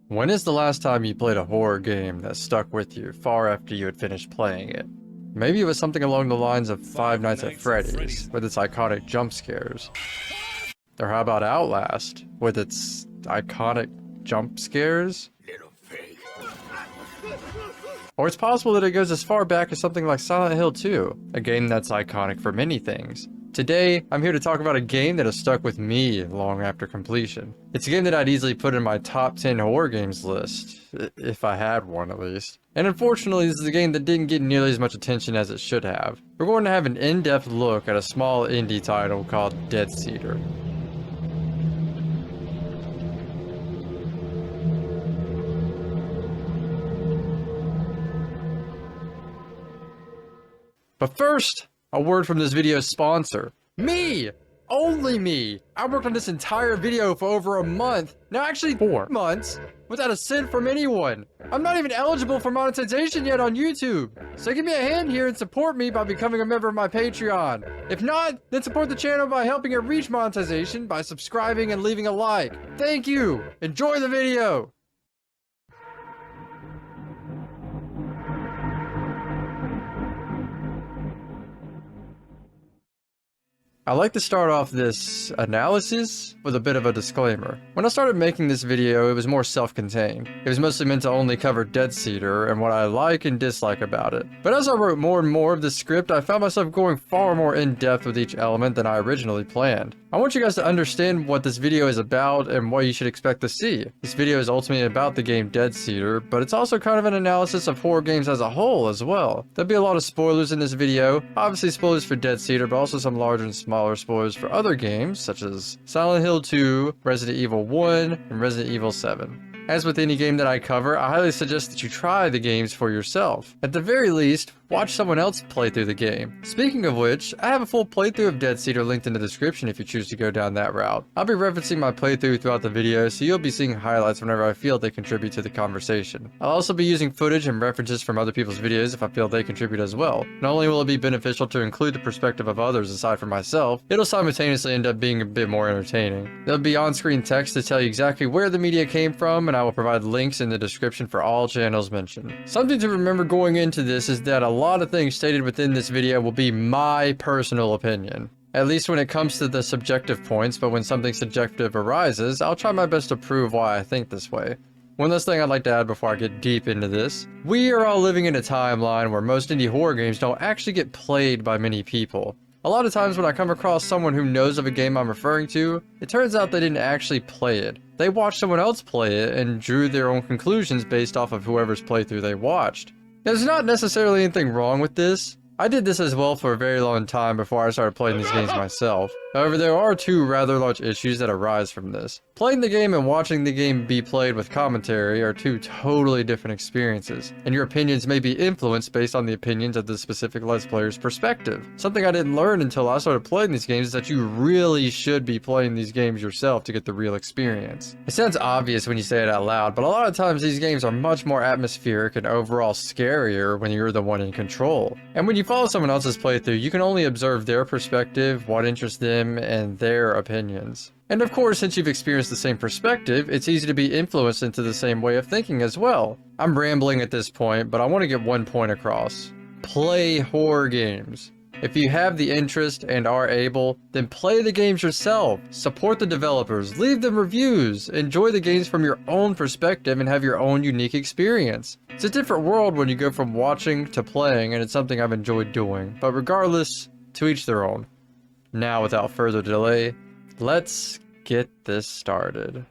When is the last time you played a horror game that stuck with you far after you had finished playing it? Maybe it was something along the lines of Five Nights at Freddy's, with its iconic jump scares. Or how about Outlast, with its iconic jump scares? Or it's possible that it goes as far back as something like Silent Hill 2, a game that's iconic for many things. Today, I'm here to talk about a game that has stuck with me long after completion. It's a game that I'd easily put in my top 10 horror games list, if I had one at least. And unfortunately, this is a game that didn't get nearly as much attention as it should have. We're going to have an in-depth look at a small indie title called Dead Cedar. But first, a word from this video's sponsor. Me! Only me! I worked on this entire video for over a month, no actually 4 months, without a cent from anyone. I'm not even eligible for monetization yet on YouTube. So give me a hand here and support me by becoming a member of my Patreon. If not, then support the channel by helping it reach monetization by subscribing and leaving a like. Thank you! Enjoy the video! I like to start off this analysis with a bit of a disclaimer. When I started making this video, it was more self-contained. It was mostly meant to only cover Dead Cedar and what I like and dislike about it. But as I wrote more and more of the script, I found myself going far more in-depth with each element than I originally planned. I want you guys to understand what this video is about and what you should expect to see. This video is ultimately about the game Dead Cedar, but it's also kind of an analysis of horror games as a whole as well. There'll be a lot of spoilers in this video, obviously spoilers for Dead Cedar, but also some larger and smaller spoilers for other games such as Silent Hill 2, Resident Evil 1, and Resident Evil 7. As with any game that I cover, I highly suggest that you try the games for yourself. At the very least, watch someone else play through the game. Speaking of which, I have a full playthrough of Dead Cedar linked in the description if you choose to go down that route. I'll be referencing my playthrough throughout the video, so you'll be seeing highlights whenever I feel they contribute to the conversation. I'll also be using footage and references from other people's videos if I feel they contribute as well. Not only will it be beneficial to include the perspective of others aside from myself, it'll simultaneously end up being a bit more entertaining. There'll be on-screen text to tell you exactly where the media came from, and I will provide links in the description for all channels mentioned. Something to remember going into this is that a lot of things stated within this video will be my personal opinion. At least when it comes to the subjective points, but when something subjective arises, I'll try my best to prove why I think this way. One last thing I'd like to add before I get deep into this. We are all living in a timeline where most indie horror games don't actually get played by many people. A lot of times when I come across someone who knows of a game I'm referring to, it turns out they didn't actually play it. They watched someone else play it and drew their own conclusions based off of whoever's playthrough they watched. There's not necessarily anything wrong with this. I did this as well for a very long time before I started playing these games myself. However, there are two rather large issues that arise from this. Playing the game and watching the game be played with commentary are two totally different experiences, and your opinions may be influenced based on the opinions of the specific Let's Player's perspective. Something I didn't learn until I started playing these games is that you really should be playing these games yourself to get the real experience. It sounds obvious when you say it out loud, but a lot of times these games are much more atmospheric and overall scarier when you're the one in control. And when you follow someone else's playthrough, you can only observe their perspective, what interests them, and their opinions. And of course, since you've experienced the same perspective, it's easy to be influenced into the same way of thinking as well. I'm rambling at this point, but I want to get one point across. Play horror games. If you have the interest and are able, then play the games yourself. Support the developers, leave them reviews, enjoy the games from your own perspective and have your own unique experience. It's a different world when you go from watching to playing, and it's something I've enjoyed doing. But regardless, to each their own. Now, without further delay, let's get this started.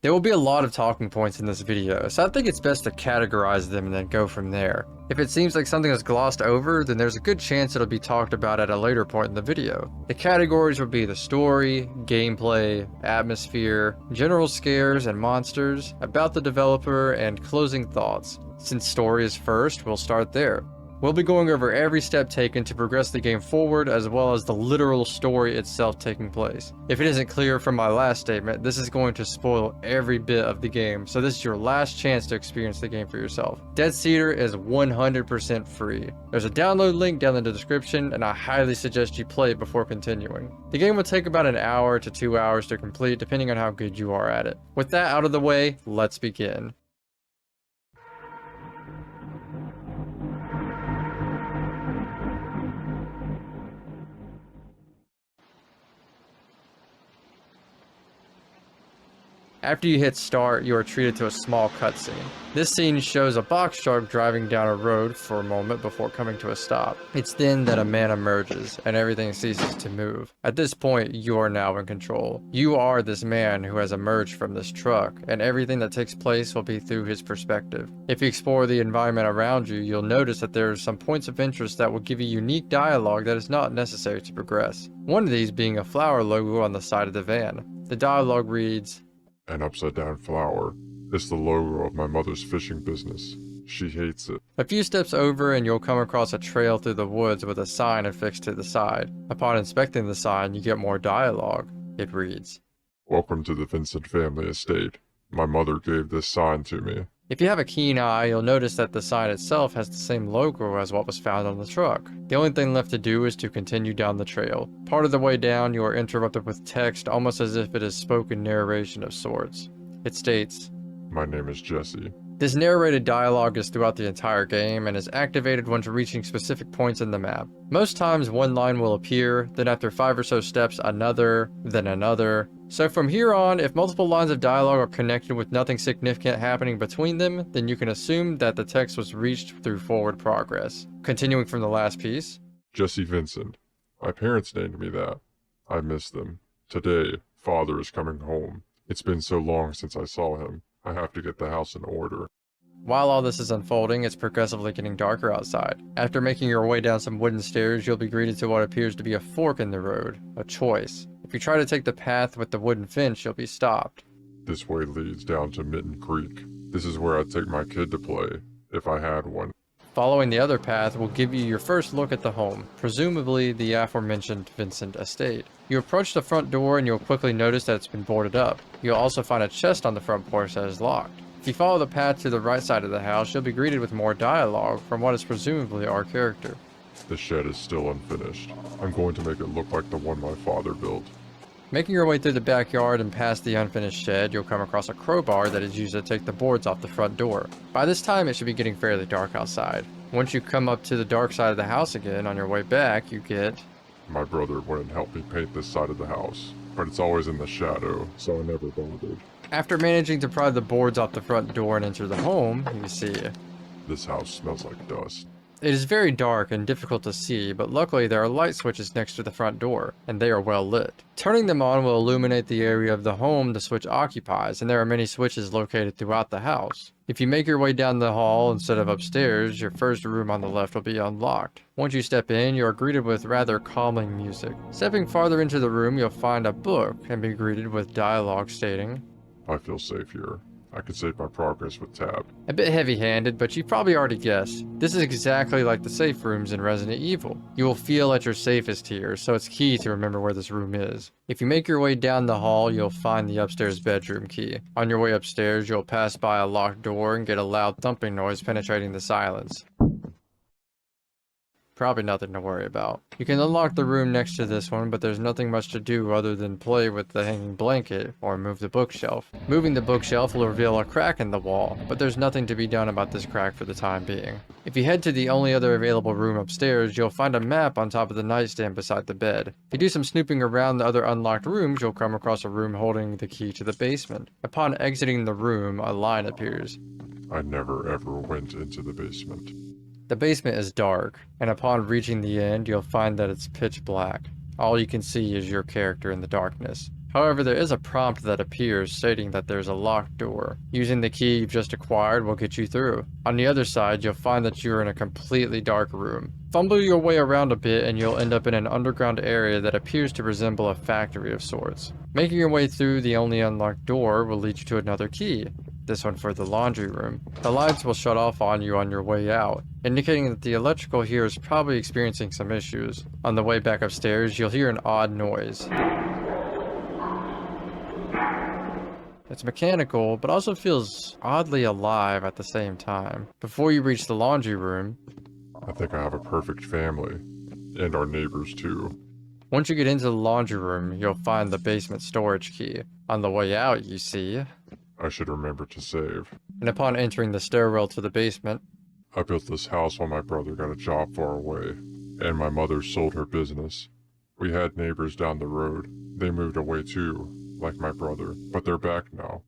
There will be a lot of talking points in this video, so I think it's best to categorize them and then go from there. If it seems like something is glossed over, then there's a good chance it'll be talked about at a later point in the video. The categories would be the story, gameplay, atmosphere, general scares and monsters, about the developer, and closing thoughts. Since story is first, we'll start there. We'll be going over every step taken to progress the game forward, as well as the literal story itself taking place. If it isn't clear from my last statement, this is going to spoil every bit of the game, so this is your last chance to experience the game for yourself. Dead Cedar is 100% free. There's a download link down in the description, and I highly suggest you play it before continuing. The game will take about an hour to 2 hours to complete, depending on how good you are at it. With that out of the way, let's begin. After you hit start, you are treated to a small cutscene. This scene shows a box truck driving down a road for a moment before coming to a stop. It's then that a man emerges, and everything ceases to move. At this point, you are now in control. You are this man who has emerged from this truck, and everything that takes place will be through his perspective. If you explore the environment around you, you'll notice that there are some points of interest that will give you unique dialogue that is not necessary to progress. One of these being a flower logo on the side of the van. The dialogue reads, "An upside-down flower. It's the logo of my mother's fishing business. She hates it." A few steps over and you'll come across a trail through the woods with a sign affixed to the side. Upon inspecting the sign, you get more dialogue. It reads, "Welcome to the Vincent family estate. My mother gave this sign to me." If you have a keen eye, you'll notice that the sign itself has the same logo as what was found on the truck. The only thing left to do is to continue down the trail. Part of the way down, you are interrupted with text almost as if it is spoken narration of sorts. It states, "My name is Jesse." This narrated dialogue is throughout the entire game and is activated once reaching specific points in the map. Most times one line will appear, then after 5 or so steps another, then another. So from here on, if multiple lines of dialogue are connected with nothing significant happening between them, then you can assume that the text was reached through forward progress. Continuing from the last piece. "Jesse Vincent. My parents named me that. I miss them. Today, Father is coming home. It's been so long since I saw him. I have to get the house in order." While all this is unfolding, it's progressively getting darker outside. After making your way down some wooden stairs, you'll be greeted to what appears to be a fork in the road, a choice. If you try to take the path with the wooden fence, you'll be stopped. "This way leads down to Mitten Creek. This is where I'd take my kid to play, if I had one." Following the other path will give you your first look at the home, presumably the aforementioned Vincent estate. You approach the front door and you'll quickly notice that it's been boarded up. You'll also find a chest on the front porch that is locked. If you follow the path to the right side of the house, you'll be greeted with more dialogue from what is presumably our character. "The shed is still unfinished. I'm going to make it look like the one my father built." Making your way through the backyard and past the unfinished shed, you'll come across a crowbar that is used to take the boards off the front door. By this time, it should be getting fairly dark outside. Once you come up to the dark side of the house again, on your way back, you get... My brother wouldn't help me paint this side of the house, but it's always in the shadow, so I never bothered. After managing to pry the boards off the front door and enter the home, you see... This house smells like dust. It is very dark and difficult to see, but luckily there are light switches next to the front door, and they are well lit. Turning them on will illuminate the area of the home the switch occupies, and there are many switches located throughout the house. If you make your way down the hall instead of upstairs, your first room on the left will be unlocked. Once you step in, you are greeted with rather calming music. Stepping farther into the room, you'll find a book and be greeted with dialogue stating, I feel safe here. I can save my progress with Tab. A bit heavy-handed, but you've probably already guessed. This is exactly like the safe rooms in Resident Evil. You will feel at your safest here, so it's key to remember where this room is. If you make your way down the hall, you'll find the upstairs bedroom key. On your way upstairs, you'll pass by a locked door and get a loud thumping noise penetrating the silence. Probably nothing to worry about. You can unlock the room next to this one, but there's nothing much to do other than play with the hanging blanket or move the bookshelf. Moving the bookshelf will reveal a crack in the wall, but there's nothing to be done about this crack for the time being. If you head to the only other available room upstairs, you'll find a map on top of the nightstand beside the bed. If you do some snooping around the other unlocked rooms, you'll come across a room holding the key to the basement. Upon exiting the room, a line appears. I never ever went into the basement. The basement is dark, and upon reaching the end, you'll find that it's pitch black. All you can see is your character in the darkness. However, there is a prompt that appears stating that there's a locked door. Using the key you've just acquired will get you through. On the other side, you'll find that you're in a completely dark room. Fumble your way around a bit and you'll end up in an underground area that appears to resemble a factory of sorts. Making your way through the only unlocked door will lead you to another key. This one for the laundry room. The lights will shut off on you on your way out, indicating that the electrical here is probably experiencing some issues. On the way back upstairs, you'll hear an odd noise. It's mechanical, but also feels oddly alive at the same time. Before you reach the laundry room, I think I have a perfect family. And our neighbors too. Once you get into the laundry room, you'll find the basement storage key. On the way out, you see... I should remember to save. And upon entering the stairwell to the basement... I built this house while my brother got a job far away, and my mother sold her business. We had neighbors down the road. They moved away too, like my brother, but they're back now.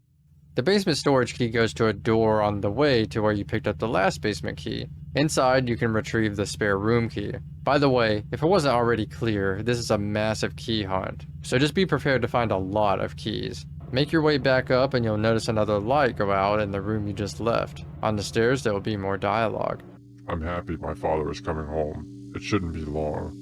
The basement storage key goes to a door on the way to where you picked up the last basement key. Inside, you can retrieve the spare room key. By the way, if it wasn't already clear, this is a massive key hunt, so just be prepared to find a lot of keys. Make your way back up and you'll notice another light go out in the room you just left. On the stairs, there will be more dialogue. I'm happy my father is coming home. It shouldn't be long.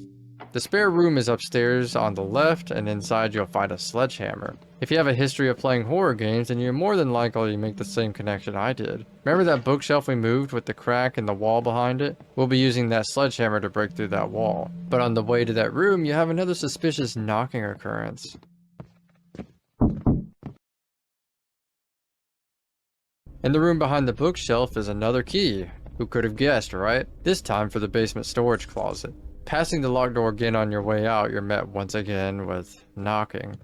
The spare room is upstairs on the left, and inside you'll find a sledgehammer. If you have a history of playing horror games, then you're more than likely to make the same connection I did. Remember that bookshelf we moved with the crack in the wall behind it? We'll be using that sledgehammer to break through that wall. But on the way to that room, you have another suspicious knocking occurrence. In the room behind the bookshelf is another key. Who could have guessed, right? This time for the basement storage closet. Passing the locked door again on your way out, you're met once again with knocking.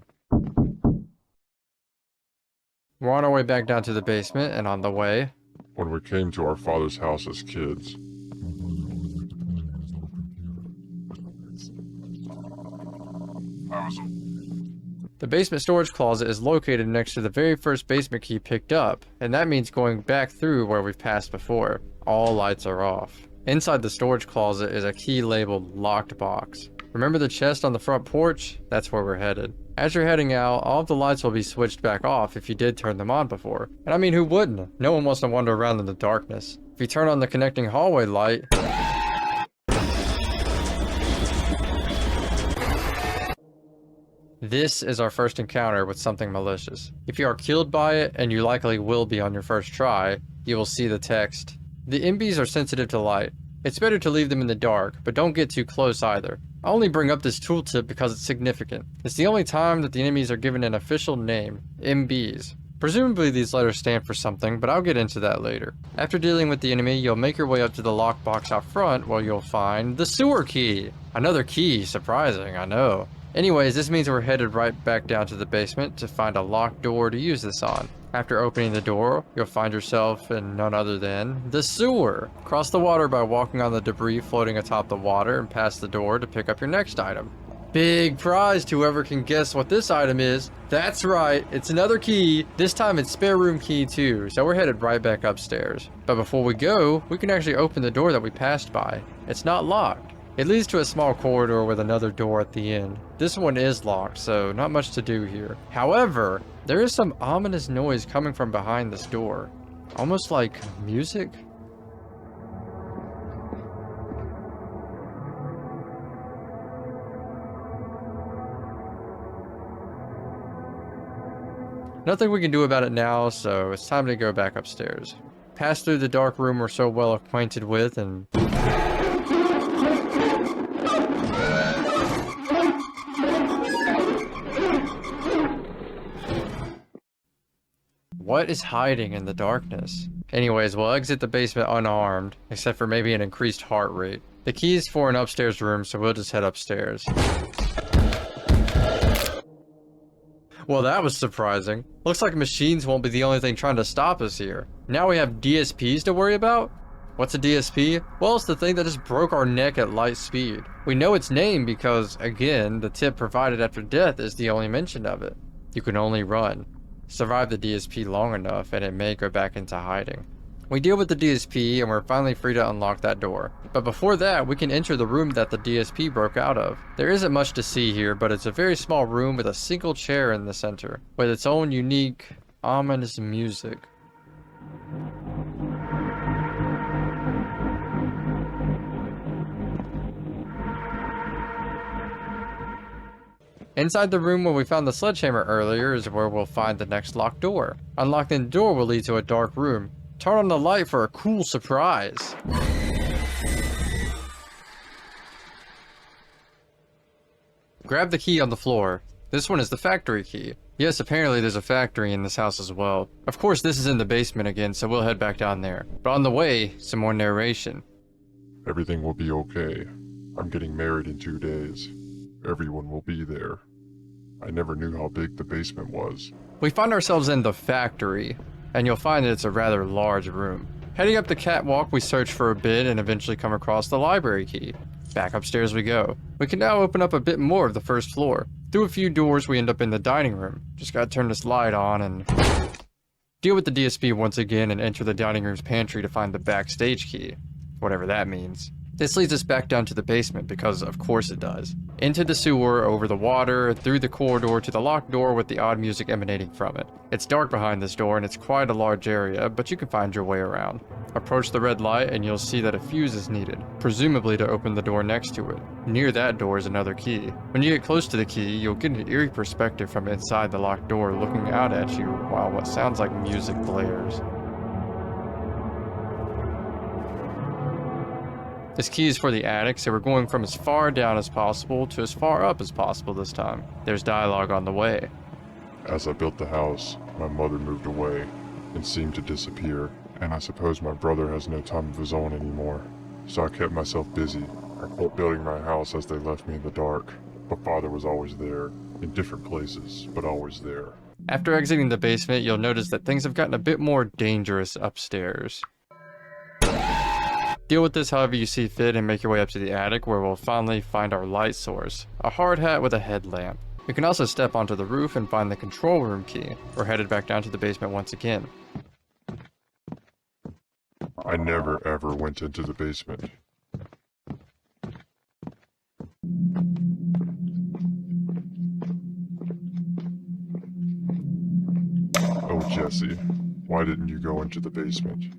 We're on our way back down to the basement, and on the way, When we came to our father's house as kids, the basement storage closet is located next to the very first basement key picked up, and that means going back through where we've passed before. All lights are off. Inside the storage closet is a key labeled locked box. Remember the chest on the front porch? That's where we're headed. As you're heading out, all of the lights will be switched back off if you did turn them on before. And I mean, who wouldn't? No one wants to wander around in the darkness. If you turn on the connecting hallway light, this is our first encounter with something malicious. If you are killed by it, and you likely will be on your first try, you will see the text. The MBs are sensitive to light. It's better to leave them in the dark, but don't get too close either. I only bring up this tooltip because it's significant. It's the only time that the enemies are given an official name, MBs. Presumably these letters stand for something, but I'll get into that later. After dealing with the enemy, you'll make your way up to the lockbox out front where you'll find the sewer key. Another key, surprising, I know. Anyways, this means we're headed right back down to the basement to find a locked door to use this on. After opening the door, you'll find yourself in none other than the sewer. Cross the water by walking on the debris floating atop the water and past the door to pick up your next item. Big prize to whoever can guess what this item is. That's right, it's another key. This time it's spare room key too, so we're headed right back upstairs. But before we go, we can actually open the door that we passed by. It's not locked. It leads to a small corridor with another door at the end. This one is locked, so not much to do here. However, there is some ominous noise coming from behind this door. Almost like music? Nothing we can do about it now, so it's time to go back upstairs. Pass through the dark room we're so well acquainted with and... What is hiding in the darkness? Anyways, we'll exit the basement unarmed, except for maybe an increased heart rate. The key is for an upstairs room, so we'll just head upstairs. Well, that was surprising. Looks like machines won't be the only thing trying to stop us here. Now we have DSPs to worry about? What's a DSP? Well, it's the thing that just broke our neck at light speed. We know its name because, again, the tip provided after death is the only mention of it. You can only run. Survive the DSP long enough and it may go back into hiding. We deal with the DSP and we're finally free to unlock that door. But before that, we can enter the room that the DSP broke out of. There isn't much to see here, but it's a very small room with a single chair in the center, with its own unique, ominous music. Inside the room where we found the sledgehammer earlier is where we'll find the next locked door. Unlocking the door will lead to a dark room. Turn on the light for a cool surprise. Grab the key on the floor. This one is the factory key. Yes, apparently there's a factory in this house as well. Of course, this is in the basement again, so we'll head back down there. But on the way, some more narration. Everything will be okay. I'm getting married in 2 days. Everyone will be there. I never knew how big the basement was. We find ourselves in the factory, and you'll find that it's a rather large room. Heading up the catwalk, we search for a bit and eventually come across the library key. Back upstairs we go. We can now open up a bit more of the first floor. Through a few doors, we end up in the dining room. Just gotta turn this light on and... Deal with the DSP once again and enter the dining room's pantry to find the backstage key, whatever that means. This leads us back down to the basement, because of course it does. Into the sewer, over the water, through the corridor to the locked door with the odd music emanating from it. It's dark behind this door and it's quite a large area, but you can find your way around. Approach the red light and you'll see that a fuse is needed, presumably to open the door next to it. Near that door is another key. When you get close to the key, you'll get an eerie perspective from inside the locked door looking out at you while what sounds like music blares. This key is for the attic, so we're going from as far down as possible to as far up as possible this time. There's dialogue on the way. As I built the house, my mother moved away and seemed to disappear, and I suppose my brother has no time of his own anymore. So I kept myself busy. I kept building my house as they left me in the dark, but Father was always there, in different places, but always there. After exiting the basement, you'll notice that things have gotten a bit more dangerous upstairs. Deal with this however you see fit and make your way up to the attic, where we'll finally find our light source, a hard hat with a headlamp. You can also step onto the roof and find the control room key. We're headed back down to the basement once again. I never ever went into the basement. Oh, Jesse, why didn't you go into the basement?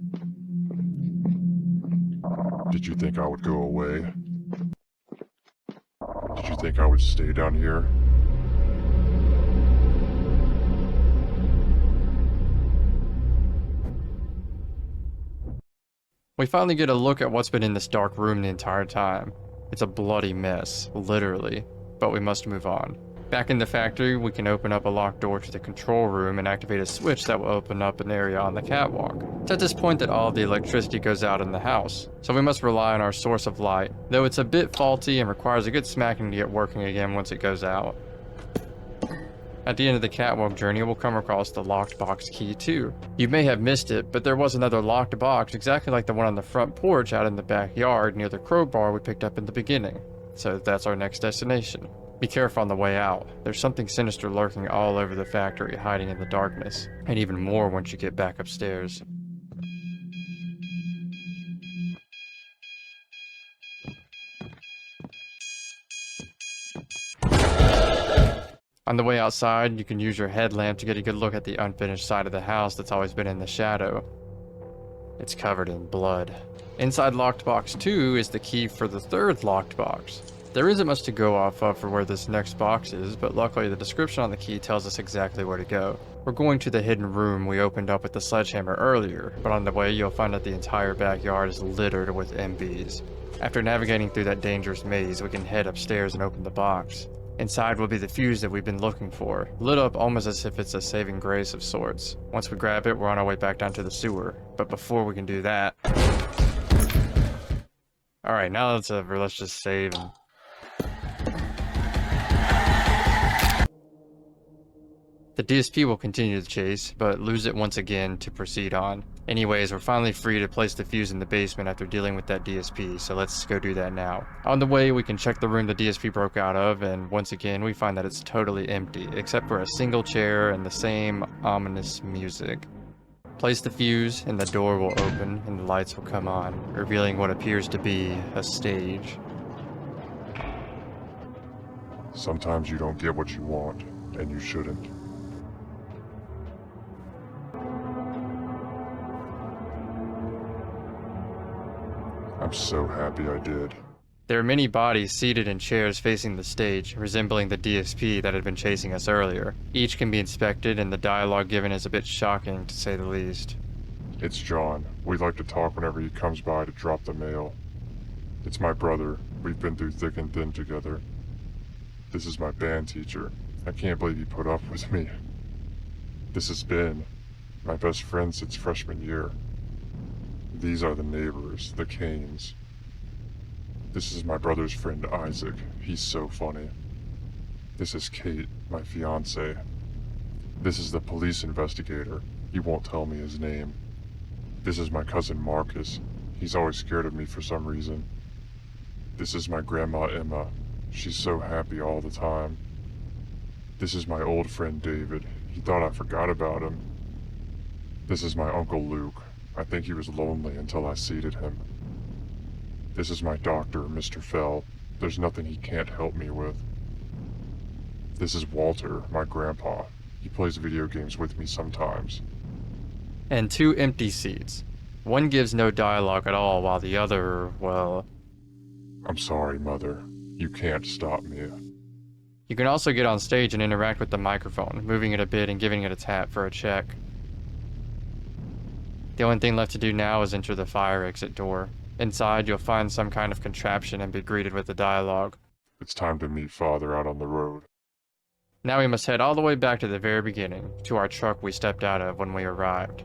Did you think I would go away? Did you think I would stay down here? We finally get a look at what's been in this dark room the entire time. It's a bloody mess, literally, but we must move on. Back in the factory, we can open up a locked door to the control room and activate a switch that will open up an area on the catwalk. It's at this point that all of the electricity goes out in the house, so we must rely on our source of light, though it's a bit faulty and requires a good smacking to get working again once it goes out. At the end of the catwalk journey, we'll come across the locked box key too. You may have missed it, but there was another locked box exactly like the one on the front porch out in the backyard near the crowbar we picked up in the beginning. So that's our next destination. Be careful on the way out. There's something sinister lurking all over the factory, hiding in the darkness, and even more once you get back upstairs. On the way outside, you can use your headlamp to get a good look at the unfinished side of the house that's always been in the shadow. It's covered in blood. Inside locked box 2 is the key for the third locked box. There isn't much to go off of for where this next box is, but luckily the description on the key tells us exactly where to go. We're going to the hidden room we opened up with the sledgehammer earlier, but on the way you'll find that the entire backyard is littered with MBs. After navigating through that dangerous maze, we can head upstairs and open the box. Inside will be the fuse that we've been looking for, lit up almost as if it's a saving grace of sorts. Once we grab it, we're on our way back down to the sewer, but before we can do that... Alright, now that's over, let's just save and... The DSP will continue the chase, but lose it once again to proceed on. Anyways, we're finally free to place the fuse in the basement after dealing with that DSP, so let's go do that now. On the way, we can check the room the DSP broke out of, and once again, we find that it's totally empty, except for a single chair and the same ominous music. Place the fuse, and the door will open, and the lights will come on, revealing what appears to be a stage. Sometimes you don't get what you want, and you shouldn't. I'm so happy I did. There are many bodies seated in chairs facing the stage, resembling the DSP that had been chasing us earlier. Each can be inspected, and the dialogue given is a bit shocking, to say the least. It's John. We like to talk whenever he comes by to drop the mail. It's my brother. We've been through thick and thin together. This is my band teacher. I can't believe he put up with me. This is Ben, my best friend since freshman year. These are the neighbors, the Canes. This is my brother's friend Isaac. He's so funny. This is Kate, my fiance. This is the police investigator. He won't tell me his name. This is my cousin Marcus. He's always scared of me for some reason. This is my grandma Emma. She's so happy all the time. This is my old friend David. He thought I forgot about him. This is my Uncle Luke. I think he was lonely until I seated him. This is my doctor, Mr. Fell. There's nothing he can't help me with. This is Walter, my grandpa. He plays video games with me sometimes. And 2 empty seats. One gives no dialogue at all, while the other, well... I'm sorry, Mother. You can't stop me. You can also get on stage and interact with the microphone, moving it a bit and giving it a tap for a check. The only thing left to do now is enter the fire exit door. Inside, you'll find some kind of contraption and be greeted with the dialogue. It's time to meet Father out on the road. Now we must head all the way back to the very beginning, to our truck we stepped out of when we arrived.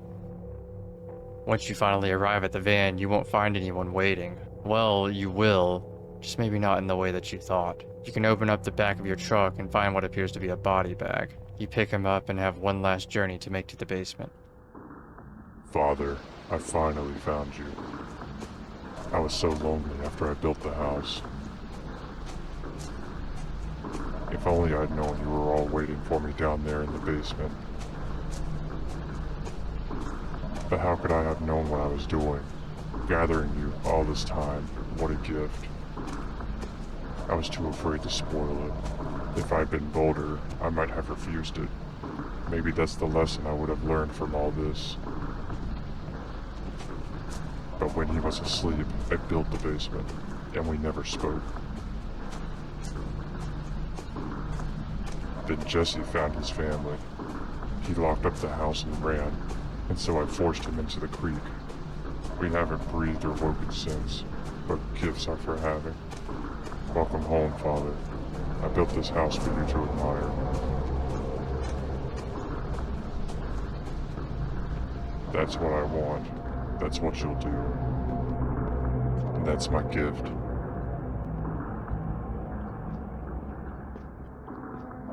Once you finally arrive at the van, you won't find anyone waiting. Well, you will, just maybe not in the way that you thought. You can open up the back of your truck and find what appears to be a body bag. You pick him up and have one last journey to make to the basement. Father, I finally found you. I was so lonely after I built the house. If only I'd known you were all waiting for me down there in the basement. But how could I have known what I was doing? Gathering you all this time, what a gift. I was too afraid to spoil it. If I'd been bolder, I might have refused it. Maybe that's the lesson I would have learned from all this. But when he was asleep, I built the basement, and we never spoke. Then Jesse found his family. He locked up the house and ran, and so I forced him into the creek. We haven't breathed or woken since, but gifts are for having. Welcome home, Father. I built this house for you to admire. That's what I want. That's what you'll do. And that's my gift.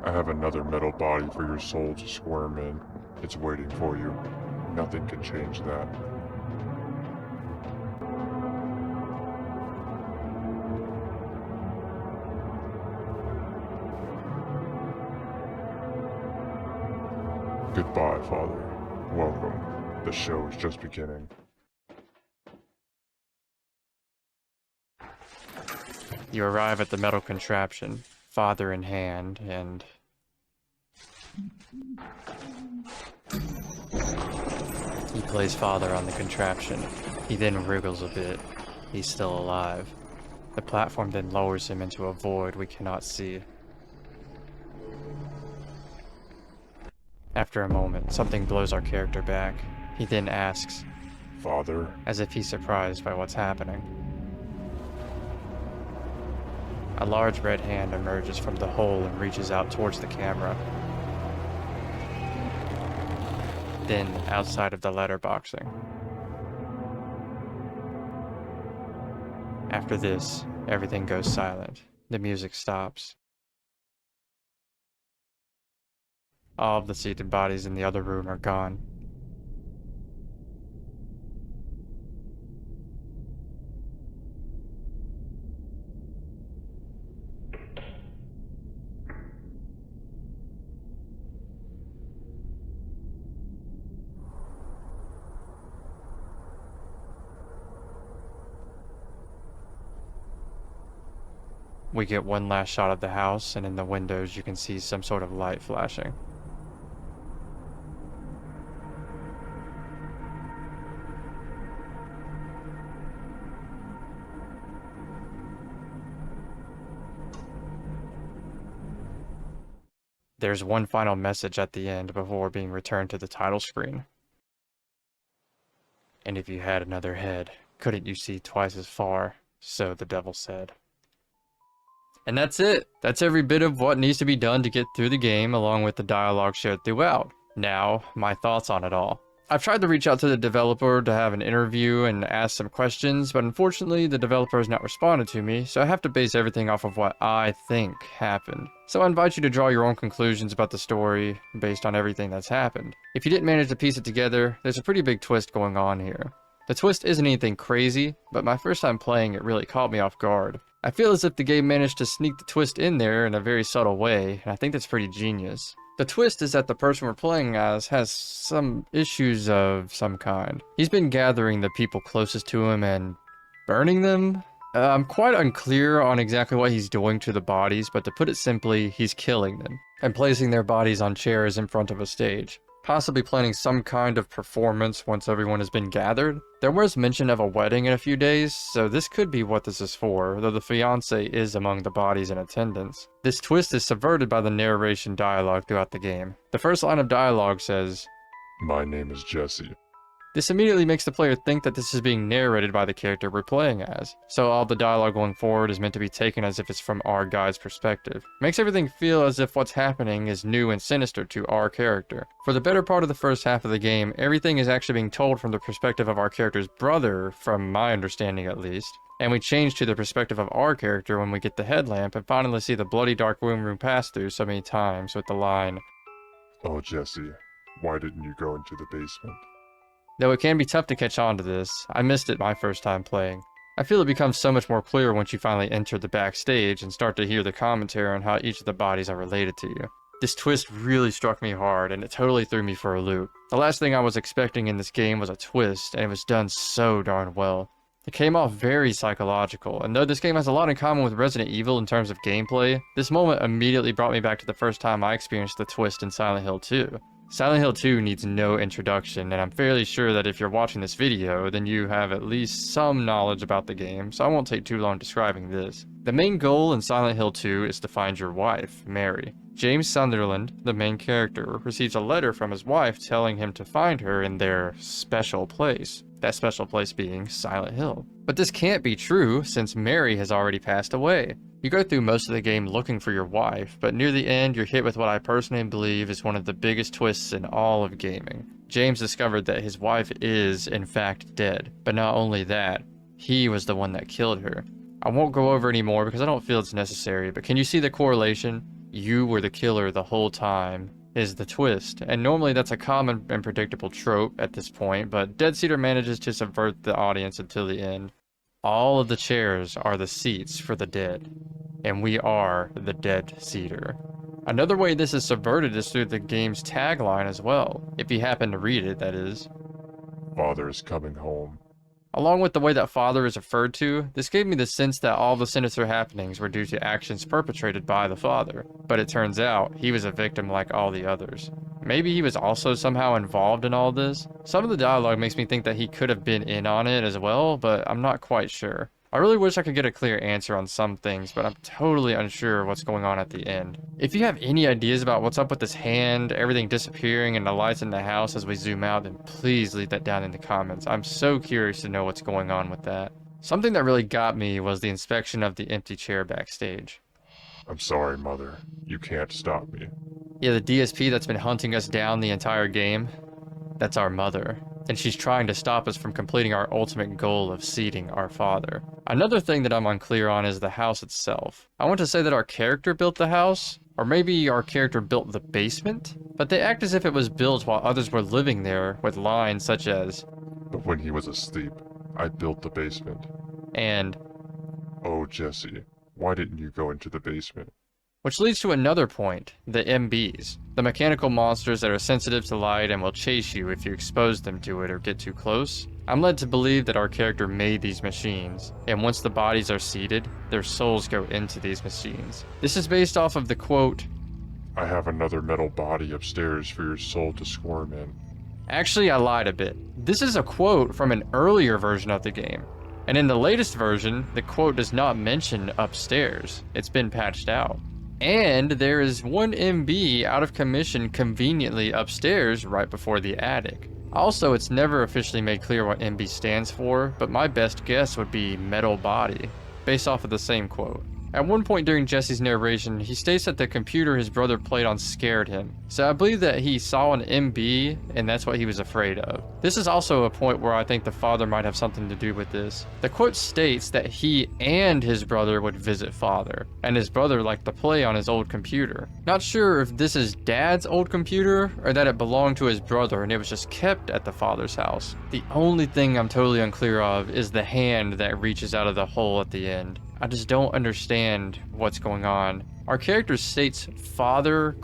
I have another metal body for your soul to squirm in. It's waiting for you. Nothing can change that. Goodbye, Father. Welcome. The show is just beginning. You arrive at the metal contraption, father in hand, and... he plays father on the contraption. He then wriggles a bit. He's still alive. The platform then lowers him into a void we cannot see. After a moment, something blows our character back. He then asks, Father? as if he's surprised by what's happening. A large red hand emerges from the hole and reaches out towards the camera. Then, outside of the letterboxing. After this, everything goes silent. The music stops. All of the seated bodies in the other room are gone. We get one last shot of the house, and in the windows you can see some sort of light flashing. There's one final message at the end before being returned to the title screen. And if you had another head, couldn't you see twice as far? So the devil said. And that's it. That's every bit of what needs to be done to get through the game, along with the dialogue shared throughout. Now, my thoughts on it all. I've tried to reach out to the developer to have an interview and ask some questions, but unfortunately the developer has not responded to me, so I have to base everything off of what I think happened. So I invite you to draw your own conclusions about the story based on everything that's happened. If you didn't manage to piece it together, there's a pretty big twist going on here. The twist isn't anything crazy, but my first time playing it really caught me off guard. I feel as if the game managed to sneak the twist in there in a very subtle way, and I think that's pretty genius. The twist is that the person we're playing as has some issues of some kind. He's been gathering the people closest to him and burning them? I'm quite unclear on exactly what he's doing to the bodies, but to put it simply, he's killing them and placing their bodies on chairs in front of a stage, possibly planning some kind of performance once everyone has been gathered. There was mention of a wedding in a few days, so this could be what this is for, though the fiancé is among the bodies in attendance. This twist is subverted by the narration dialogue throughout the game. The first line of dialogue says, My name is Jesse. This immediately makes the player think that this is being narrated by the character we're playing as, so all the dialogue going forward is meant to be taken as if it's from our guy's perspective. Makes everything feel as if what's happening is new and sinister to our character. For the better part of the first half of the game, everything is actually being told from the perspective of our character's brother, from my understanding at least. And we change to the perspective of our character when we get the headlamp and finally see the bloody dark womb room pass through so many times with the line, Oh, Jesse, why didn't you go into the basement? Though it can be tough to catch on to this, I missed it my first time playing. I feel it becomes so much more clear once you finally enter the backstage and start to hear the commentary on how each of the bodies are related to you. This twist really struck me hard, and it totally threw me for a loop. The last thing I was expecting in this game was a twist, and it was done so darn well. It came off very psychological, and though this game has a lot in common with Resident Evil in terms of gameplay, this moment immediately brought me back to the first time I experienced the twist in Silent Hill 2. Silent Hill 2 needs no introduction, and I'm fairly sure that if you're watching this video, then you have at least some knowledge about the game, so I won't take too long describing this. The main goal in Silent Hill 2 is to find your wife, Mary. James Sunderland, the main character, receives a letter from his wife telling him to find her in their special place. That special place being Silent Hill. But this can't be true, since Mary has already passed away. You go through most of the game looking for your wife, but near the end you're hit with what I personally believe is one of the biggest twists in all of gaming. James discovered that his wife is, in fact, dead. But not only that, he was the one that killed her. I won't go over any more because I don't feel it's necessary, but can you see the correlation? You were the killer the whole time is the twist, and normally that's a common and predictable trope at this point, but Dead Cedar manages to subvert the audience until the end. All of the chairs are the seats for the dead, and we are the Dead Cedar. Another way this is subverted is through the game's tagline as well, if you happen to read it, that is. Father is coming home. Along with the way that father is referred to, this gave me the sense that all the sinister happenings were due to actions perpetrated by the father, but it turns out he was a victim like all the others. Maybe he was also somehow involved in all this? Some of the dialogue makes me think that he could have been in on it as well, but I'm not quite sure. I really wish I could get a clear answer on some things, but I'm totally unsure what's going on at the end. If you have any ideas about what's up with this hand, everything disappearing, and the lights in the house as we zoom out, then please leave that down in the comments. I'm so curious to know what's going on with that. Something that really got me was the inspection of the empty chair backstage. I'm sorry, Mother. You can't stop me. Yeah, the DSP that's been hunting us down the entire game, that's our mother. And she's trying to stop us from completing our ultimate goal of seating our father. Another thing that I'm unclear on is the house itself. I want to say that our character built the house, or maybe our character built the basement, but they act as if it was built while others were living there with lines such as, But when he was asleep, I built the basement. and, Oh, Jesse, why didn't you go into the basement? which leads to another point, the MBs, the mechanical monsters that are sensitive to light and will chase you if you expose them to it or get too close. I'm led to believe that our character made these machines, and once the bodies are seated, their souls go into these machines. This is based off of the quote, I have another metal body upstairs for your soul to squirm in. Actually, I lied a bit. This is a quote from an earlier version of the game. And in the latest version, the quote does not mention upstairs. It's been patched out. And there is one MB out of commission conveniently upstairs right before the attic. Also, it's never officially made clear what MB stands for, but my best guess would be metal body, based off of the same quote. At one point during Jesse's narration, he states that the computer his brother played on scared him. So I believe that he saw an MB and that's what he was afraid of. This is also a point where I think the father might have something to do with this. The quote states that he and his brother would visit father, and his brother liked to play on his old computer. Not sure if this is dad's old computer or that it belonged to his brother and it was just kept at the father's house. The only thing I'm totally unclear of is the hand that reaches out of the hole at the end. I just don't understand what's going on. Our character states father ?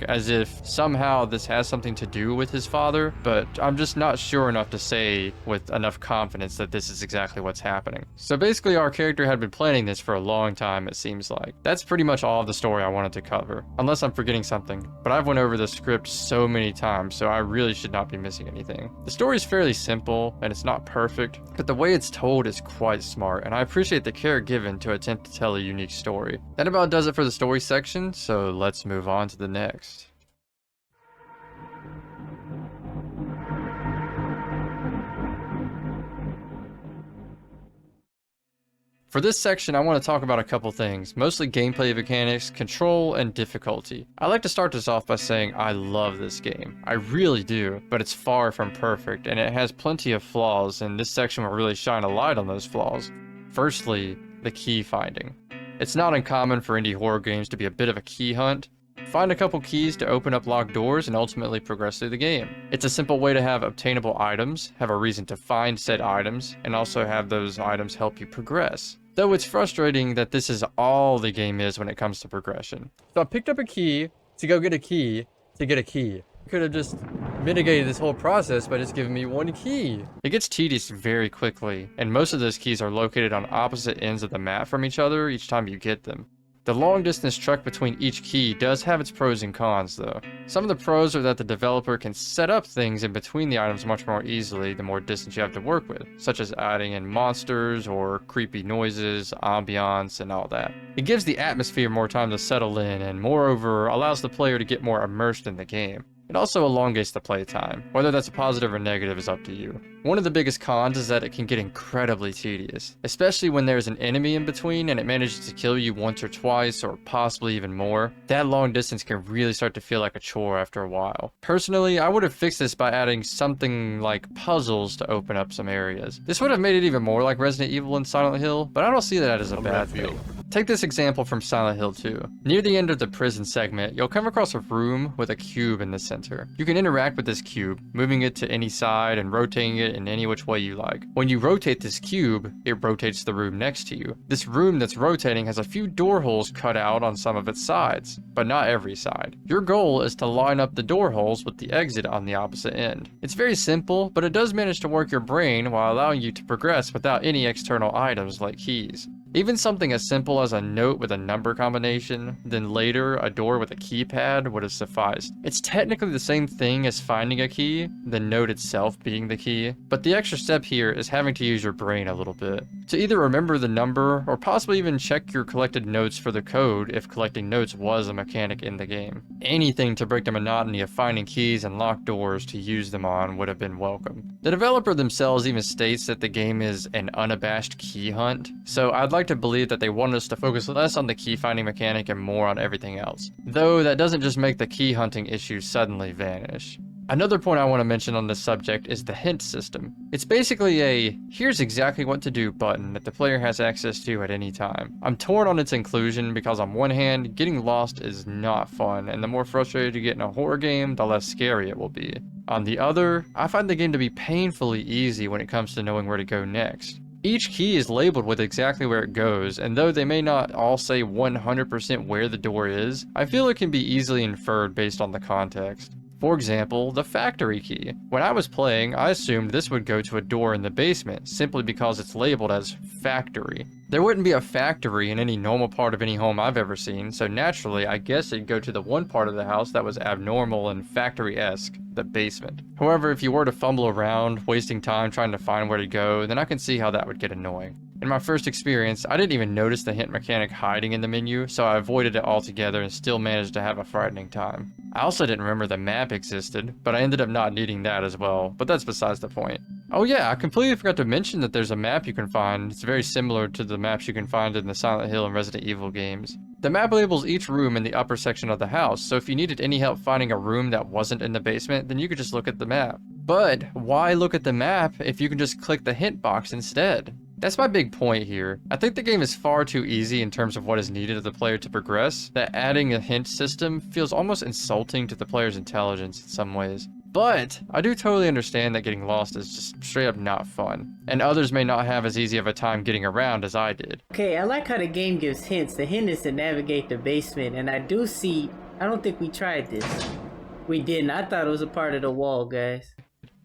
As if somehow this has something to do with his father, but I'm just not sure enough to say with enough confidence that this is exactly what's happening. So basically our character had been planning this for a long time, it seems like. That's pretty much all of the story I wanted to cover, unless I'm forgetting something, but I've went over the script so many times, so I really should not be missing anything. The story is fairly simple, and it's not perfect, but the way it's told is quite smart, and I appreciate the care given to attempt to tell a unique story. That about does it for the story section, so let's move on to the next. For this section, I want to talk about a couple things, mostly gameplay mechanics, control, and difficulty. I like to start this off by saying I love this game. I really do, but it's far from perfect, and it has plenty of flaws, and this section will really shine a light on those flaws. Firstly, the key finding. It's not uncommon for indie horror games to be a bit of a key hunt. Find a couple keys to open up locked doors and ultimately progress through the game. It's a simple way to have obtainable items, have a reason to find said items, and also have those items help you progress. Though it's frustrating that this is all the game is when it comes to progression. So I picked up a key to go get a key to get a key. Could have just mitigated this whole process by just giving me one key. It gets tedious very quickly, and most of those keys are located on opposite ends of the map from each other each time you get them. The long distance trek between each key does have its pros and cons though. Some of the pros are that the developer can set up things in between the items much more easily the more distance you have to work with, such as adding in monsters or creepy noises, ambiance, and all that. It gives the atmosphere more time to settle in and moreover allows the player to get more immersed in the game. It also elongates the playtime. Whether that's a positive or negative is up to you. One of the biggest cons is that it can get incredibly tedious, especially when there's an enemy in between and it manages to kill you once or twice or possibly even more. That long distance can really start to feel like a chore after a while. Personally, I would have fixed this by adding something like puzzles to open up some areas. This would have made it even more like Resident Evil and Silent Hill, but I don't see that as a bad thing. Take this example from Silent Hill 2. Near the end of the prison segment, you'll come across a room with a cube in the center. You can interact with this cube, moving it to any side and rotating it in any which way you like. When you rotate this cube, it rotates the room next to you. This room that's rotating has a few door holes cut out on some of its sides, but not every side. Your goal is to line up the door holes with the exit on the opposite end. It's very simple, but it does manage to work your brain while allowing you to progress without any external items like keys. Even something as simple as a note with a number combination, then later a door with a keypad would have sufficed. It's technically the same thing as finding a key, the note itself being the key, but the extra step here is having to use your brain a little bit. To either remember the number, or possibly even check your collected notes for the code if collecting notes was a mechanic in the game. Anything to break the monotony of finding keys and locked doors to use them on would have been welcome. The developer themselves even states that the game is an unabashed key hunt, so I'd like to believe that they want us to focus less on the key finding mechanic and more on everything else. Though that doesn't just make the key hunting issue suddenly vanish. Another point I want to mention on this subject is the hint system. It's basically a here's exactly what to do button that the player has access to at any time. I'm torn on its inclusion because on one hand, getting lost is not fun, and the more frustrated you get in a horror game, the less scary it will be. On the other, I find the game to be painfully easy when it comes to knowing where to go next. Each key is labeled with exactly where it goes, and though they may not all say 100% where the door is, I feel it can be easily inferred based on the context. For example, the factory key. When I was playing, I assumed this would go to a door in the basement, simply because it's labeled as factory. There wouldn't be a factory in any normal part of any home I've ever seen, so naturally I guess it'd go to the one part of the house that was abnormal and factory-esque, the basement. However, if you were to fumble around, wasting time trying to find where to go, then I can see how that would get annoying. In my first experience, I didn't even notice the hint mechanic hiding in the menu, so I avoided it altogether and still managed to have a frightening time. I also didn't remember the map existed, but I ended up not needing that as well, but that's besides the point. Oh yeah, I completely forgot to mention that there's a map you can find. It's very similar to the maps you can find in the Silent Hill and Resident Evil games. The map labels each room in the upper section of the house, so if you needed any help finding a room that wasn't in the basement, then you could just look at the map. But why look at the map if you can just click the hint box instead? That's my big point here. I think the game is far too easy in terms of what is needed of the player to progress, that adding a hint system feels almost insulting to the player's intelligence in some ways. But I do totally understand that getting lost is just straight up not fun, and others may not have as easy of a time getting around as I did. Okay, I like how the game gives hints. The hint is to navigate the basement, and I don't think we tried this. We didn't. I thought it was a part of the wall, guys.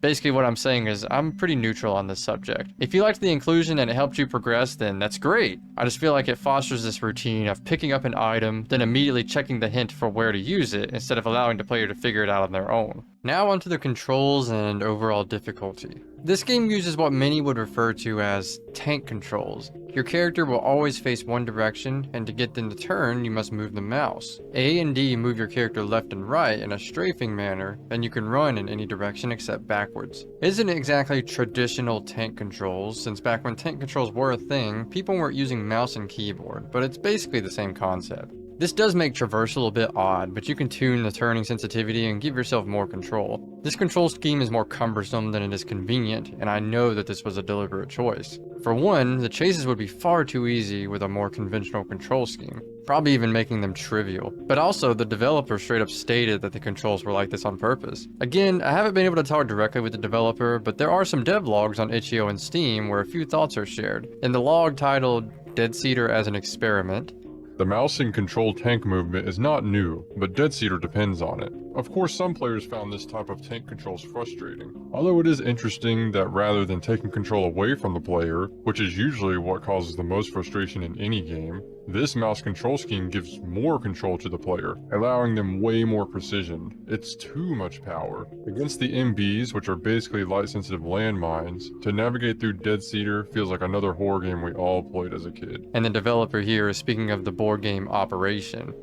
Basically what I'm saying is I'm pretty neutral on this subject. If you liked the inclusion and it helped you progress, then that's great. I just feel like it fosters this routine of picking up an item, then immediately checking the hint for where to use it, instead of allowing the player to figure it out on their own. Now onto the controls and overall difficulty. This game uses what many would refer to as tank controls. Your character will always face one direction, and to get them to turn, you must move the mouse. A and D move your character left and right in a strafing manner, and you can run in any direction except backwards. It isn't exactly traditional tank controls, since back when tank controls were a thing, people weren't using mouse and keyboard, but it's basically the same concept. This does make traversal a bit odd, but you can tune the turning sensitivity and give yourself more control. This control scheme is more cumbersome than it is convenient, and I know that this was a deliberate choice. For one, the chases would be far too easy with a more conventional control scheme, probably even making them trivial. But also, the developer straight up stated that the controls were like this on purpose. Again, I haven't been able to talk directly with the developer, but there are some devlogs on itch.io and Steam where a few thoughts are shared. In the log titled Dead Cedar as an Experiment, The mouse and control tank movement is not new, but Dead Cedar depends on it. Of course, some players found this type of tank controls frustrating. Although it is interesting that rather than taking control away from the player, which is usually what causes the most frustration in any game, this mouse control scheme gives more control to the player, allowing them way more precision. It's too much power. Against the MBs, which are basically light-sensitive landmines, to navigate through Dead Cedar feels like another horror game we all played as a kid. and the developer here is speaking of the board game Operation.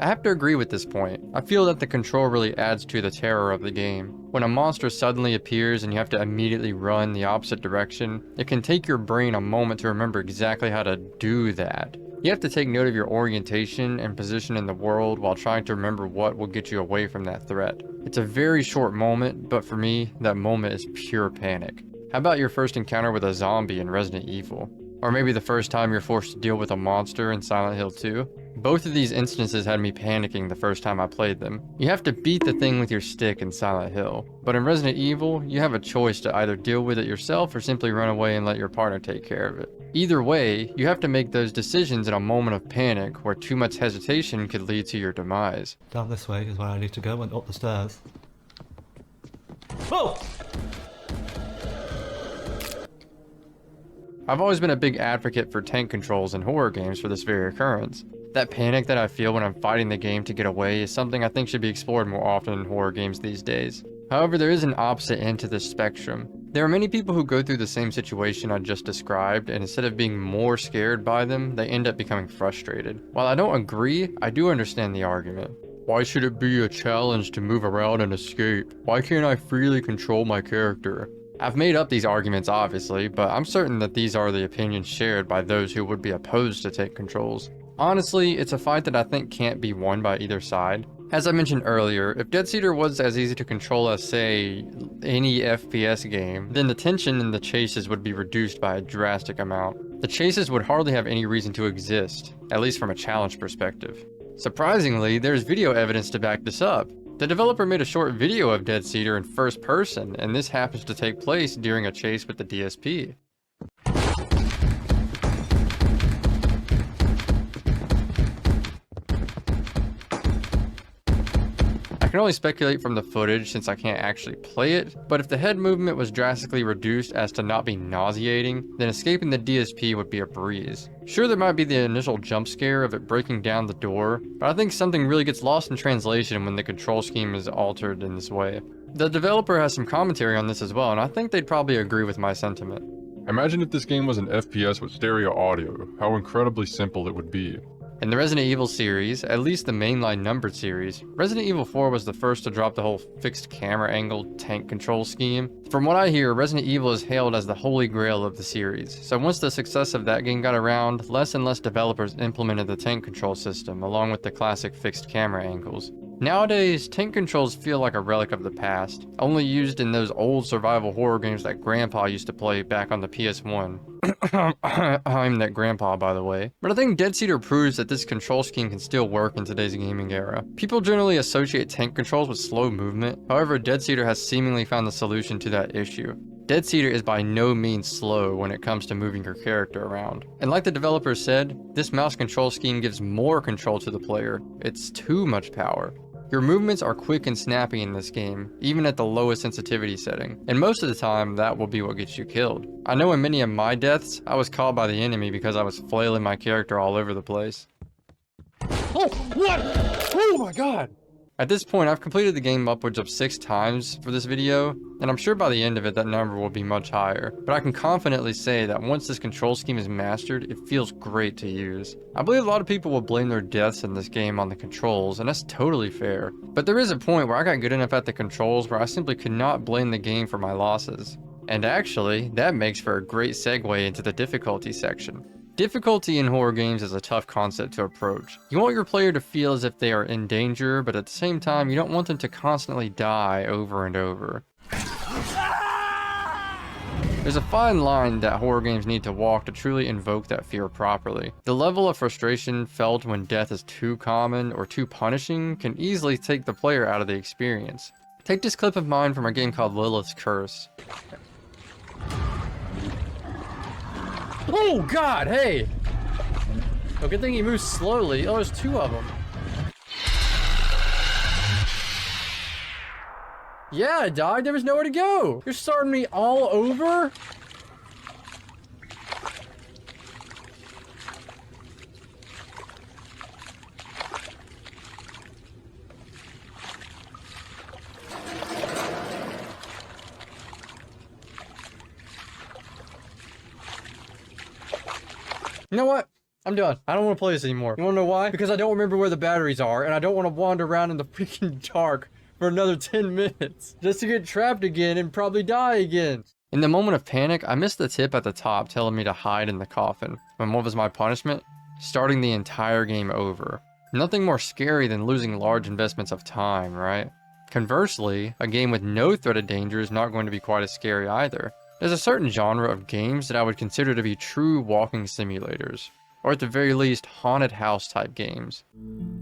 I have to agree with this point. I feel that the control really adds to the terror of the game. When a monster suddenly appears and you have to immediately run the opposite direction, it can take your brain a moment to remember exactly how to do that. You have to take note of your orientation and position in the world while trying to remember what will get you away from that threat. It's a very short moment, but for me, that moment is pure panic. How about your first encounter with a zombie in Resident Evil? Or maybe the first time you're forced to deal with a monster in Silent Hill 2? Both of these instances had me panicking the first time I played them. You have to beat the thing with your stick in Silent Hill, but in Resident Evil, you have a choice to either deal with it yourself or simply run away and let your partner take care of it. Either way, you have to make those decisions in a moment of panic where too much hesitation could lead to your demise. Down this way is where I need to go and up the stairs. Whoa! I've always been a big advocate for tank controls in horror games for this very occurrence. That panic that I feel when I'm fighting the game to get away is something I think should be explored more often in horror games these days. However, there is an opposite end to this spectrum. There are many people who go through the same situation I just described, and instead of being more scared by them, they end up becoming frustrated. While I don't agree, I do understand the argument. Why should it be a challenge to move around and escape? Why can't I freely control my character? I've made up these arguments obviously, but I'm certain that these are the opinions shared by those who would be opposed to tank controls. Honestly, it's a fight that I think can't be won by either side. As I mentioned earlier, if Dead Cedar was as easy to control as, say, any FPS game, then the tension in the chases would be reduced by a drastic amount. The chases would hardly have any reason to exist, at least from a challenge perspective. Surprisingly, there's video evidence to back this up. The developer made a short video of Dead Cedar in first person, and this happens to take place during a chase with the DSP. I can only speculate from the footage since I can't actually play it, but if the head movement was drastically reduced as to not be nauseating, then escaping the DSP would be a breeze. Sure, there might be the initial jump scare of it breaking down the door, but I think something really gets lost in translation when the control scheme is altered in this way. The developer has some commentary on this as well, and I think they'd probably agree with my sentiment. Imagine if this game was an FPS with stereo audio, how incredibly simple it would be. In the Resident Evil series, at least the mainline numbered series, Resident Evil 4 was the first to drop the whole fixed camera angle tank control scheme. From what I hear, Resident Evil is hailed as the holy grail of the series, so once the success of that game got around, less and less developers implemented the tank control system along with the classic fixed camera angles. Nowadays, tank controls feel like a relic of the past, only used in those old survival horror games that Grandpa used to play back on the PS1. I'm that Grandpa, by the way. But I think Dead Cedar proves that this control scheme can still work in today's gaming era. People generally associate tank controls with slow movement, however, Dead Cedar has seemingly found the solution to that issue. Dead Cedar is by no means slow when it comes to moving your character around. And like the developers said, this mouse control scheme gives more control to the player. It's too much power. Your movements are quick and snappy in this game, even at the lowest sensitivity setting, and most of the time that will be what gets you killed. I know in many of my deaths, I was caught by the enemy because I was flailing my character all over the place. Oh, what? Oh my god! At this point, I've completed the game upwards of 6 times for this video, and I'm sure by the end of it that number will be much higher, but I can confidently say that once this control scheme is mastered, it feels great to use. I believe a lot of people will blame their deaths in this game on the controls, and that's totally fair, but there is a point where I got good enough at the controls where I simply could not blame the game for my losses. And actually, that makes for a great segue into the difficulty section. Difficulty in horror games is a tough concept to approach. You want your player to feel as if they are in danger, but at the same time, you don't want them to constantly die over and over. There's a fine line that horror games need to walk to truly invoke that fear properly. The level of frustration felt when death is too common or too punishing can easily take the player out of the experience. Take this clip of mine from a game called Lilith's Curse. Oh god, hey! Oh, good thing he moves slowly. Oh, there's 2 of them. Yeah, I died. There was nowhere to go. You're starting me all over? You know what? I'm done. I don't want to play this anymore. You want to know why? Because I don't remember where the batteries are, and I don't want to wander around in the freaking dark for another 10 minutes just to get trapped again and probably die again. In the moment of panic, I missed the tip at the top telling me to hide in the coffin. And what was my punishment? Starting the entire game over. Nothing more scary than losing large investments of time, right? Conversely, a game with no threat of danger is not going to be quite as scary either. There's a certain genre of games that I would consider to be true walking simulators, or at the very least, haunted house type games.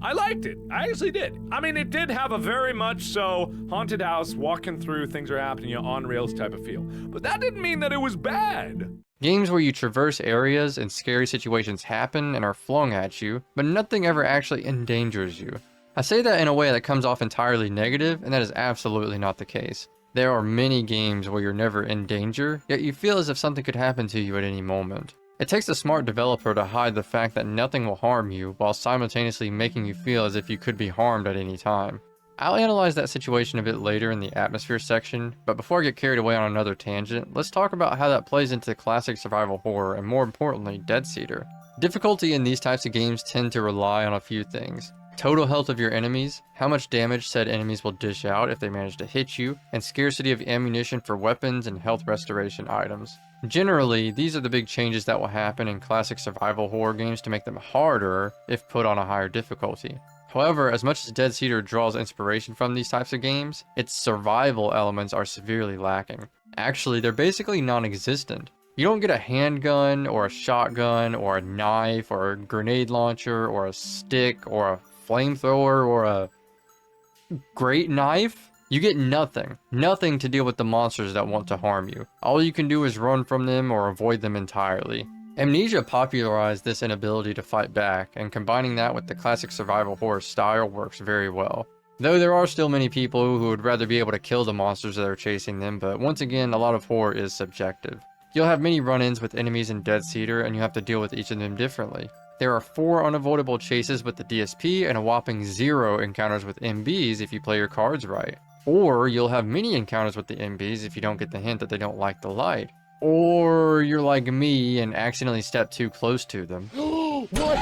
I liked it. I actually did. I mean, it did have a very much so haunted house, walking through, things are happening, on rails type of feel. But that didn't mean that it was bad. Games where you traverse areas and scary situations happen and are flung at you, but nothing ever actually endangers you. I say that in a way that comes off entirely negative, and that is absolutely not the case. There are many games where you're never in danger, yet you feel as if something could happen to you at any moment. It takes a smart developer to hide the fact that nothing will harm you while simultaneously making you feel as if you could be harmed at any time. I'll analyze that situation a bit later in the atmosphere section, but before I get carried away on another tangent, let's talk about how that plays into classic survival horror and more importantly, Dead Cedar. Difficulty in these types of games tend to rely on a few things. Total health of your enemies, how much damage said enemies will dish out if they manage to hit you, and scarcity of ammunition for weapons and health restoration items. Generally, these are the big changes that will happen in classic survival horror games to make them harder if put on a higher difficulty. However, as much as Dead Cedar draws inspiration from these types of games, its survival elements are severely lacking. Actually, they're basically non-existent. You don't get a handgun, or a shotgun, or a knife, or a grenade launcher, or a stick, or a flamethrower, or a great knife. You get nothing. Nothing to deal with the monsters that want to harm you. All you can do is run from them or avoid them entirely. Amnesia popularized this inability to fight back, and combining that with the classic survival horror style works very well. Though there are still many people who would rather be able to kill the monsters that are chasing them, but once again, a lot of horror is subjective. You'll have many run-ins with enemies in Dead Cedar, and you have to deal with each of them differently. There are 4 unavoidable chases with the DSP and a whopping 0 encounters with MBs if you play your cards right. Or you'll have many encounters with the MBs if you don't get the hint that they don't like the light. Or you're like me and accidentally step too close to them. What?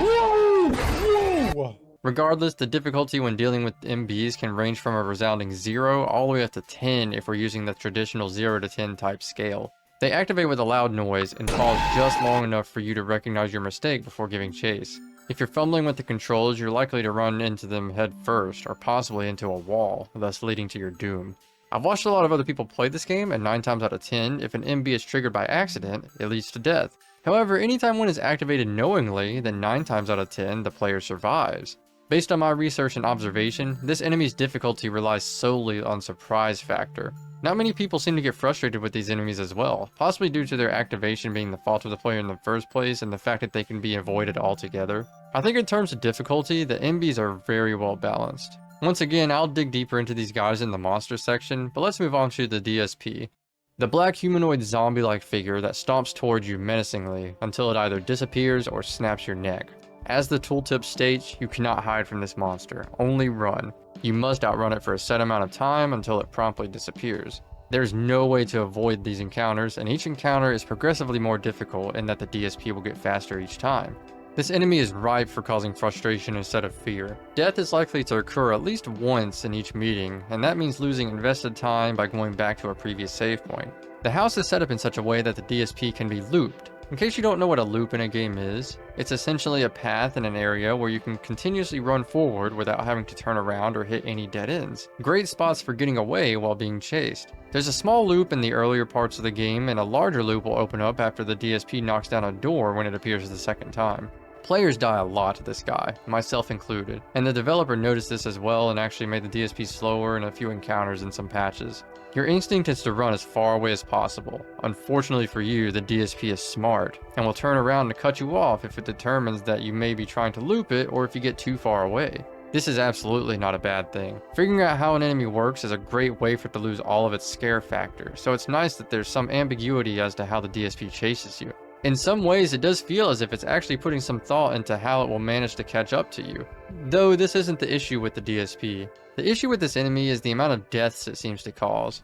Regardless, the difficulty when dealing with MBs can range from a resounding 0 all the way up to 10 if we're using the traditional 0 to 10 type scale. They activate with a loud noise and pause just long enough for you to recognize your mistake before giving chase. If you're fumbling with the controls, you're likely to run into them head first, or possibly into a wall, thus leading to your doom. I've watched a lot of other people play this game, and 9 times out of 10, if an MB is triggered by accident, it leads to death. However, anytime one is activated knowingly, then 9 times out of 10, the player survives. Based on my research and observation, this enemy's difficulty relies solely on surprise factor. Not many people seem to get frustrated with these enemies as well, possibly due to their activation being the fault of the player in the first place and the fact that they can be avoided altogether. I think in terms of difficulty, the MBs are very well balanced. Once again, I'll dig deeper into these guys in the monster section, but let's move on to the DSP. The black humanoid zombie-like figure that stomps towards you menacingly until it either disappears or snaps your neck. As the tooltip states, you cannot hide from this monster, only run. You must outrun it for a set amount of time until it promptly disappears. There's no way to avoid these encounters, and each encounter is progressively more difficult in that the DSP will get faster each time. This enemy is ripe for causing frustration instead of fear. Death is likely to occur at least once in each meeting, and that means losing invested time by going back to a previous save point. The house is set up in such a way that the DSP can be looped. In case you don't know what a loop in a game is, it's essentially a path in an area where you can continuously run forward without having to turn around or hit any dead ends. Great spots for getting away while being chased. There's a small loop in the earlier parts of the game, and a larger loop will open up after the DSP knocks down a door when it appears the second time. Players die a lot to this guy, myself included, and the developer noticed this as well and actually made the DSP slower in a few encounters in some patches. Your instinct is to run as far away as possible. Unfortunately for you, the DSP is smart, and will turn around to cut you off if it determines that you may be trying to loop it or if you get too far away. This is absolutely not a bad thing. Figuring out how an enemy works is a great way for it to lose all of its scare factor, so it's nice that there's some ambiguity as to how the DSP chases you. In some ways, it does feel as if it's actually putting some thought into how it will manage to catch up to you. Though this isn't the issue with the DSP. The issue with this enemy is the amount of deaths it seems to cause.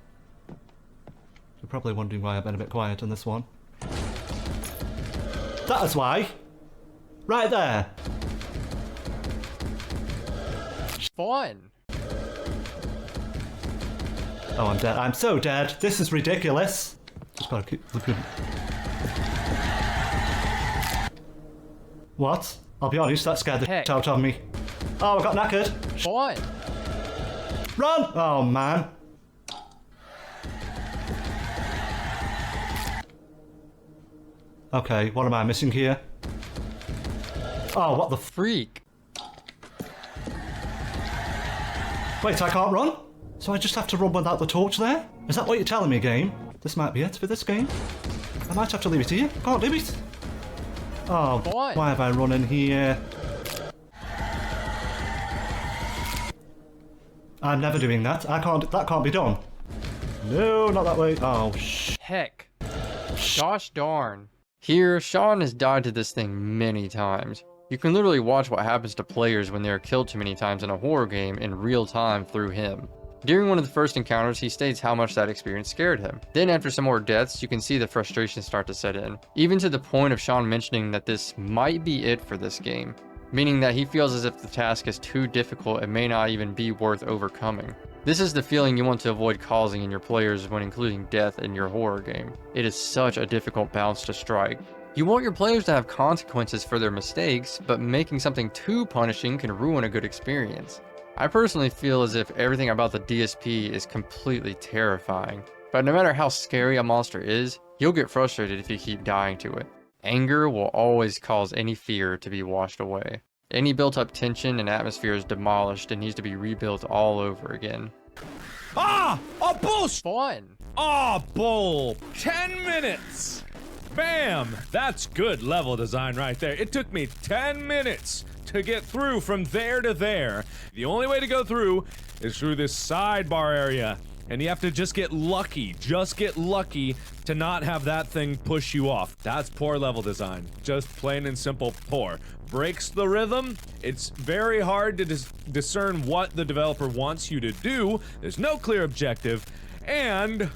You're probably wondering why I've been a bit quiet on this one. That is why! Right there! Fun! Oh, I'm dead. I'm so dead. This is ridiculous. Just gotta keep looking. What? I'll be honest, that scared the shit out of me. Oh, I got knackered. Fun! Run! Oh, man. Okay, what am I missing here? Oh, what the Freak! Wait, I can't run? So I just have to run without the torch there? Is that what you're telling me, game? This might be it for this game. I might have to leave it here. Can't leave it. Oh, Fun. why have I run in here? I'm never doing that. That can't be done. No, not that way. Oh, Heck. Gosh darn. Here, Sean has died to this thing many times. You can literally watch what happens to players when they are killed too many times in a horror game in real time through him. During one of the first encounters, he states how much that experience scared him. Then after some more deaths, you can see the frustration start to set in. Even to the point of Sean mentioning that this might be it for this game. Meaning that he feels as if the task is too difficult and may not even be worth overcoming. This is the feeling you want to avoid causing in your players when including death in your horror game. It is such a difficult balance to strike. You want your players to have consequences for their mistakes, but making something too punishing can ruin a good experience. I personally feel as if everything about the DSP is completely terrifying, but no matter how scary a monster is, you'll get frustrated if you keep dying to it. Anger will always cause any fear to be washed away. Any built-up tension and atmosphere is demolished and needs to be rebuilt all over again. Ah! A bullshit! Fun! Ah, bull! 10 minutes! Bam! That's good level design right there. It took me 10 minutes to get through from there to there. The only way to go through is through this sidebar area. And you have to just get lucky to not have that thing push you off. That's poor level design. Just plain and simple poor. Breaks the rhythm. It's very hard to discern what the developer wants you to do. There's no clear objective. And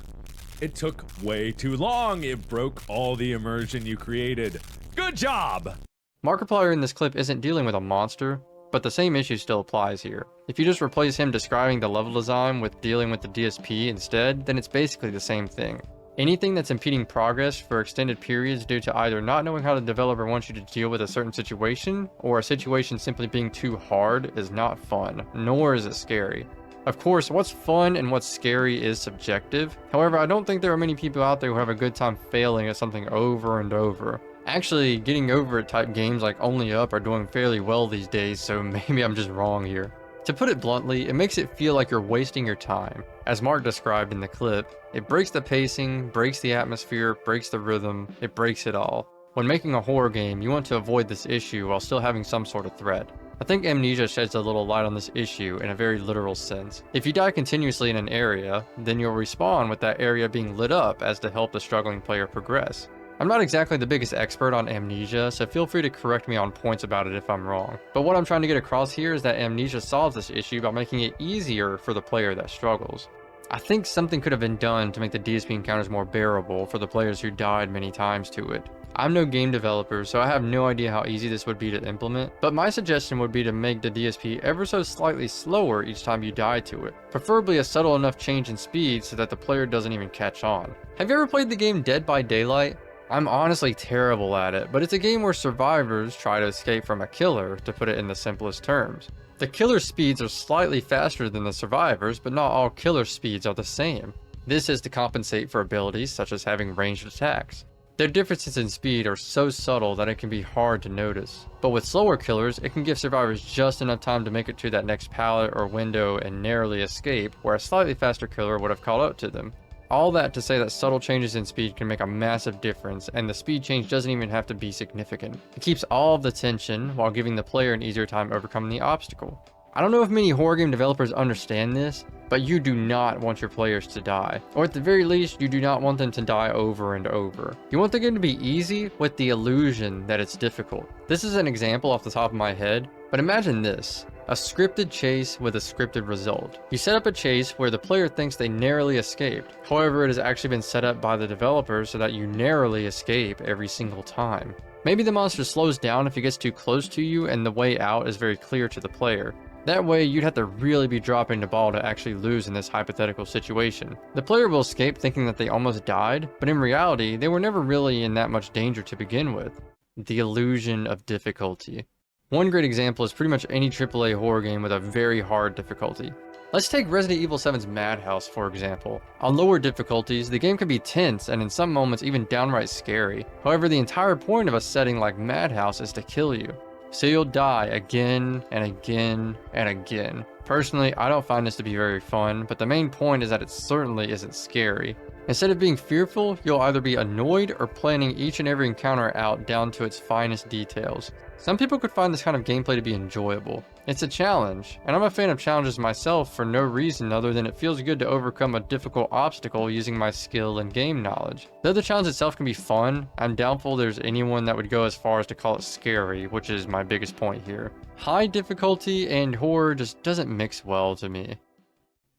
it took way too long. It broke all the immersion you created. Good job! Markiplier in this clip isn't dealing with a monster, but the same issue still applies here. If you just replace him describing the level design with dealing with the DSP instead, then it's basically the same thing. Anything that's impeding progress for extended periods due to either not knowing how the developer wants you to deal with a certain situation, or a situation simply being too hard is not fun, nor is it scary. Of course, what's fun and what's scary is subjective. However, I don't think there are many people out there who have a good time failing at something over and over. Actually, getting over it type games like Only Up are doing fairly well these days, so maybe I'm just wrong here. To put it bluntly, it makes it feel like you're wasting your time. As Mark described in the clip, it breaks the pacing, breaks the atmosphere, breaks the rhythm, it breaks it all. When making a horror game, you want to avoid this issue while still having some sort of threat. I think Amnesia sheds a little light on this issue in a very literal sense. If you die continuously in an area, then you'll respawn with that area being lit up as to help the struggling player progress. I'm not exactly the biggest expert on Amnesia, so feel free to correct me on points about it if I'm wrong. But what I'm trying to get across here is that Amnesia solves this issue by making it easier for the player that struggles. I think something could have been done to make the DSP encounters more bearable for the players who died many times to it. I'm no game developer, so I have no idea how easy this would be to implement, but my suggestion would be to make the DSP ever so slightly slower each time you die to it. Preferably a subtle enough change in speed so that the player doesn't even catch on. Have you ever played the game Dead by Daylight? I'm honestly terrible at it, but it's a game where survivors try to escape from a killer, to put it in the simplest terms. The killer speeds are slightly faster than the survivors, but not all killer speeds are the same. This is to compensate for abilities such as having ranged attacks. Their differences in speed are so subtle that it can be hard to notice. But with slower killers, it can give survivors just enough time to make it to that next pallet or window and narrowly escape, where a slightly faster killer would have caught up to them. All that to say that subtle changes in speed can make a massive difference, and the speed change doesn't even have to be significant. It keeps all of the tension while giving the player an easier time overcoming the obstacle. I don't know if many horror game developers understand this, but you do not want your players to die. Or at the very least, you do not want them to die over and over. You want the game to be easy with the illusion that it's difficult. This is an example off the top of my head, but imagine this. A scripted chase with a scripted result. You set up a chase where the player thinks they narrowly escaped. However, it has actually been set up by the developer so that you narrowly escape every single time. Maybe the monster slows down if it gets too close to you and the way out is very clear to the player. That way, you'd have to really be dropping the ball to actually lose in this hypothetical situation. The player will escape thinking that they almost died, but in reality, they were never really in that much danger to begin with. The illusion of difficulty. One great example is pretty much any AAA horror game with a very hard difficulty. Let's take Resident Evil 7's Madhouse for example. On lower difficulties, the game can be tense and in some moments even downright scary. However, the entire point of a setting like Madhouse is to kill you. So you'll die again and again and again. Personally, I don't find this to be very fun, but the main point is that it certainly isn't scary. Instead of being fearful, you'll either be annoyed or planning each and every encounter out down to its finest details. Some people could find this kind of gameplay to be enjoyable. It's a challenge, and I'm a fan of challenges myself for no reason other than it feels good to overcome a difficult obstacle using my skill and game knowledge. Though the challenge itself can be fun, I'm doubtful there's anyone that would go as far as to call it scary, which is my biggest point here. High difficulty and horror just doesn't mix well to me.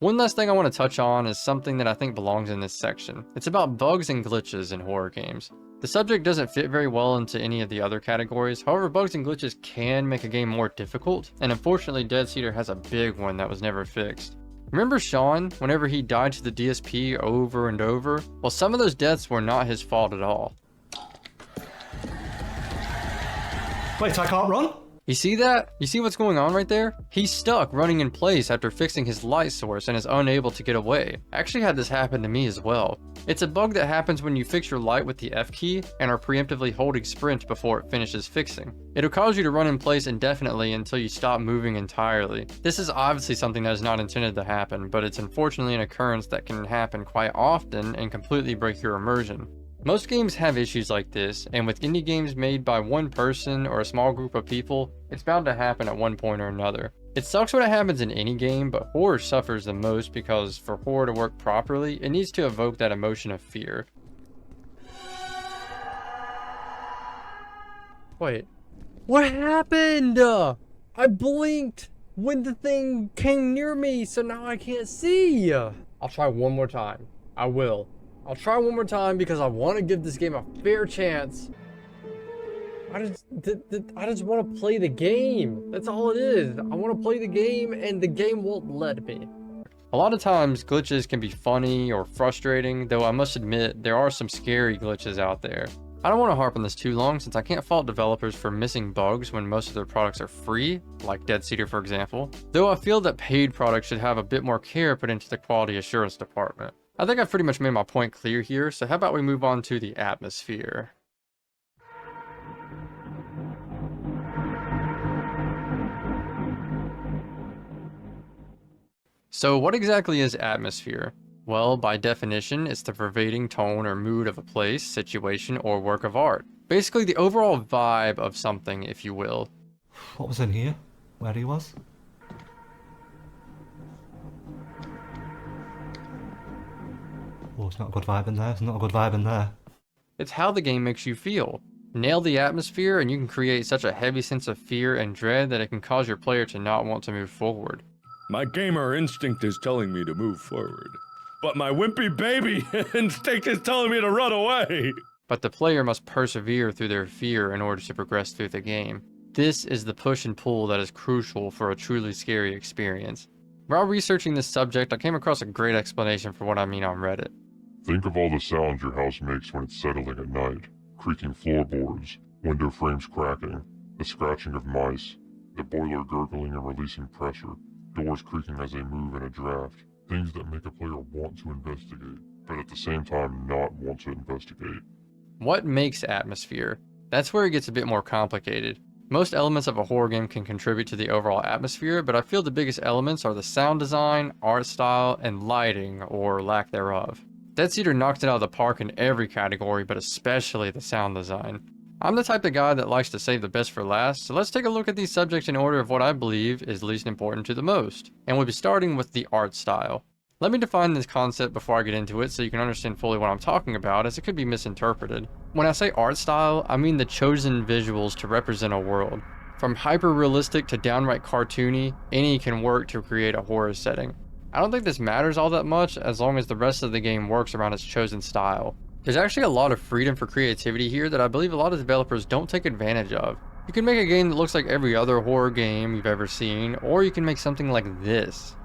One last thing I want to touch on is something that I think belongs in this section. It's about bugs and glitches in horror games. The subject doesn't fit very well into any of the other categories, however bugs and glitches can make a game more difficult, and unfortunately Dead Cedar has a big one that was never fixed. Remember Sean, whenever he died to the DSP over and over? Well, some of those deaths were not his fault at all. Wait, I can't run? You see that? You see what's going on right there? He's stuck running in place after fixing his light source and is unable to get away. I actually had this happen to me as well. It's a bug that happens when you fix your light with the F key and are preemptively holding sprint before it finishes fixing. It'll cause you to run in place indefinitely until you stop moving entirely. This is obviously something that is not intended to happen, but it's unfortunately an occurrence that can happen quite often and completely break your immersion. Most games have issues like this, and with indie games made by one person or a small group of people, it's bound to happen at one point or another. It sucks when it happens in any game, but horror suffers the most because for horror to work properly, it needs to evoke that emotion of fear. Wait. What happened? I blinked when the thing came near me, so now I can't see. I'll try one more time. I will. I'll try one more time because I want to give this game a fair chance. I just want to play the game. That's all it is. I want to play the game, and the game won't let me. A lot of times, glitches can be funny or frustrating, though I must admit there are some scary glitches out there. I don't want to harp on this too long since I can't fault developers for missing bugs when most of their products are free, like Dead Cedar for example, though I feel that paid products should have a bit more care put into the quality assurance department. I think I've pretty much made my point clear here, so how about we move on to the atmosphere. So what exactly is atmosphere? Well, by definition, it's the pervading tone or mood of a place, situation, or work of art. Basically the overall vibe of something, if you will. What was in here? Where he was? Oh, it's not a good vibe in there. It's not a good vibe in there. It's how the game makes you feel. Nail the atmosphere and you can create such a heavy sense of fear and dread that it can cause your player to not want to move forward. My gamer instinct is telling me to move forward, but my wimpy baby instinct is telling me to run away. But the player must persevere through their fear in order to progress through the game. This is the push and pull that is crucial for a truly scary experience. While researching this subject, I came across a great explanation for what I mean on Reddit. Think of all the sounds your house makes when it's settling at night. Creaking floorboards, window frames cracking, the scratching of mice, the boiler gurgling and releasing pressure, doors creaking as they move in a draft. Things that make a player want to investigate, but at the same time not want to investigate. What makes atmosphere? That's where it gets a bit more complicated. Most elements of a horror game can contribute to the overall atmosphere, but I feel the biggest elements are the sound design, art style, and lighting, or lack thereof. Dead Cedar knocked it out of the park in every category, but especially the sound design. I'm the type of guy that likes to save the best for last, so let's take a look at these subjects in order of what I believe is least important to the most. And we'll be starting with the art style. Let me define this concept before I get into it so you can understand fully what I'm talking about, as it could be misinterpreted. When I say art style, I mean the chosen visuals to represent a world. From hyper-realistic to downright cartoony, any can work to create a horror setting. I don't think this matters all that much as long as the rest of the game works around its chosen style. There's actually a lot of freedom for creativity here that I believe a lot of developers don't take advantage of. You can make a game that looks like every other horror game you've ever seen, or you can make something like this.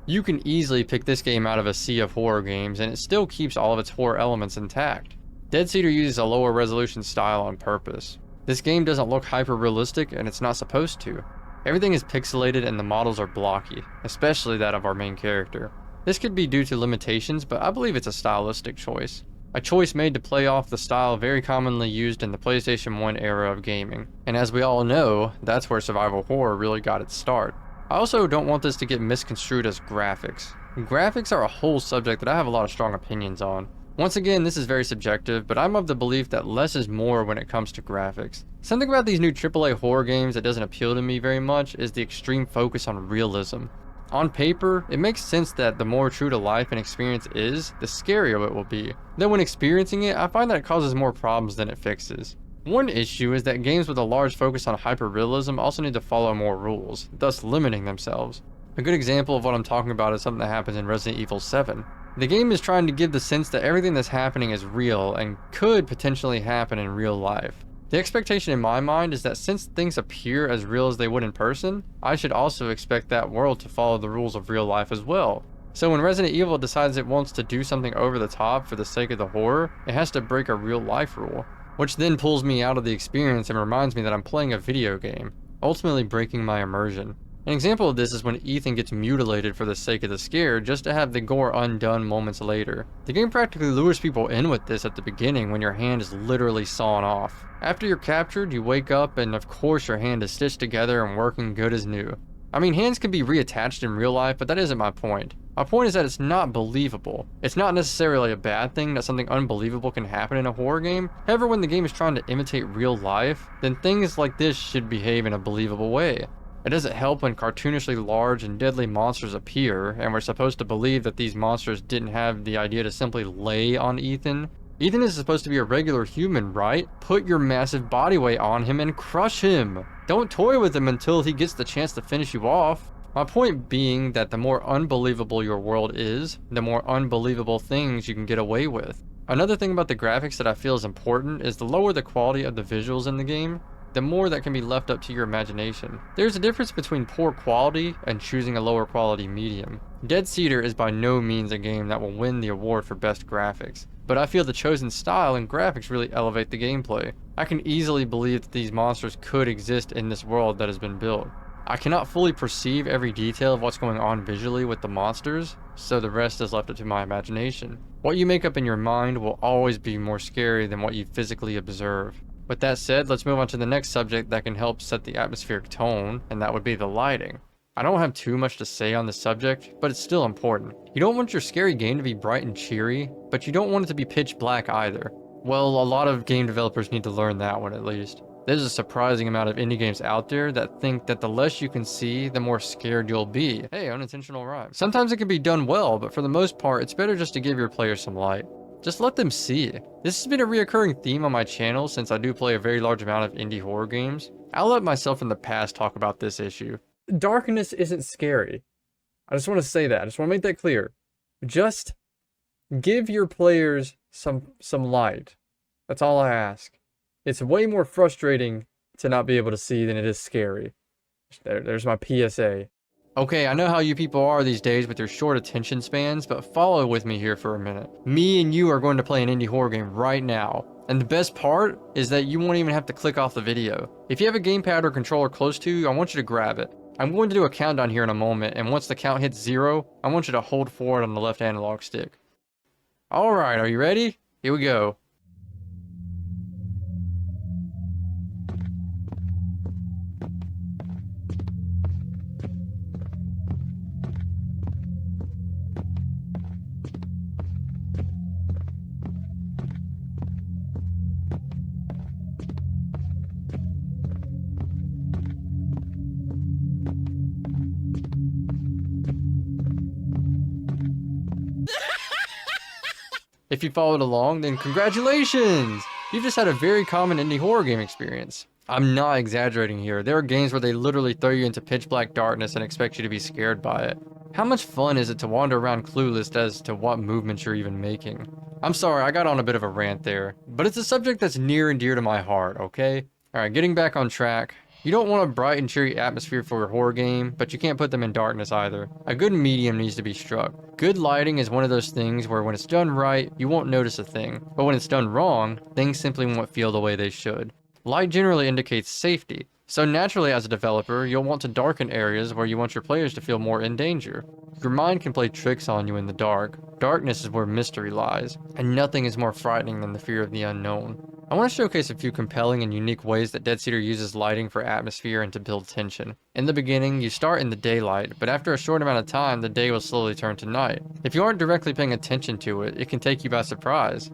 You can easily pick this game out of a sea of horror games and it still keeps all of its horror elements intact. Dead Cedar uses a lower resolution style on purpose. This game doesn't look hyper realistic and it's not supposed to. Everything is pixelated and the models are blocky, especially that of our main character. This could be due to limitations, but I believe it's a stylistic choice. A choice made to play off the style very commonly used in the PlayStation 1 era of gaming. And as we all know, that's where survival horror really got its start. I also don't want this to get misconstrued as graphics. Graphics are a whole subject that I have a lot of strong opinions on. Once again, this is very subjective, but I'm of the belief that less is more when it comes to graphics. Something about these new AAA horror games that doesn't appeal to me very much is the extreme focus on realism. On paper, it makes sense that the more true to life an experience is, the scarier it will be. Though when experiencing it, I find that it causes more problems than it fixes. One issue is that games with a large focus on hyper-realism also need to follow more rules, thus limiting themselves. A good example of what I'm talking about is something that happens in Resident Evil 7. The game is trying to give the sense that everything that's happening is real and could potentially happen in real life. The expectation in my mind is that since things appear as real as they would in person, I should also expect that world to follow the rules of real life as well. So when Resident Evil decides it wants to do something over the top for the sake of the horror, it has to break a real life rule, which then pulls me out of the experience and reminds me that I'm playing a video game, ultimately breaking my immersion. An example of this is when Ethan gets mutilated for the sake of the scare just to have the gore undone moments later. The game practically lures people in with this at the beginning when your hand is literally sawn off. After you're captured, you wake up and of course your hand is stitched together and working good as new. I mean, hands can be reattached in real life, but that isn't my point. My point is that it's not believable. It's not necessarily a bad thing that something unbelievable can happen in a horror game. However, when the game is trying to imitate real life, then things like this should behave in a believable way. It doesn't help when cartoonishly large and deadly monsters appear, and we're supposed to believe that these monsters didn't have the idea to simply lay on Ethan. Ethan is supposed to be a regular human, right? Put your massive body weight on him and crush him. Don't toy with him until he gets the chance to finish you off. My point being that the more unbelievable your world is, the more unbelievable things you can get away with. Another thing about the graphics that I feel is important is the lower the quality of the visuals in the game, the more that can be left up to your imagination. There's a difference between poor quality and choosing a lower quality medium. Dead Cedar is by no means a game that will win the award for best graphics, but I feel the chosen style and graphics really elevate the gameplay. I can easily believe that these monsters could exist in this world that has been built. I cannot fully perceive every detail of what's going on visually with the monsters, so the rest is left up to my imagination. What you make up in your mind will always be more scary than what you physically observe. With that said, let's move on to the next subject that can help set the atmospheric tone, and that would be the lighting. I don't have too much to say on this subject, but it's still important. You don't want your scary game to be bright and cheery, but you don't want it to be pitch black either. Well, a lot of game developers need to learn that one at least. There's a surprising amount of indie games out there that think that the less you can see, the more scared you'll be. Hey, unintentional rhyme. Sometimes it can be done well, but for the most part, it's better just to give your players some light. Just let them see. This has been a reoccurring theme on my channel since I do play a very large amount of indie horror games. I'll let myself in the past talk about this issue. Darkness isn't scary. I just want to say that. I just want to make that clear. Just give your players some light. That's all I ask. It's way more frustrating to not be able to see than it is scary. There's my PSA. Okay, I know how you people are these days with your short attention spans, but follow with me here for a minute. Me and you are going to play an indie horror game right now. And the best part is that you won't even have to click off the video. If you have a gamepad or controller close to you, I want you to grab it. I'm going to do a countdown here in a moment, and once the count hits 0, I want you to hold forward on the left analog stick. Alright, are you ready? Here we go. If you followed along, then congratulations! You've just had a very common indie horror game experience. I'm not exaggerating here. There are games where they literally throw you into pitch black darkness and expect you to be scared by it. How much fun is it to wander around clueless as to what movements you're even making? I'm sorry, I got on a bit of a rant there, but it's a subject that's near and dear to my heart, okay? Alright, getting back on track. You don't want a bright and cheery atmosphere for your horror game, but you can't put them in darkness either. A good medium needs to be struck. Good lighting is one of those things where when it's done right, you won't notice a thing. But when it's done wrong, things simply won't feel the way they should. Light generally indicates safety. So naturally as a developer, you'll want to darken areas where you want your players to feel more in danger. Your mind can play tricks on you in the dark. Darkness is where mystery lies, and nothing is more frightening than the fear of the unknown. I want to showcase a few compelling and unique ways that Dead Cedar uses lighting for atmosphere and to build tension. In the beginning, you start in the daylight, but after a short amount of time, the day will slowly turn to night. If you aren't directly paying attention to it, it can take you by surprise.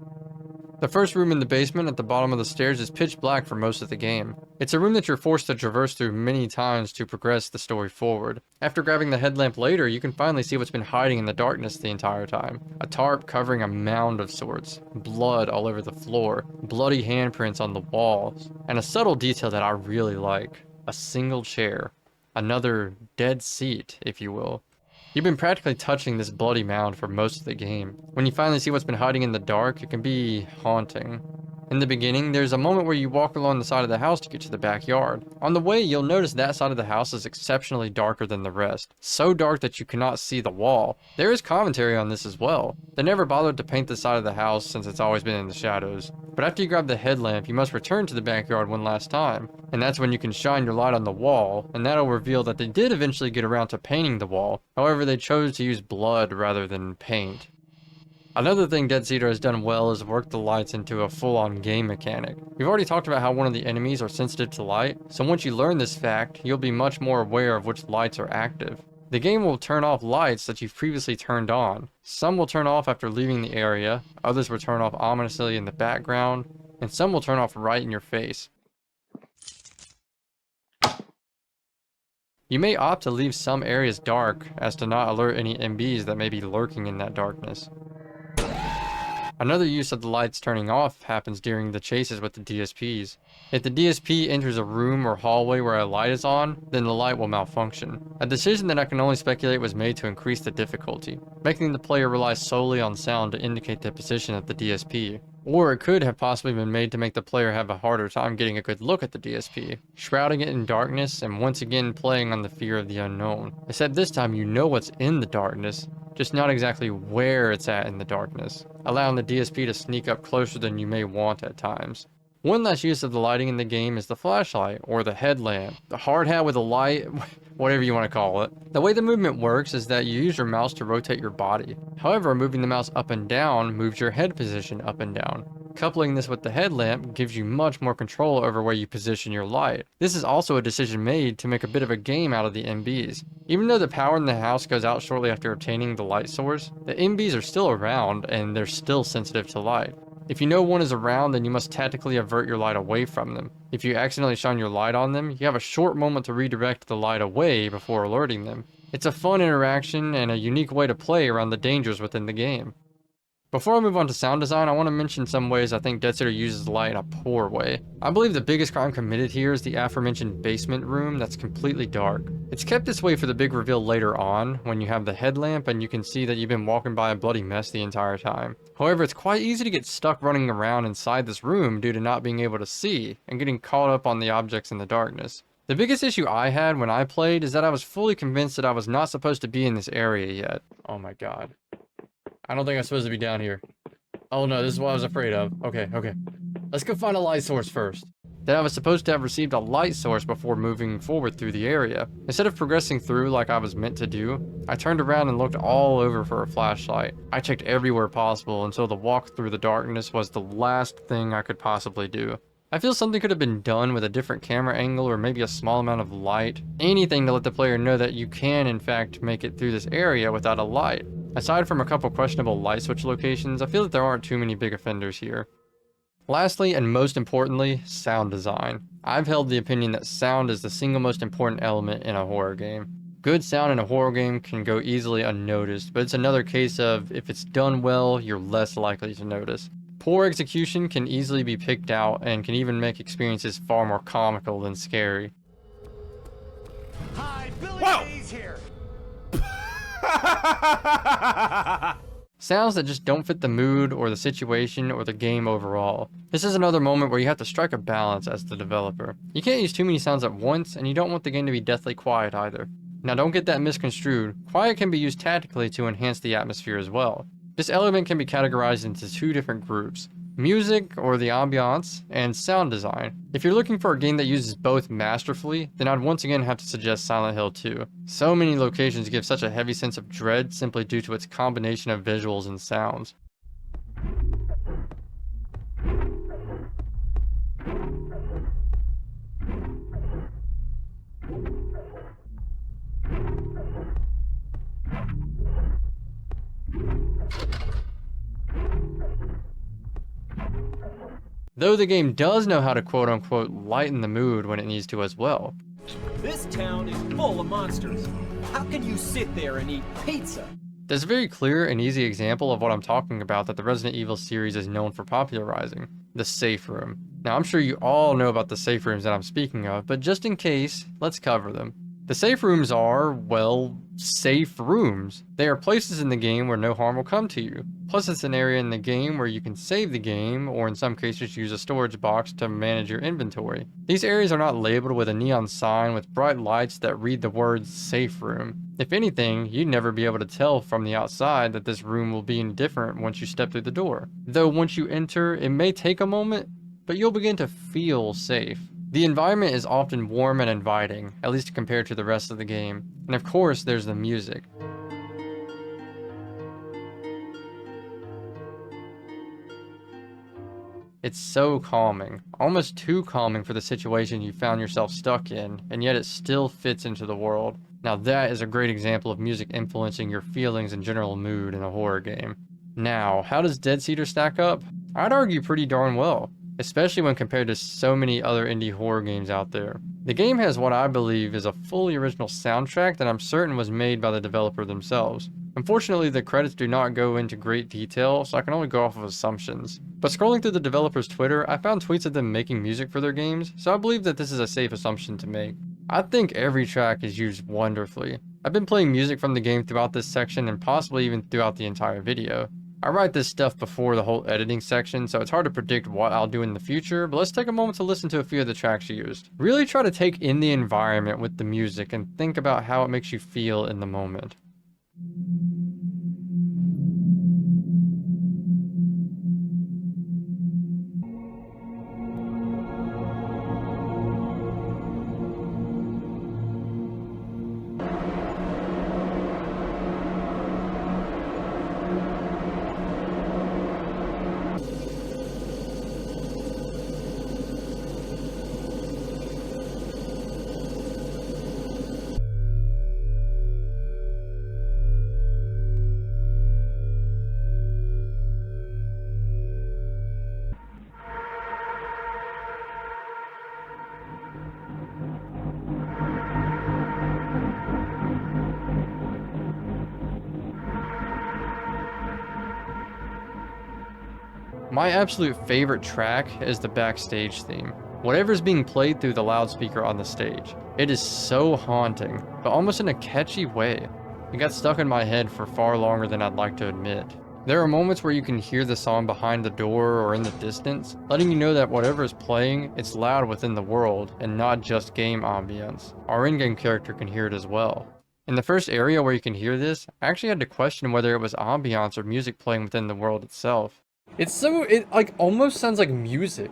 The first room in the basement at the bottom of the stairs is pitch black for most of the game. It's a room that you're forced to traverse through many times to progress the story forward. After grabbing the headlamp later, you can finally see what's been hiding in the darkness the entire time. A tarp covering a mound of sorts, blood all over the floor, bloody handprints on the walls, and a subtle detail that I really like. A single chair. Another dead seat, if you will. You've been practically touching this bloody mound for most of the game. When you finally see what's been hiding in the dark, it can be haunting. In the beginning, there's a moment where you walk along the side of the house to get to the backyard. On the way, you'll notice that side of the house is exceptionally darker than the rest. So dark that you cannot see the wall. There is commentary on this as well. They never bothered to paint the side of the house since it's always been in the shadows. But after you grab the headlamp, you must return to the backyard one last time. And that's when you can shine your light on the wall, and that'll reveal that they did eventually get around to painting the wall. However, they chose to use blood rather than paint. Another thing Dead Cedar has done well is work the lights into a full-on game mechanic. We've already talked about how one of the enemies are sensitive to light, so once you learn this fact, you'll be much more aware of which lights are active. The game will turn off lights that you've previously turned on. Some will turn off after leaving the area, others will turn off ominously in the background, and some will turn off right in your face. You may opt to leave some areas dark as to not alert any MBs that may be lurking in that darkness. Another use of the lights turning off happens during the chases with the DSPs. If the DSP enters a room or hallway where a light is on, then the light will malfunction. A decision that I can only speculate was made to increase the difficulty, making the player rely solely on sound to indicate the position of the DSP. Or it could have possibly been made to make the player have a harder time getting a good look at the DSP, shrouding it in darkness and once again playing on the fear of the unknown. Except this time you know what's in the darkness, just not exactly where it's at in the darkness, allowing the DSP to sneak up closer than you may want at times. One last use of the lighting in the game is the flashlight, or the headlamp, the hard hat with a light, whatever you want to call it. The way the movement works is that you use your mouse to rotate your body. However, moving the mouse up and down moves your head position up and down. Coupling this with the headlamp gives you much more control over where you position your light. This is also a decision made to make a bit of a game out of the MBs. Even though the power in the house goes out shortly after obtaining the light source, the MBs are still around and they're still sensitive to light. If you know one is around, then you must tactically avert your light away from them. If you accidentally shine your light on them, you have a short moment to redirect the light away before alerting them. It's a fun interaction and a unique way to play around the dangers within the game. Before I move on to sound design, I want to mention some ways I think Dead Sitter uses light in a poor way. I believe the biggest crime committed here is the aforementioned basement room that's completely dark. It's kept this way for the big reveal later on, when you have the headlamp and you can see that you've been walking by a bloody mess the entire time. However, it's quite easy to get stuck running around inside this room due to not being able to see, and getting caught up on the objects in the darkness. The biggest issue I had when I played is that I was fully convinced that I was not supposed to be in this area yet. Oh my god. I don't think I'm supposed to be down here. Oh no, this is what I was afraid of. Okay. Let's go find a light source first. That I was supposed to have received a light source before moving forward through the area. Instead of progressing through like I was meant to do, I turned around and looked all over for a flashlight. I checked everywhere possible until the walk through the darkness was the last thing I could possibly do. I feel something could have been done with a different camera angle or maybe a small amount of light. Anything to let the player know that you can in fact make it through this area without a light. Aside from a couple questionable light switch locations, I feel that there aren't too many big offenders here. Lastly, and most importantly, sound design. I've held the opinion that sound is the single most important element in a horror game. Good sound in a horror game can go easily unnoticed, but it's another case of if it's done well, you're less likely to notice. Poor execution can easily be picked out and can even make experiences far more comical than scary. Hi, Billy Whoa! Mays here. Sounds that just don't fit the mood or the situation or the game overall. This is another moment where you have to strike a balance as the developer. You can't use too many sounds at once, and you don't want the game to be deathly quiet either. Now don't get that misconstrued. Quiet can be used tactically to enhance the atmosphere as well. This element can be categorized into two different groups: music, or the ambiance, and sound design. If you're looking for a game that uses both masterfully, then I'd once again have to suggest Silent Hill 2. So many locations give such a heavy sense of dread simply due to its combination of visuals and sounds. Though the game does know how to quote-unquote lighten the mood when it needs to as well. This town is full of monsters. How can you sit there and eat pizza? There's a very clear and easy example of what I'm talking about that the Resident Evil series is known for popularizing: the safe room. Now I'm sure you all know about the safe rooms that I'm speaking of, but just in case, let's cover them. The safe rooms are, well, safe rooms. They are places in the game where no harm will come to you. Plus it's an area in the game where you can save the game, or in some cases use a storage box to manage your inventory. These areas are not labeled with a neon sign with bright lights that read the words safe room. If anything, you'd never be able to tell from the outside that this room will be different once you step through the door. Though once you enter, it may take a moment, but you'll begin to feel safe. The environment is often warm and inviting, at least compared to the rest of the game. And of course, there's the music. It's so calming, almost too calming for the situation you found yourself stuck in, and yet it still fits into the world. Now that is a great example of music influencing your feelings and general mood in a horror game. Now, how does Dead Sitter stack up? I'd argue pretty darn well, especially when compared to so many other indie horror games out there. The game has what I believe is a fully original soundtrack that I'm certain was made by the developer themselves. Unfortunately, the credits do not go into great detail, so I can only go off of assumptions. But scrolling through the developer's Twitter, I found tweets of them making music for their games, so I believe that this is a safe assumption to make. I think every track is used wonderfully. I've been playing music from the game throughout this section and possibly even throughout the entire video. I write this stuff before the whole editing section, so it's hard to predict what I'll do in the future, but let's take a moment to listen to a few of the tracks used. Really try to take in the environment with the music and think about how it makes you feel in the moment. My absolute favorite track is the backstage theme. Whatever's being played through the loudspeaker on the stage. It is so haunting, but almost in a catchy way. It got stuck in my head for far longer than I'd like to admit. There are moments where you can hear the song behind the door or in the distance, letting you know that whatever is playing, it's loud within the world and not just game ambience. Our in-game character can hear it as well. In the first area where you can hear this, I actually had to question whether it was ambiance or music playing within the world itself. It like almost sounds like music.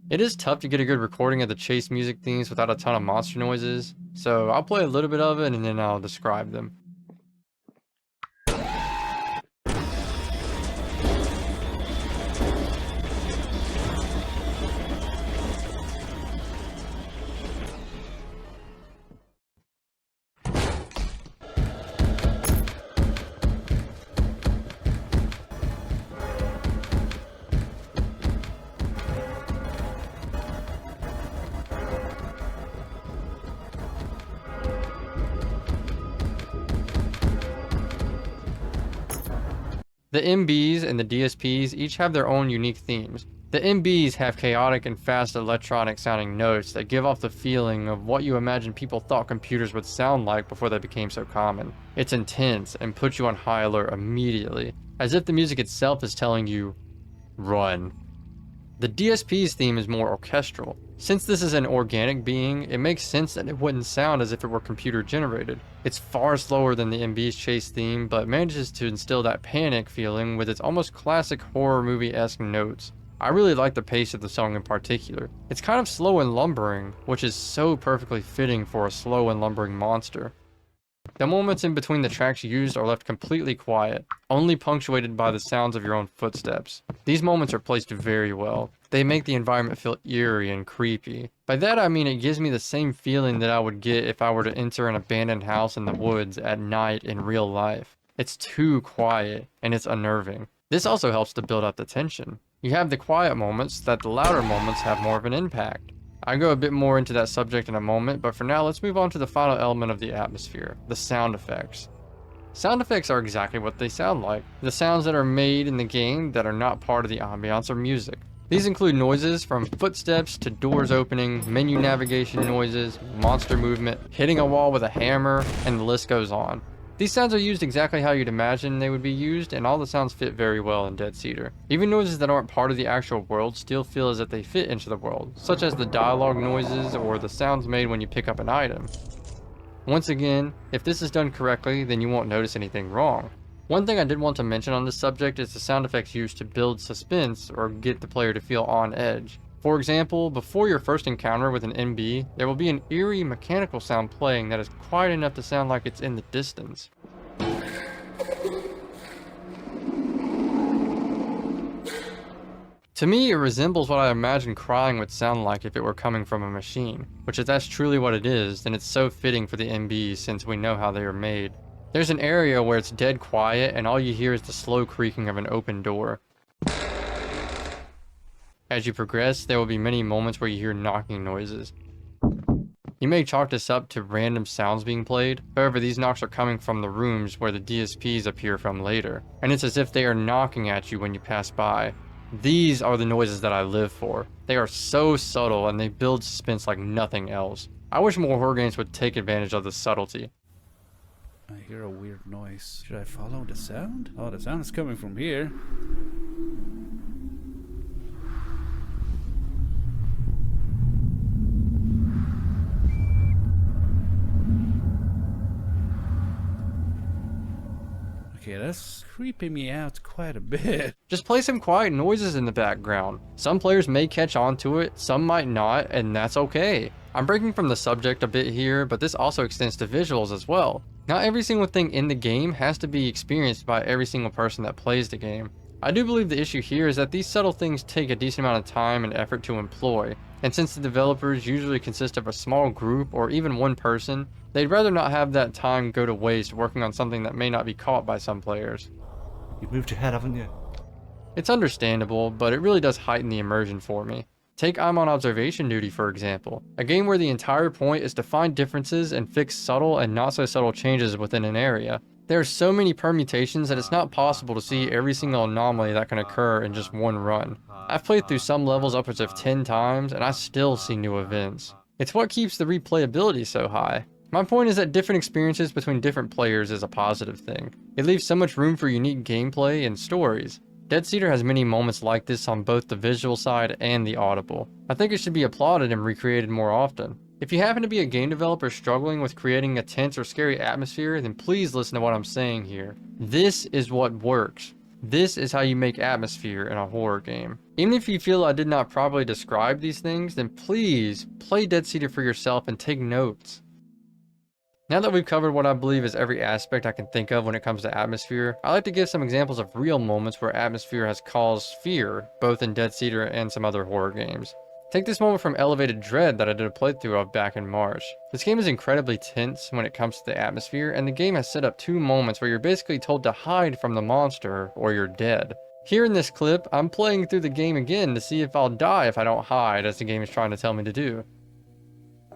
It is tough to get a good recording of the chase music themes without a ton of monster noises, so I'll play a little bit of it and then I'll describe them. The MBs and the DSPs each have their own unique themes. The MBs have chaotic and fast electronic sounding notes that give off the feeling of what you imagine people thought computers would sound like before they became so common. It's intense and puts you on high alert immediately, as if the music itself is telling you, run. The DSP's theme is more orchestral. Since this is an organic being, it makes sense that it wouldn't sound as if it were computer generated. It's far slower than the MB's chase theme, but manages to instill that panic feeling with its almost classic horror movie-esque notes. I really like the pace of the song in particular. It's kind of slow and lumbering, which is so perfectly fitting for a slow and lumbering monster. The moments in between the tracks used are left completely quiet, only punctuated by the sounds of your own footsteps. These moments are placed very well. They make the environment feel eerie and creepy. By that I mean it gives me the same feeling that I would get if I were to enter an abandoned house in the woods at night in real life. It's too quiet, and it's unnerving. This also helps to build up the tension. You have the quiet moments that the louder moments have more of an impact. I'll go a bit more into that subject in a moment, but for now let's move on to the final element of the atmosphere, the sound effects. Sound effects are exactly what they sound like. The sounds that are made in the game that are not part of the ambiance or music. These include noises from footsteps to doors opening, menu navigation noises, monster movement, hitting a wall with a hammer, and the list goes on. These sounds are used exactly how you'd imagine they would be used, and all the sounds fit very well in Dead Cedar. Even noises that aren't part of the actual world still feel as if they fit into the world, such as the dialogue noises or the sounds made when you pick up an item. Once again, if this is done correctly, then you won't notice anything wrong. One thing I did want to mention on this subject is the sound effects used to build suspense or get the player to feel on edge. For example, before your first encounter with an MB, there will be an eerie mechanical sound playing that is quiet enough to sound like it's in the distance. To me, it resembles what I imagine crying would sound like if it were coming from a machine, which if that's truly what it is, then it's so fitting for the MBs since we know how they are made. There's an area where it's dead quiet and all you hear is the slow creaking of an open door. As you progress, there will be many moments where you hear knocking noises. You may chalk this up to random sounds being played, however these knocks are coming from the rooms where the DSPs appear from later, and it's as if they are knocking at you when you pass by. These are the noises that I live for. They are so subtle and they build suspense like nothing else. I wish more horror games would take advantage of this subtlety. I hear a weird noise. Should I follow the sound? Oh, the sound is coming from here. Okay, that's creeping me out quite a bit. Just play some quiet noises in the background. Some players may catch on to it, some might not, and that's okay. I'm breaking from the subject a bit here, but this also extends to visuals as well. Not every single thing in the game has to be experienced by every single person that plays the game. I do believe the issue here is that these subtle things take a decent amount of time and effort to employ, and since the developers usually consist of a small group or even one person, they'd rather not have that time go to waste working on something that may not be caught by some players. You've moved your head, haven't you? It's understandable, but it really does heighten the immersion for me. Take I'm on Observation Duty for example, a game where the entire point is to find differences and fix subtle and not so subtle changes within an area. There are so many permutations that it's not possible to see every single anomaly that can occur in just one run. I've played through some levels upwards of 10 times and I still see new events. It's what keeps the replayability so high. My point is that different experiences between different players is a positive thing. It leaves so much room for unique gameplay and stories. Dead Cedar has many moments like this on both the visual side and the audible. I think it should be applauded and recreated more often. If you happen to be a game developer struggling with creating a tense or scary atmosphere, then please listen to what I'm saying here. This is what works. This is how you make atmosphere in a horror game. Even if you feel I did not properly describe these things, then please play Dead Cedar for yourself and take notes. Now that we've covered what I believe is every aspect I can think of when it comes to atmosphere, I like to give some examples of real moments where atmosphere has caused fear, both in Dead Cedar and some other horror games. Take this moment from Elevated Dread that I did a playthrough of back in March. This game is incredibly tense when it comes to the atmosphere, and the game has set up 2 moments where you're basically told to hide from the monster or you're dead. Here in this clip, I'm playing through the game again to see if I'll die if I don't hide, as the game is trying to tell me to do.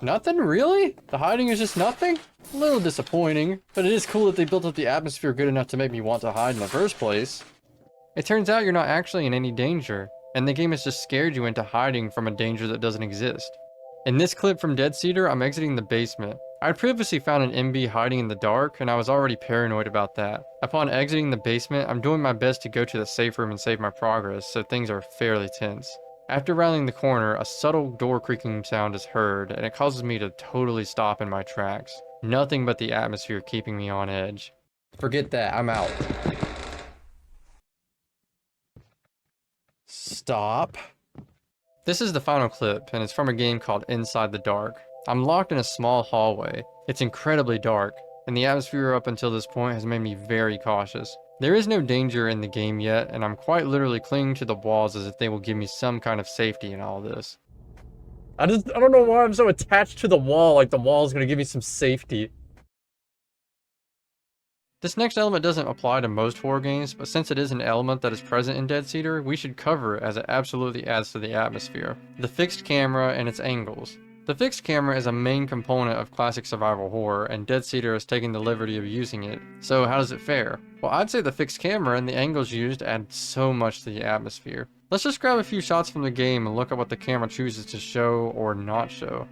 Nothing, really? The hiding is just nothing? A little disappointing, but it is cool that they built up the atmosphere good enough to make me want to hide in the first place. It turns out you're not actually in any danger, and the game has just scared you into hiding from a danger that doesn't exist. In this clip from Dead Cedar, I'm exiting the basement. I had previously found an MB hiding in the dark, and I was already paranoid about that. Upon exiting the basement, I'm doing my best to go to the safe room and save my progress, so things are fairly tense. After rounding the corner, a subtle door creaking sound is heard, and it causes me to totally stop in my tracks. Nothing but the atmosphere keeping me on edge. Forget that, I'm out. Stop. This is the final clip, and it's from a game called Inside the Dark. I'm locked in a small hallway. It's incredibly dark, and the atmosphere up until this point has made me very cautious. There is no danger in the game yet, and I'm quite literally clinging to the walls as if they will give me some kind of safety in all this. I don't know why I'm so attached to the wall, like the wall is going to give me some safety. This next element doesn't apply to most horror games, but since it is an element that is present in Dead Cedar, we should cover it as it absolutely adds to the atmosphere. The fixed camera and its angles. The fixed camera is a main component of classic survival horror, and Dead Cedar is taking the liberty of using it. So how does it fare? Well, I'd say the fixed camera and the angles used add so much to the atmosphere. Let's just grab a few shots from the game and look at what the camera chooses to show or not show.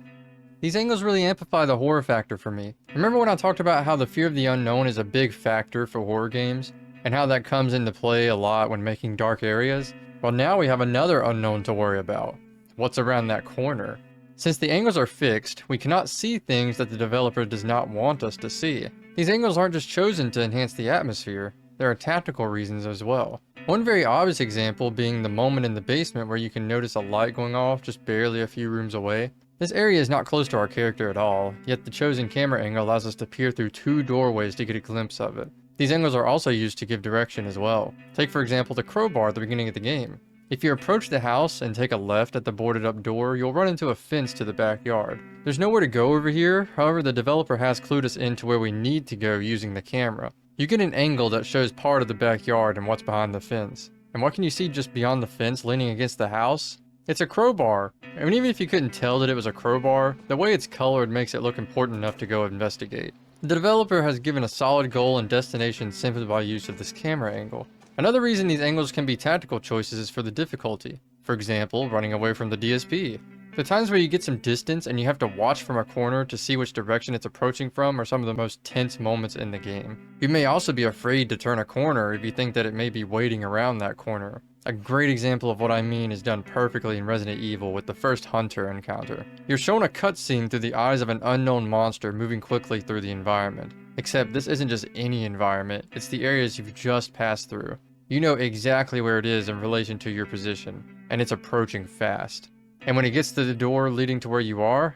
These angles really amplify the horror factor for me. Remember when I talked about how the fear of the unknown is a big factor for horror games? And how that comes into play a lot when making dark areas? Well, now we have another unknown to worry about. What's around that corner? Since the angles are fixed, we cannot see things that the developer does not want us to see. These angles aren't just chosen to enhance the atmosphere, there are tactical reasons as well. One very obvious example being the moment in the basement where you can notice a light going off just barely a few rooms away. This area is not close to our character at all, yet the chosen camera angle allows us to peer through 2 doorways to get a glimpse of it. These angles are also used to give direction as well. Take for example the crowbar at the beginning of the game. If you approach the house and take a left at the boarded up door, you'll run into a fence to the backyard. There's nowhere to go over here, however the developer has clued us into where we need to go using the camera. You get an angle that shows part of the backyard and what's behind the fence. And what can you see just beyond the fence leaning against the house? It's a crowbar, and even if you couldn't tell that it was a crowbar, the way it's colored makes it look important enough to go investigate. The developer has given a solid goal and destination simply by use of this camera angle. Another reason these angles can be tactical choices is for the difficulty. For example, running away from the DSP. The times where you get some distance and you have to watch from a corner to see which direction it's approaching from are some of the most tense moments in the game. You may also be afraid to turn a corner if you think that it may be waiting around that corner. A great example of what I mean is done perfectly in Resident Evil with the first Hunter encounter. You're shown a cutscene through the eyes of an unknown monster moving quickly through the environment. Except this isn't just any environment, it's the areas you've just passed through. You know exactly where it is in relation to your position, and it's approaching fast. And when it gets to the door leading to where you are,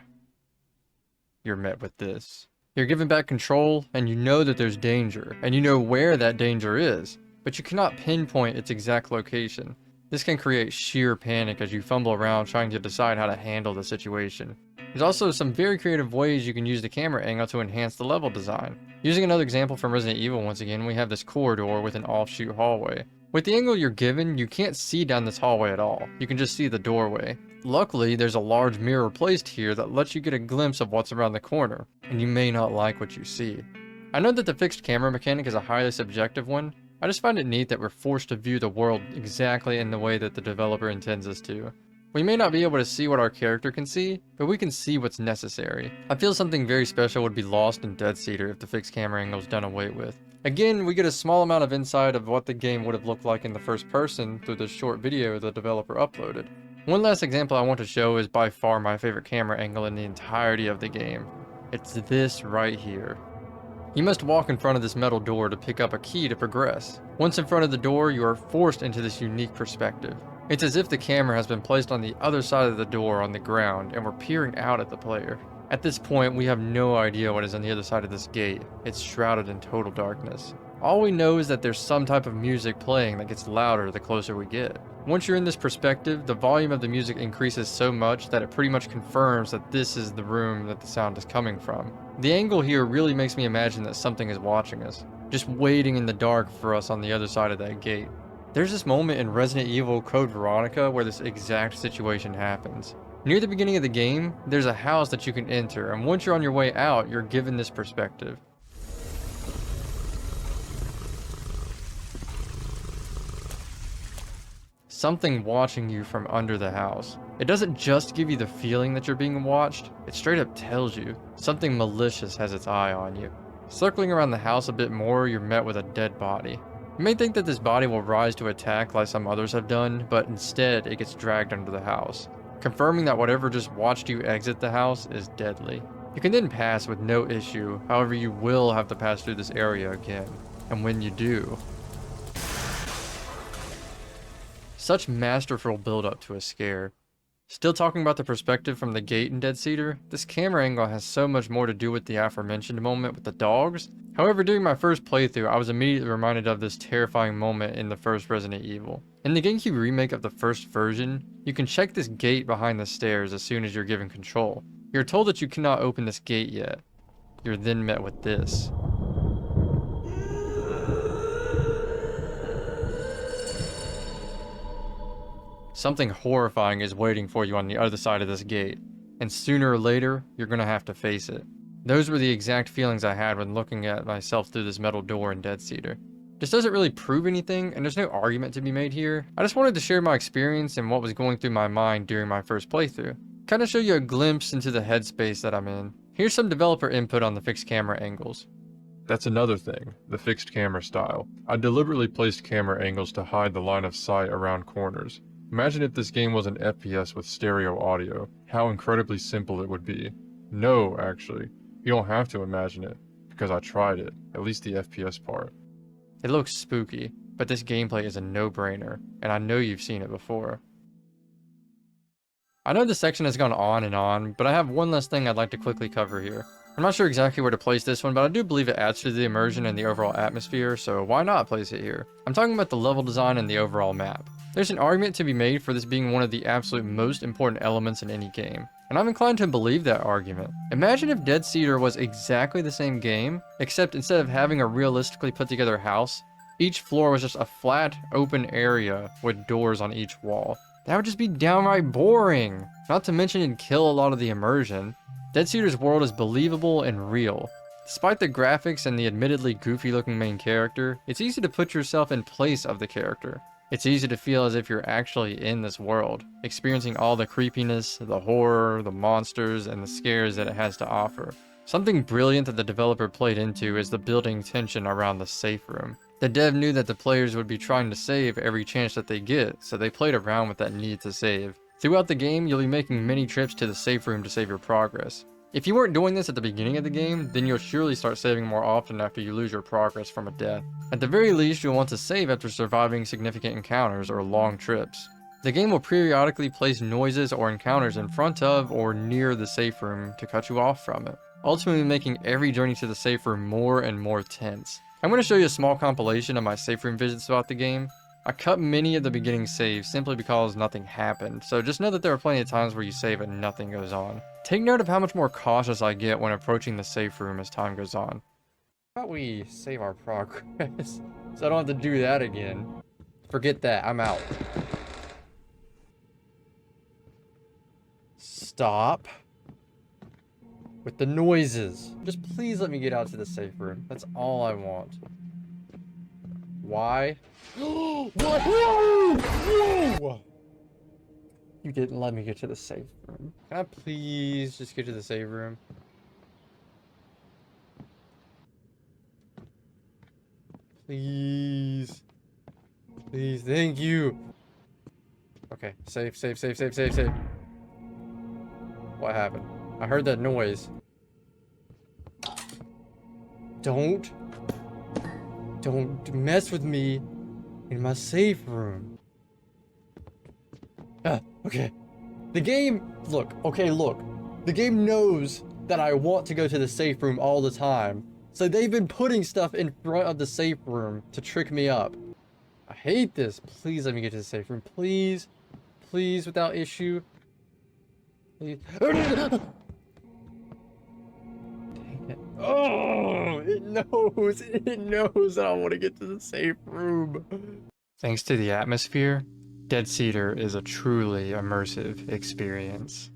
you're met with this. You're given back control, and you know that there's danger, and you know where that danger is, but you cannot pinpoint its exact location. This can create sheer panic as you fumble around trying to decide how to handle the situation. There's also some very creative ways you can use the camera angle to enhance the level design. Using another example from Resident Evil once again, we have this corridor with an offshoot hallway. With the angle you're given, you can't see down this hallway at all. You can just see the doorway. Luckily, there's a large mirror placed here that lets you get a glimpse of what's around the corner, and you may not like what you see. I know that the fixed camera mechanic is a highly subjective one. I just find it neat that we're forced to view the world exactly in the way that the developer intends us to. We may not be able to see what our character can see, but we can see what's necessary. I feel something very special would be lost in Dead Cedar if the fixed camera angle is done away with. Again, we get a small amount of insight of what the game would have looked like in the first person through this short video the developer uploaded. One last example I want to show is by far my favorite camera angle in the entirety of the game. It's this right here. You must walk in front of this metal door to pick up a key to progress. Once in front of the door, you are forced into this unique perspective. It's as if the camera has been placed on the other side of the door on the ground and we're peering out at the player. At this point, we have no idea what is on the other side of this gate. It's shrouded in total darkness. All we know is that there's some type of music playing that gets louder the closer we get. Once you're in this perspective, the volume of the music increases so much that it pretty much confirms that this is the room that the sound is coming from. The angle here really makes me imagine that something is watching us, just waiting in the dark for us on the other side of that gate. There's this moment in Resident Evil Code Veronica where this exact situation happens. Near the beginning of the game, there's a house that you can enter, and once you're on your way out, you're given this perspective. Something watching you from under the house. It doesn't just give you the feeling that you're being watched, it straight up tells you something malicious has its eye on you. Circling around the house a bit more, you're met with a dead body. You may think that this body will rise to attack like some others have done, but instead it gets dragged under the house, confirming that whatever just watched you exit the house is deadly. You can then pass with no issue, however you will have to pass through this area again, and when you do, such masterful build-up to a scare. Still talking about the perspective from the gate in Dead Cedar, this camera angle has so much more to do with the aforementioned moment with the dogs. However, during my first playthrough, I was immediately reminded of this terrifying moment in the first Resident Evil. In the GameCube remake of the first version, you can check this gate behind the stairs as soon as you're given control. You're told that you cannot open this gate yet. You're then met with this. Something horrifying is waiting for you on the other side of this gate, and sooner or later, you're gonna have to face it. Those were the exact feelings I had when looking at myself through this metal door in Dead Cedar. This doesn't really prove anything, and there's no argument to be made here. I just wanted to share my experience and what was going through my mind during my first playthrough. Kinda show you a glimpse into the headspace that I'm in. Here's some developer input on the fixed camera angles. That's another thing, the fixed camera style. I deliberately placed camera angles to hide the line of sight around corners. Imagine if this game was an FPS with stereo audio, how incredibly simple it would be. No, actually, you don't have to imagine it, because I tried it, at least the FPS part. It looks spooky, but this gameplay is a no-brainer, and I know you've seen it before. I know this section has gone on, but I have one last thing I'd like to quickly cover here. I'm not sure exactly where to place this one, but I do believe it adds to the immersion and the overall atmosphere, so why not place it here? I'm talking about the level design and the overall map. There's an argument to be made for this being one of the absolute most important elements in any game, and I'm inclined to believe that argument. Imagine if Dead Cedar was exactly the same game, except instead of having a realistically put together house, each floor was just a flat, open area with doors on each wall. That would just be downright boring. Not to mention it'd kill a lot of the immersion. Dead Cedar's world is believable and real. Despite the graphics and the admittedly goofy looking main character, it's easy to put yourself in place of the character. It's easy to feel as if you're actually in this world, experiencing all the creepiness, the horror, the monsters, and the scares that it has to offer. Something brilliant that the developer played into is the building tension around the safe room. The dev knew that the players would be trying to save every chance that they get, so they played around with that need to save. Throughout the game, you'll be making many trips to the safe room to save your progress. If you weren't doing this at the beginning of the game, then you'll surely start saving more often after you lose your progress from a death. At the very least, you'll want to save after surviving significant encounters or long trips. The game will periodically place noises or encounters in front of or near the safe room to cut you off from it, ultimately making every journey to the safe room more and more tense. I'm going to show you a small compilation of my safe room visits throughout the game. I cut many of the beginning saves simply because nothing happened, so just know that there are plenty of times where you save and nothing goes on. Take note of how much more cautious I get when approaching the safe room as time goes on. How about we save our progress so I don't have to do that again? Forget that, I'm out. Stop with the noises. Just please let me get out to the safe room. That's all I want. Why? What? Whoa! You didn't let me get to the safe room. Can I please just get to the safe room? Please. Please, thank you. Okay, save. What happened? I heard that noise. Don't mess with me in my safe room. Okay. The game, look. The game knows that I want to go to the safe room all the time. So they've been putting stuff in front of the safe room to trick me up. I hate this. Please let me get to the safe room. Please. Please, without issue. Please. Dang it. Oh, it knows that I want to get to the safe room. Thanks to the atmosphere, Dead Cedar is a truly immersive experience.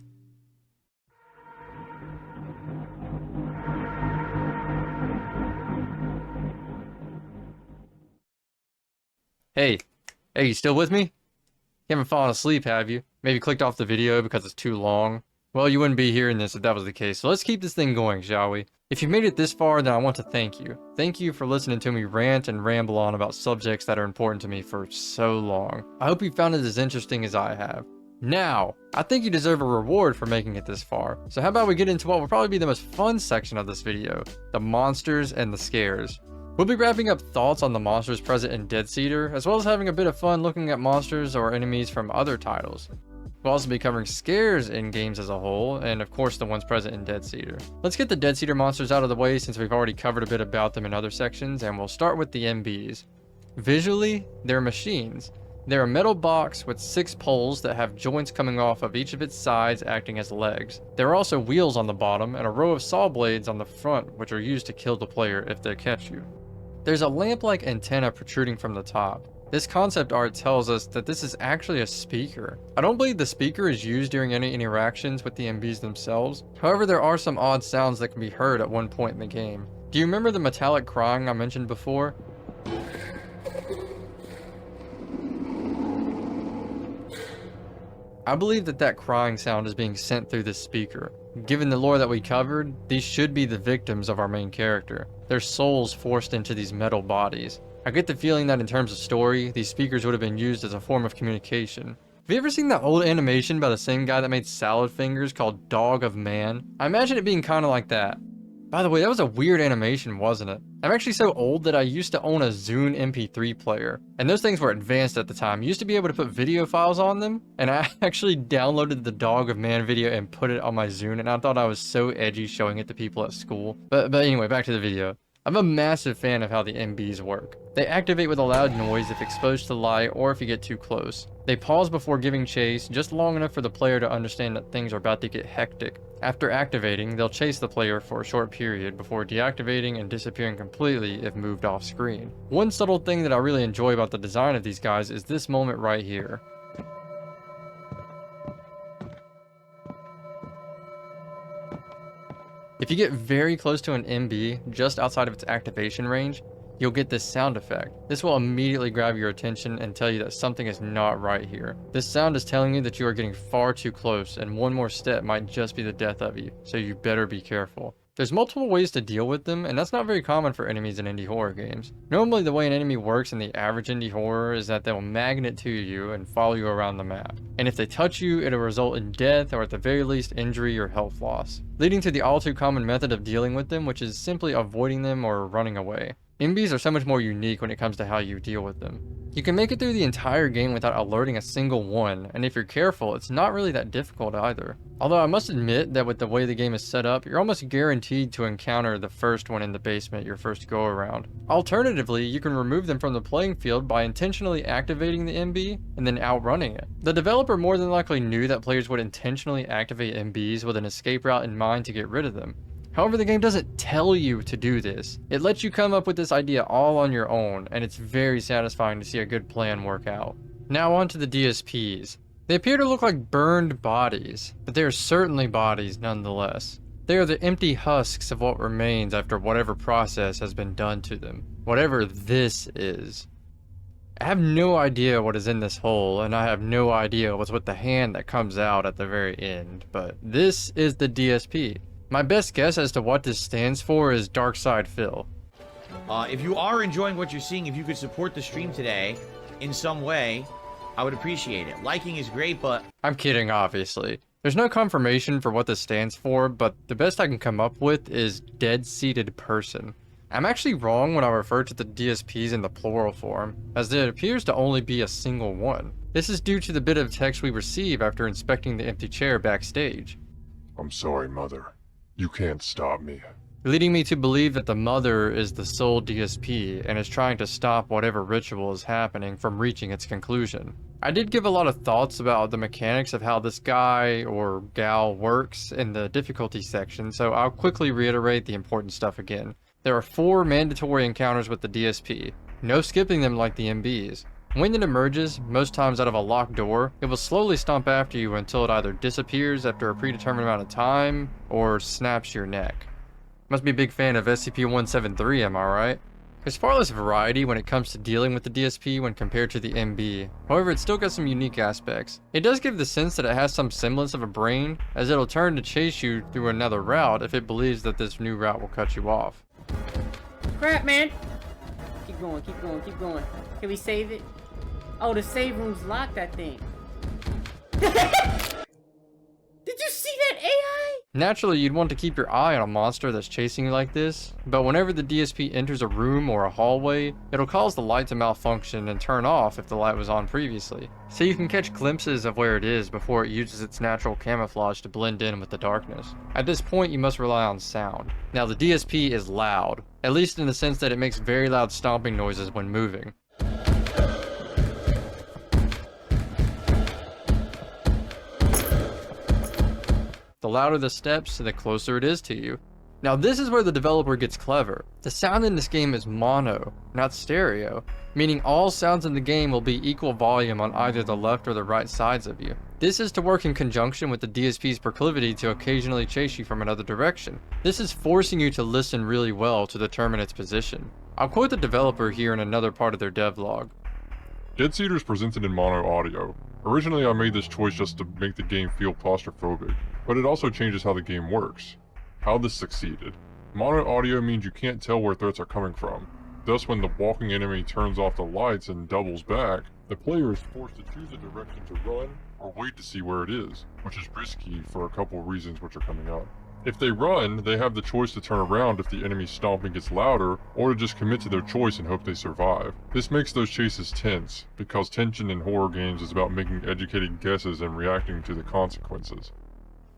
Hey, you still with me? You haven't fallen asleep, have you? Maybe clicked off the video because it's too long? Well, you wouldn't be hearing this if that was the case, so let's keep this thing going, shall we? If you made it this far, then I want to thank you. Thank you for listening to me rant and ramble on about subjects that are important to me for so long. I hope you found it as interesting as I have. Now, I think you deserve a reward for making it this far, so how about we get into what will probably be the most fun section of this video, the monsters and the scares. We'll be wrapping up thoughts on the monsters present in Dead Cedar, as well as having a bit of fun looking at monsters or enemies from other titles. We'll also be covering scares in games as a whole, and of course the ones present in Dead Cedar. Let's get the Dead Cedar monsters out of the way since we've already covered a bit about them in other sections, and we'll start with the MBs. Visually, they're machines. They're a metal box with 6 poles that have joints coming off of each of its sides acting as legs. There are also wheels on the bottom and a row of saw blades on the front which are used to kill the player if they catch you. There's a lamp-like antenna protruding from the top. This concept art tells us that this is actually a speaker. I don't believe the speaker is used during any interactions with the MBs themselves. However, there are some odd sounds that can be heard at one point in the game. Do you remember the metallic crying I mentioned before? I believe that crying sound is being sent through this speaker. Given the lore that we covered, these should be the victims of our main character. Their souls forced into these metal bodies. I get the feeling that in terms of story, these speakers would have been used as a form of communication. Have you ever seen that old animation by the same guy that made Salad Fingers called Dog of Man? I imagine it being kind of like that. By the way, that was a weird animation, wasn't it? I'm actually so old that I used to own a Zune MP3 player, and those things were advanced at the time. You used to be able to put video files on them, and I actually downloaded the Dog of Man video and put it on my Zune, and I thought I was so edgy showing it to people at school. But anyway, back to the video. I'm a massive fan of how the MBs work. They activate with a loud noise if exposed to light or if you get too close. They pause before giving chase, just long enough for the player to understand that things are about to get hectic. After activating, they'll chase the player for a short period before deactivating and disappearing completely if moved off screen. One subtle thing that I really enjoy about the design of these guys is this moment right here. If you get very close to an MB, just outside of its activation range, you'll get this sound effect. This will immediately grab your attention and tell you that something is not right here. This sound is telling you that you are getting far too close, and one more step might just be the death of you, so you better be careful. There's multiple ways to deal with them, and that's not very common for enemies in indie horror games. Normally the way an enemy works in the average indie horror is that they'll magnet to you and follow you around the map. And if they touch you, it'll result in death or at the very least injury or health loss, leading to the all too common method of dealing with them, which is simply avoiding them or running away. MBs are so much more unique when it comes to how you deal with them. You can make it through the entire game without alerting a single one, and if you're careful, it's not really that difficult either. Although I must admit that with the way the game is set up, you're almost guaranteed to encounter the first one in the basement your first go around. Alternatively, you can remove them from the playing field by intentionally activating the MB and then outrunning it. The developer more than likely knew that players would intentionally activate MBs with an escape route in mind to get rid of them. However, the game doesn't tell you to do this. It lets you come up with this idea all on your own, and it's very satisfying to see a good plan work out. Now on to the DSPs. They appear to look like burned bodies, but they are certainly bodies nonetheless. They are the empty husks of what remains after whatever process has been done to them. Whatever this is. I have no idea what is in this hole, and I have no idea what's with the hand that comes out at the very end, but this is the DSP. My best guess as to what this stands for is Dark Side Phil. If you are enjoying what you're seeing, if you could support the stream today in some way, I would appreciate it. Liking is great, but... I'm kidding, obviously. There's no confirmation for what this stands for, but the best I can come up with is Dead-Seated Person. I'm actually wrong when I refer to the DSPs in the plural form, as there appears to only be a single one. This is due to the bit of text we receive after inspecting the empty chair backstage. I'm sorry, Mother. You can't stop me. Leading me to believe that the mother is the sole DSP and is trying to stop whatever ritual is happening from reaching its conclusion. I did give a lot of thoughts about the mechanics of how this guy or gal works in the difficulty section, so I'll quickly reiterate the important stuff again. There are 4 mandatory encounters with the DSP, no skipping them like the MBs. When it emerges, most times out of a locked door, it will slowly stomp after you until it either disappears after a predetermined amount of time, or snaps your neck. Must be a big fan of SCP-173, am I right? There's far less variety when it comes to dealing with the DSP when compared to the MB, however it's still got some unique aspects. It does give the sense that it has some semblance of a brain, as it'll turn to chase you through another route if it believes that this new route will cut you off. Crap, man! Keep going, keep going, keep going. Can we save it? Oh, the save room's locked, I think. Did you see that AI? Naturally, you'd want to keep your eye on a monster that's chasing you like this, but whenever the DSP enters a room or a hallway, it'll cause the light to malfunction and turn off if the light was on previously. So you can catch glimpses of where it is before it uses its natural camouflage to blend in with the darkness. At this point, you must rely on sound. Now, the DSP is loud, at least in the sense that it makes very loud stomping noises when moving. The louder the steps, the closer it is to you. Now this is where the developer gets clever. The sound in this game is mono, not stereo, meaning all sounds in the game will be equal volume on either the left or the right sides of you. This is to work in conjunction with the DSP's proclivity to occasionally chase you from another direction. This is forcing you to listen really well to determine its position. I'll quote the developer here in another part of their devlog. Dead-Seater is presented in mono audio. Originally I made this choice just to make the game feel claustrophobic, but it also changes how the game works. How this succeeded. Mono audio means you can't tell where threats are coming from. Thus, when the walking enemy turns off the lights and doubles back, the player is forced to choose a direction to run or wait to see where it is, which is risky for a couple of reasons which are coming up. If they run, they have the choice to turn around if the enemy stomping gets louder, or to just commit to their choice and hope they survive. This makes those chases tense, because tension in horror games is about making educated guesses and reacting to the consequences.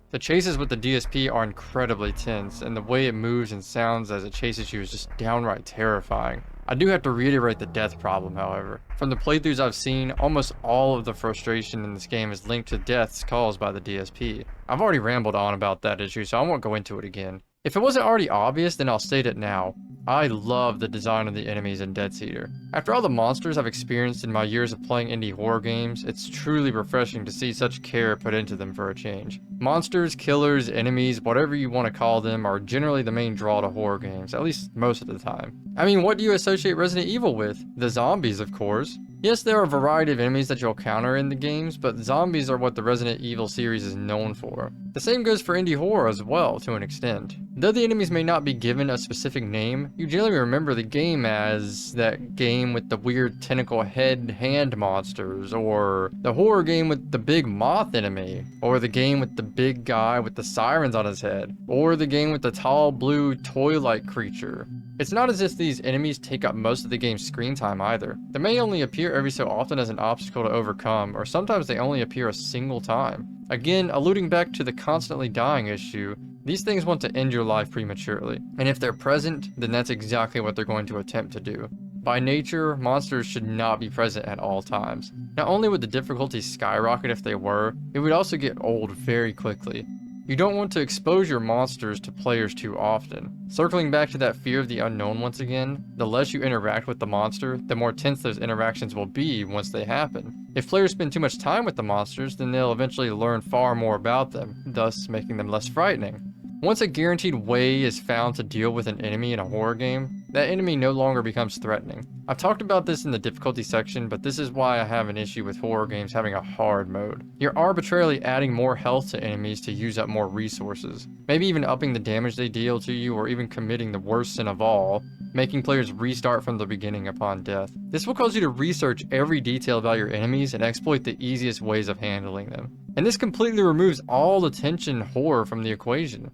The chases with the DSP are incredibly tense, and the way it moves and sounds as it chases you is just downright terrifying. I do have to reiterate the death problem, however. From the playthroughs I've seen, almost all of the frustration in this game is linked to deaths caused by the DSP. I've already rambled on about that issue, so I won't go into it again. If it wasn't already obvious, then I'll state it now. I love the design of the enemies in Dead Cedar. After all the monsters I've experienced in my years of playing indie horror games, it's truly refreshing to see such care put into them for a change. Monsters, killers, enemies, whatever you want to call them, are generally the main draw to horror games, at least most of the time. I mean, what do you associate Resident Evil with? The zombies, of course. Yes, there are a variety of enemies that you'll counter in the games, but zombies are what the Resident Evil series is known for. The same goes for indie horror as well, to an extent. Though the enemies may not be given a specific name, you generally remember the game as that game with the weird tentacle head hand monsters, or the horror game with the big moth enemy, or the game with the big guy with the sirens on his head, or the game with the tall blue toy-like creature. It's not as if these enemies take up most of the game's screen time either. They may only appear every so often as an obstacle to overcome, or sometimes they only appear a single time. Again, alluding back to the constantly dying issue, these things want to end your life prematurely, and if they're present, then that's exactly what they're going to attempt to do. By nature, monsters should not be present at all times. Not only would the difficulty skyrocket if they were, it would also get old very quickly. You don't want to expose your monsters to players too often. Circling back to that fear of the unknown once again, the less you interact with the monster, the more tense those interactions will be once they happen. If players spend too much time with the monsters, then they'll eventually learn far more about them, thus making them less frightening. Once a guaranteed way is found to deal with an enemy in a horror game, that enemy no longer becomes threatening. I've talked about this in the difficulty section, but this is why I have an issue with horror games having a hard mode. You're arbitrarily adding more health to enemies to use up more resources. Maybe even upping the damage they deal to you, or even committing the worst sin of all, making players restart from the beginning upon death. This will cause you to research every detail about your enemies and exploit the easiest ways of handling them. And this completely removes all the tension horror from the equation.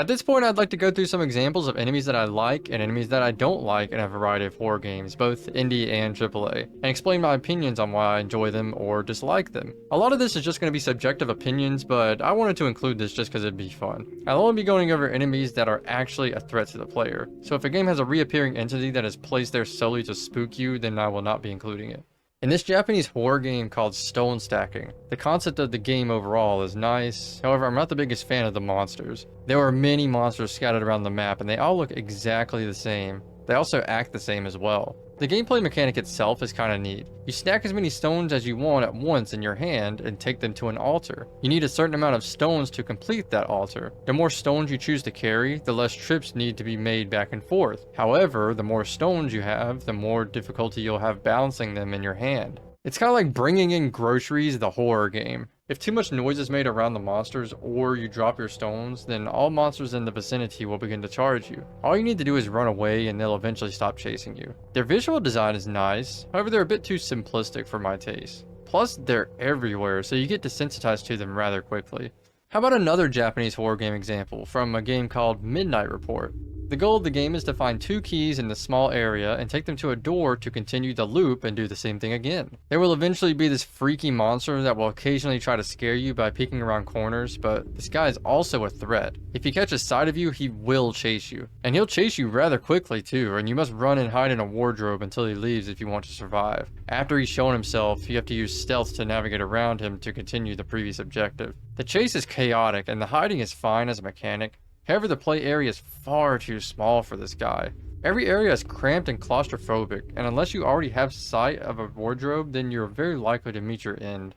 At this point, I'd like to go through some examples of enemies that I like and enemies that I don't like in a variety of horror games, both indie and AAA, and explain my opinions on why I enjoy them or dislike them. A lot of this is just going to be subjective opinions, but I wanted to include this just because it'd be fun. I'll only be going over enemies that are actually a threat to the player, so if a game has a reappearing entity that is placed there solely to spook you, then I will not be including it. In this Japanese horror game called Stone Stacking, the concept of the game overall is nice, however I'm not the biggest fan of the monsters. There are many monsters scattered around the map and they all look exactly the same. They also act the same as well. The gameplay mechanic itself is kinda neat. You stack as many stones as you want at once in your hand and take them to an altar. You need a certain amount of stones to complete that altar. The more stones you choose to carry, the less trips need to be made back and forth. However, the more stones you have, the more difficulty you'll have balancing them in your hand. It's kind of like bringing in groceries the horror game. If too much noise is made around the monsters or you drop your stones, then all monsters in the vicinity will begin to charge you. All you need to do is run away and they'll eventually stop chasing you. Their visual design is nice, however they're a bit too simplistic for my taste. Plus, they're everywhere, so you get desensitized to them rather quickly. How about another Japanese horror game example from a game called Midnight Report? The goal of the game is to find 2 keys in the small area and take them to a door to continue the loop and do the same thing again. There will eventually be this freaky monster that will occasionally try to scare you by peeking around corners, but this guy is also a threat. If he catches sight of you, he will chase you. And he'll chase you rather quickly too, and you must run and hide in a wardrobe until he leaves if you want to survive. After he's shown himself, you have to use stealth to navigate around him to continue the previous objective. The chase is chaotic and the hiding is fine as a mechanic. However, the play area is far too small for this guy. Every area is cramped and claustrophobic, and unless you already have sight of a wardrobe, then you're very likely to meet your end.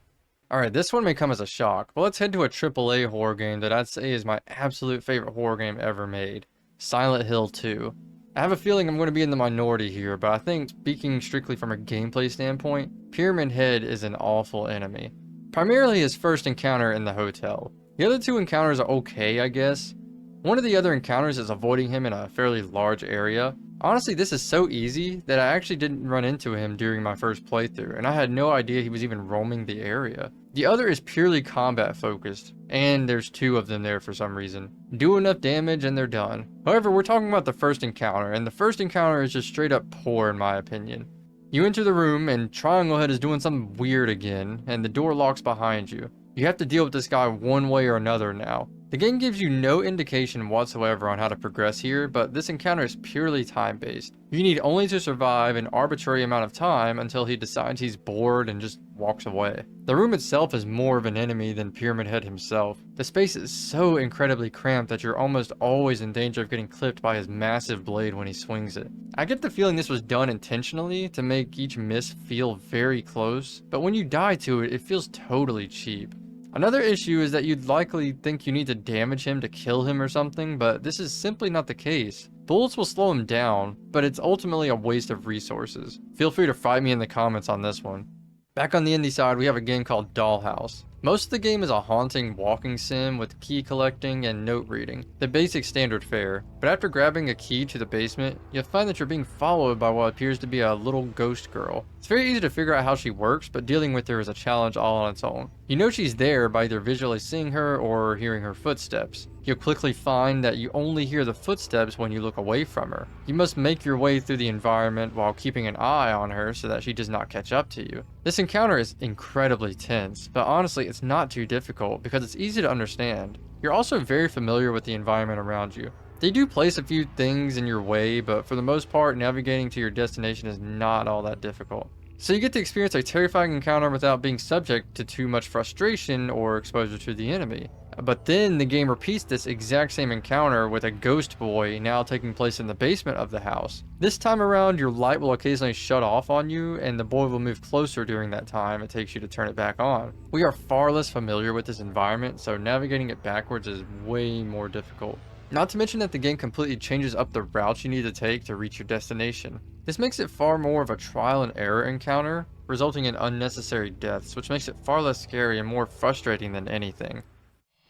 Alright, this one may come as a shock, but let's head to a AAA horror game that I'd say is my absolute favorite horror game ever made. Silent Hill 2. I have a feeling I'm going to be in the minority here, but I think, speaking strictly from a gameplay standpoint, Pyramid Head is an awful enemy. Primarily his first encounter in the hotel. The other 2 encounters are okay, I guess. One of the other encounters is avoiding him in a fairly large area. Honestly, this is so easy that I actually didn't run into him during my first playthrough, and I had no idea he was even roaming the area. The other is purely combat focused, and there's 2 of them there for some reason. Do enough damage and they're done. However, we're talking about the first encounter, and the first encounter is just straight up poor in my opinion. You enter the room and Triangle Head is doing something weird again, and the door locks behind you. You have to deal with this guy one way or another now. The game gives you no indication whatsoever on how to progress here, but this encounter is purely time-based. You need only to survive an arbitrary amount of time until he decides he's bored and just walks away. The room itself is more of an enemy than Pyramid Head himself. The space is so incredibly cramped that you're almost always in danger of getting clipped by his massive blade when he swings it. I get the feeling this was done intentionally to make each miss feel very close, but when you die to it, it feels totally cheap. Another issue is that you'd likely think you need to damage him to kill him or something, but this is simply not the case. Bullets will slow him down, but it's ultimately a waste of resources. Feel free to fight me in the comments on this one. Back on the indie side, we have a game called Dollhouse. Most of the game is a haunting walking sim with key collecting and note reading, the basic standard fare. But after grabbing a key to the basement, you'll find that you're being followed by what appears to be a little ghost girl. It's very easy to figure out how she works, but dealing with her is a challenge all on its own. You know she's there by either visually seeing her or hearing her footsteps. You'll quickly find that you only hear the footsteps when you look away from her. You must make your way through the environment while keeping an eye on her so that she does not catch up to you. This encounter is incredibly tense, but honestly it's not too difficult because it's easy to understand. You're also very familiar with the environment around you. They do place a few things in your way, but for the most part, navigating to your destination is not all that difficult. So you get to experience a terrifying encounter without being subject to too much frustration or exposure to the enemy. But then the game repeats this exact same encounter with a ghost boy now taking place in the basement of the house. This time around, your light will occasionally shut off on you and the boy will move closer during that time it takes you to turn it back on. We are far less familiar with this environment, so navigating it backwards is way more difficult. Not to mention that the game completely changes up the routes you need to take to reach your destination. This makes it far more of a trial and error encounter, resulting in unnecessary deaths, which makes it far less scary and more frustrating than anything.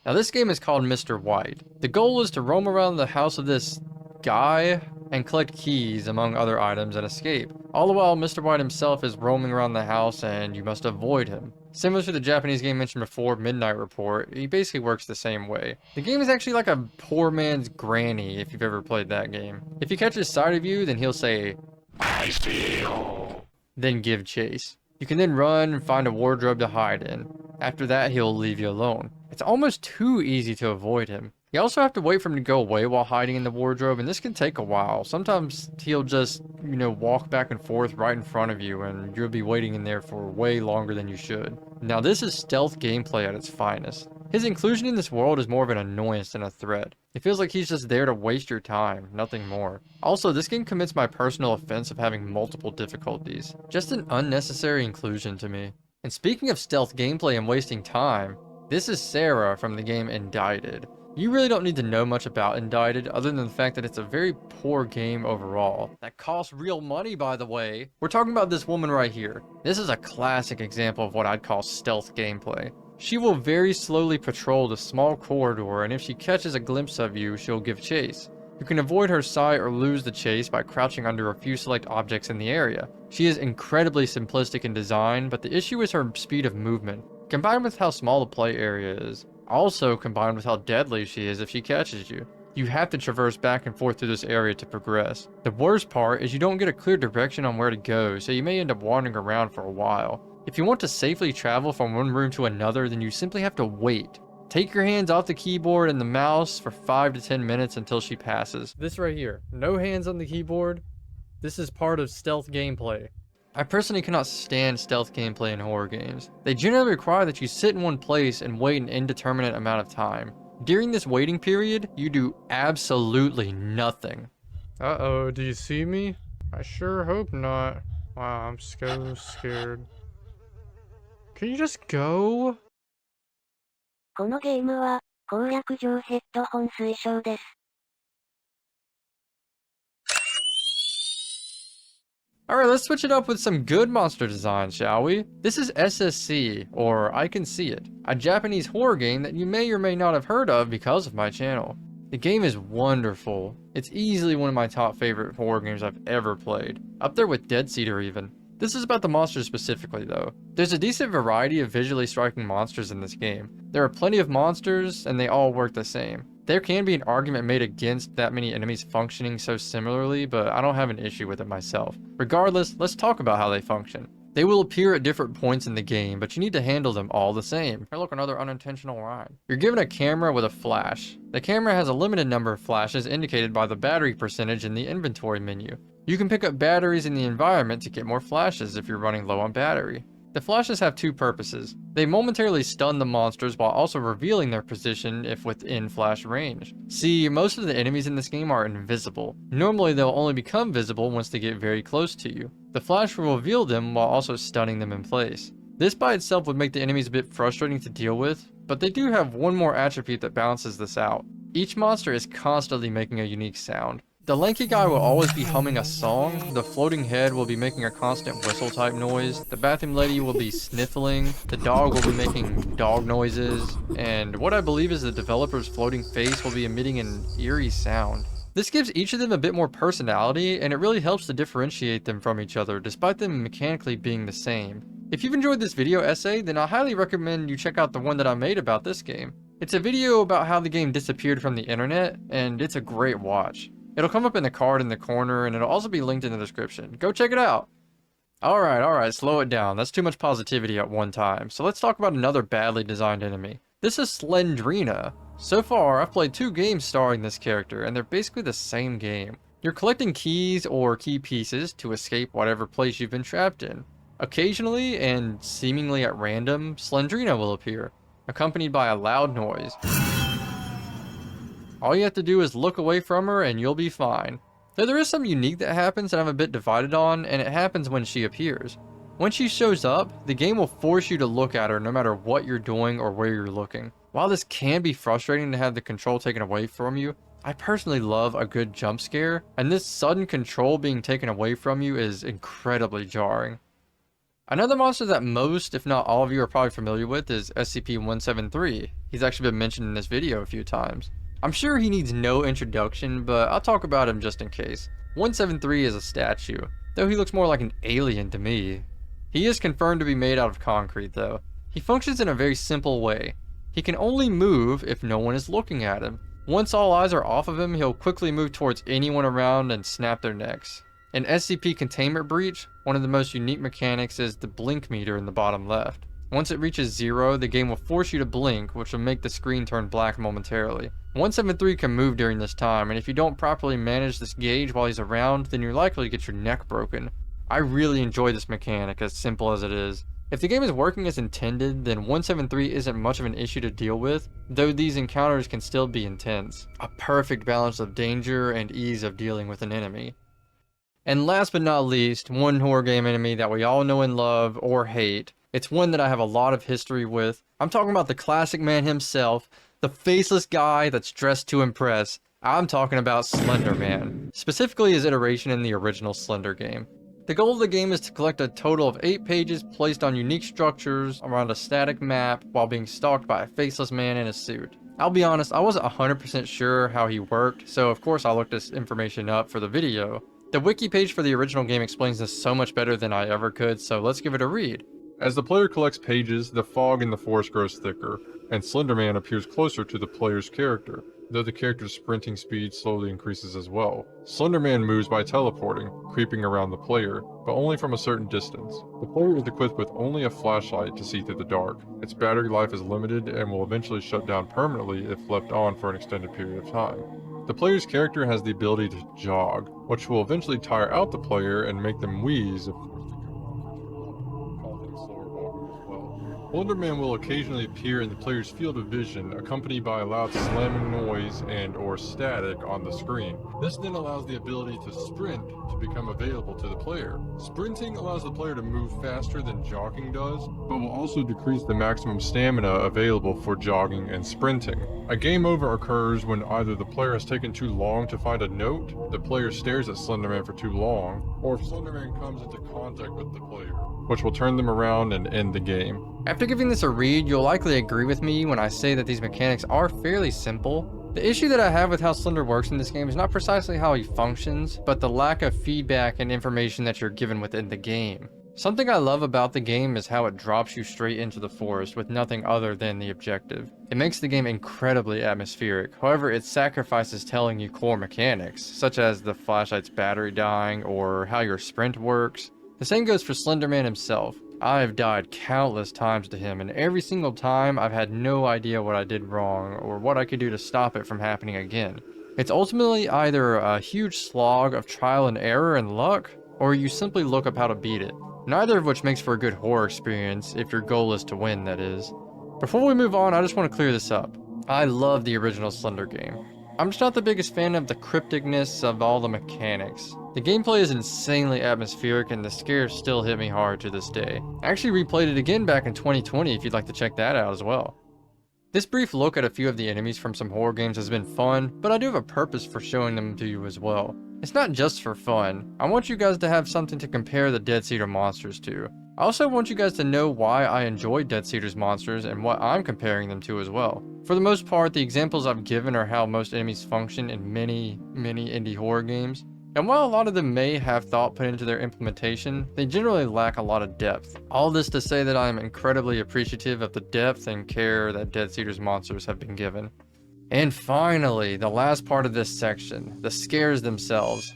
Now this game is called Mr. White. The goal is to roam around the house of this guy and collect keys among other items and escape. All the while Mr. White himself is roaming around the house and you must avoid him. Similar to the Japanese game mentioned before, Midnight Report, he basically works the same way. The game is actually like a poor man's Granny if you've ever played that game. If he catches sight of you, then he'll say, "I see you," then give chase. You can then run and find a wardrobe to hide in. After that, he'll leave you alone. It's almost too easy to avoid him. You also have to wait for him to go away while hiding in the wardrobe, and this can take a while. Sometimes he'll just, walk back and forth right in front of you, and you'll be waiting in there for way longer than you should. Now this is stealth gameplay at its finest. His inclusion in this world is more of an annoyance than a threat. It feels like he's just there to waste your time, nothing more. Also, this game commits my personal offense of having multiple difficulties. Just an unnecessary inclusion to me. And speaking of stealth gameplay and wasting time, this is Sarah from the game Indicted. You really don't need to know much about Indicted other than the fact that it's a very poor game overall. That costs real money, by the way. We're talking about this woman right here. This is a classic example of what I'd call stealth gameplay. She will very slowly patrol the small corridor, and if she catches a glimpse of you, she'll give chase. You can avoid her sight or lose the chase by crouching under a few select objects in the area. She is incredibly simplistic in design, but the issue is her speed of movement, combined with how small the play area is. Also combined with how deadly she is if she catches you. You have to traverse back and forth through this area to progress. The worst part is you don't get a clear direction on where to go, so you may end up wandering around for a while. If you want to safely travel from one room to another, then you simply have to wait. Take your hands off the keyboard and the mouse for 5 to 10 minutes until she passes. This right here, no hands on the keyboard. This is part of stealth gameplay. I personally cannot stand stealth gameplay in horror games. They generally require that you sit in one place and wait an indeterminate amount of time. During this waiting period, you do absolutely nothing. Uh-oh, do you see me? I sure hope not. Wow, I'm so scared. Can you just go? このゲームは攻略上ヘッドホン推奨です。Alright, let's switch it up with some good monster design, shall we? This is SSC, or I Can See It, a Japanese horror game that you may or may not have heard of because of my channel. The game is wonderful. It's easily one of my top favorite horror games I've ever played, up there with Dead Cedar even. This is about the monsters specifically though. There's a decent variety of visually striking monsters in this game. There are plenty of monsters, and they all work the same. There can be an argument made against that many enemies functioning so similarly, but I don't have an issue with it myself. Regardless, let's talk about how they function. They will appear at different points in the game, but you need to handle them all the same. Here, look, another unintentional rhyme. You're given a camera with a flash. The camera has a limited number of flashes indicated by the battery percentage in the inventory menu. You can pick up batteries in the environment to get more flashes if you're running low on battery. The flashes have two purposes. They momentarily stun the monsters while also revealing their position if within flash range. See, most of the enemies in this game are invisible. Normally they'll only become visible once they get very close to you. The flash will reveal them while also stunning them in place. This by itself would make the enemies a bit frustrating to deal with, but they do have one more attribute that balances this out. Each monster is constantly making a unique sound. The lanky guy will always be humming a song, the floating head will be making a constant whistle type noise, the bathroom lady will be sniffling, the dog will be making dog noises, and what I believe is the developer's floating face will be emitting an eerie sound. This gives each of them a bit more personality, and it really helps to differentiate them from each other despite them mechanically being the same. If you've enjoyed this video essay, then I highly recommend you check out the one that I made about this game. It's a video about how the game disappeared from the internet, and it's a great watch. It'll come up in the card in the corner, and it'll also be linked in the description. Go check it out! Alright, slow it down. That's too much positivity at one time. So let's talk about another badly designed enemy. This is Slendrina. So far, I've played 2 games starring this character, and they're basically the same game. You're collecting keys or key pieces to escape whatever place you've been trapped in. Occasionally, and seemingly at random, Slendrina will appear, accompanied by a loud noise. All you have to do is look away from her and you'll be fine. Though there is something unique that happens that I'm a bit divided on, and it happens when she appears. When she shows up, the game will force you to look at her no matter what you're doing or where you're looking. While this can be frustrating to have the control taken away from you, I personally love a good jump scare, and this sudden control being taken away from you is incredibly jarring. Another monster that most, if not all of you are probably familiar with is SCP-173. He's actually been mentioned in this video a few times. I'm sure he needs no introduction, but I'll talk about him just in case. 173 is a statue, though he looks more like an alien to me. He is confirmed to be made out of concrete though. He functions in a very simple way. He can only move if no one is looking at him. Once all eyes are off of him, he'll quickly move towards anyone around and snap their necks. In SCP Containment Breach, one of the most unique mechanics is the blink meter in the bottom left. Once it reaches 0, the game will force you to blink, which will make the screen turn black momentarily. 173 can move during this time, and if you don't properly manage this gauge while he's around, then you're likely to get your neck broken. I really enjoy this mechanic, as simple as it is. If the game is working as intended, then 173 isn't much of an issue to deal with, though these encounters can still be intense. A perfect balance of danger and ease of dealing with an enemy. And last but not least, one horror game enemy that we all know and love, or hate. It's one that I have a lot of history with. I'm talking about the classic man himself, the faceless guy that's dressed to impress. I'm talking about Slender Man, specifically his iteration in the original Slender game. The goal of the game is to collect a total of 8 pages placed on unique structures around a static map while being stalked by a faceless man in a suit. I'll be honest, I wasn't 100% sure how he worked, so of course I looked this information up for the video. The wiki page for the original game explains this so much better than I ever could, so let's give it a read. As the player collects pages, the fog in the forest grows thicker, and Slenderman appears closer to the player's character, though the character's sprinting speed slowly increases as well. Slenderman moves by teleporting, creeping around the player, but only from a certain distance. The player is equipped with only a flashlight to see through the dark. Its battery life is limited and will eventually shut down permanently if left on for an extended period of time. The player's character has the ability to jog, which will eventually tire out the player and make them wheeze if Slenderman will occasionally appear in the player's field of vision, accompanied by a loud slamming noise and/or static on the screen. This then allows the ability to sprint to become available to the player. Sprinting allows the player to move faster than jogging does, but will also decrease the maximum stamina available for jogging and sprinting. A game over occurs when either the player has taken too long to find a note, the player stares at Slenderman for too long, or if Slenderman comes into contact with the player, which will turn them around and end the game. After giving this a read, you'll likely agree with me when I say that these mechanics are fairly simple. The issue that I have with how Slender works in this game is not precisely how he functions, but the lack of feedback and information that you're given within the game. Something I love about the game is how it drops you straight into the forest with nothing other than the objective. It makes the game incredibly atmospheric, however it sacrifices telling you core mechanics, such as the flashlight's battery dying or how your sprint works. The same goes for Slender Man himself. I've died countless times to him, and every single time I've had no idea what I did wrong or what I could do to stop it from happening again. It's ultimately either a huge slog of trial and error and luck, or you simply look up how to beat it. Neither of which makes for a good horror experience, if your goal is to win, that is. Before we move on, I just want to clear this up. I love the original Slender game. I'm just not the biggest fan of the crypticness of all the mechanics. The gameplay is insanely atmospheric and the scares still hit me hard to this day. I actually replayed it again back in 2020 if you'd like to check that out as well. This brief look at a few of the enemies from some horror games has been fun, but I do have a purpose for showing them to you as well. It's not just for fun. I want you guys to have something to compare the Dead Cedar monsters to. I also want you guys to know why I enjoy Dead Cedar's monsters and what I'm comparing them to as well. For the most part, the examples I've given are how most enemies function in many indie horror games. And while a lot of them may have thought put into their implementation, they generally lack a lot of depth. All this to say that I am incredibly appreciative of the depth and care that Dead Cedar's monsters have been given. And finally, the last part of this section, the scares themselves.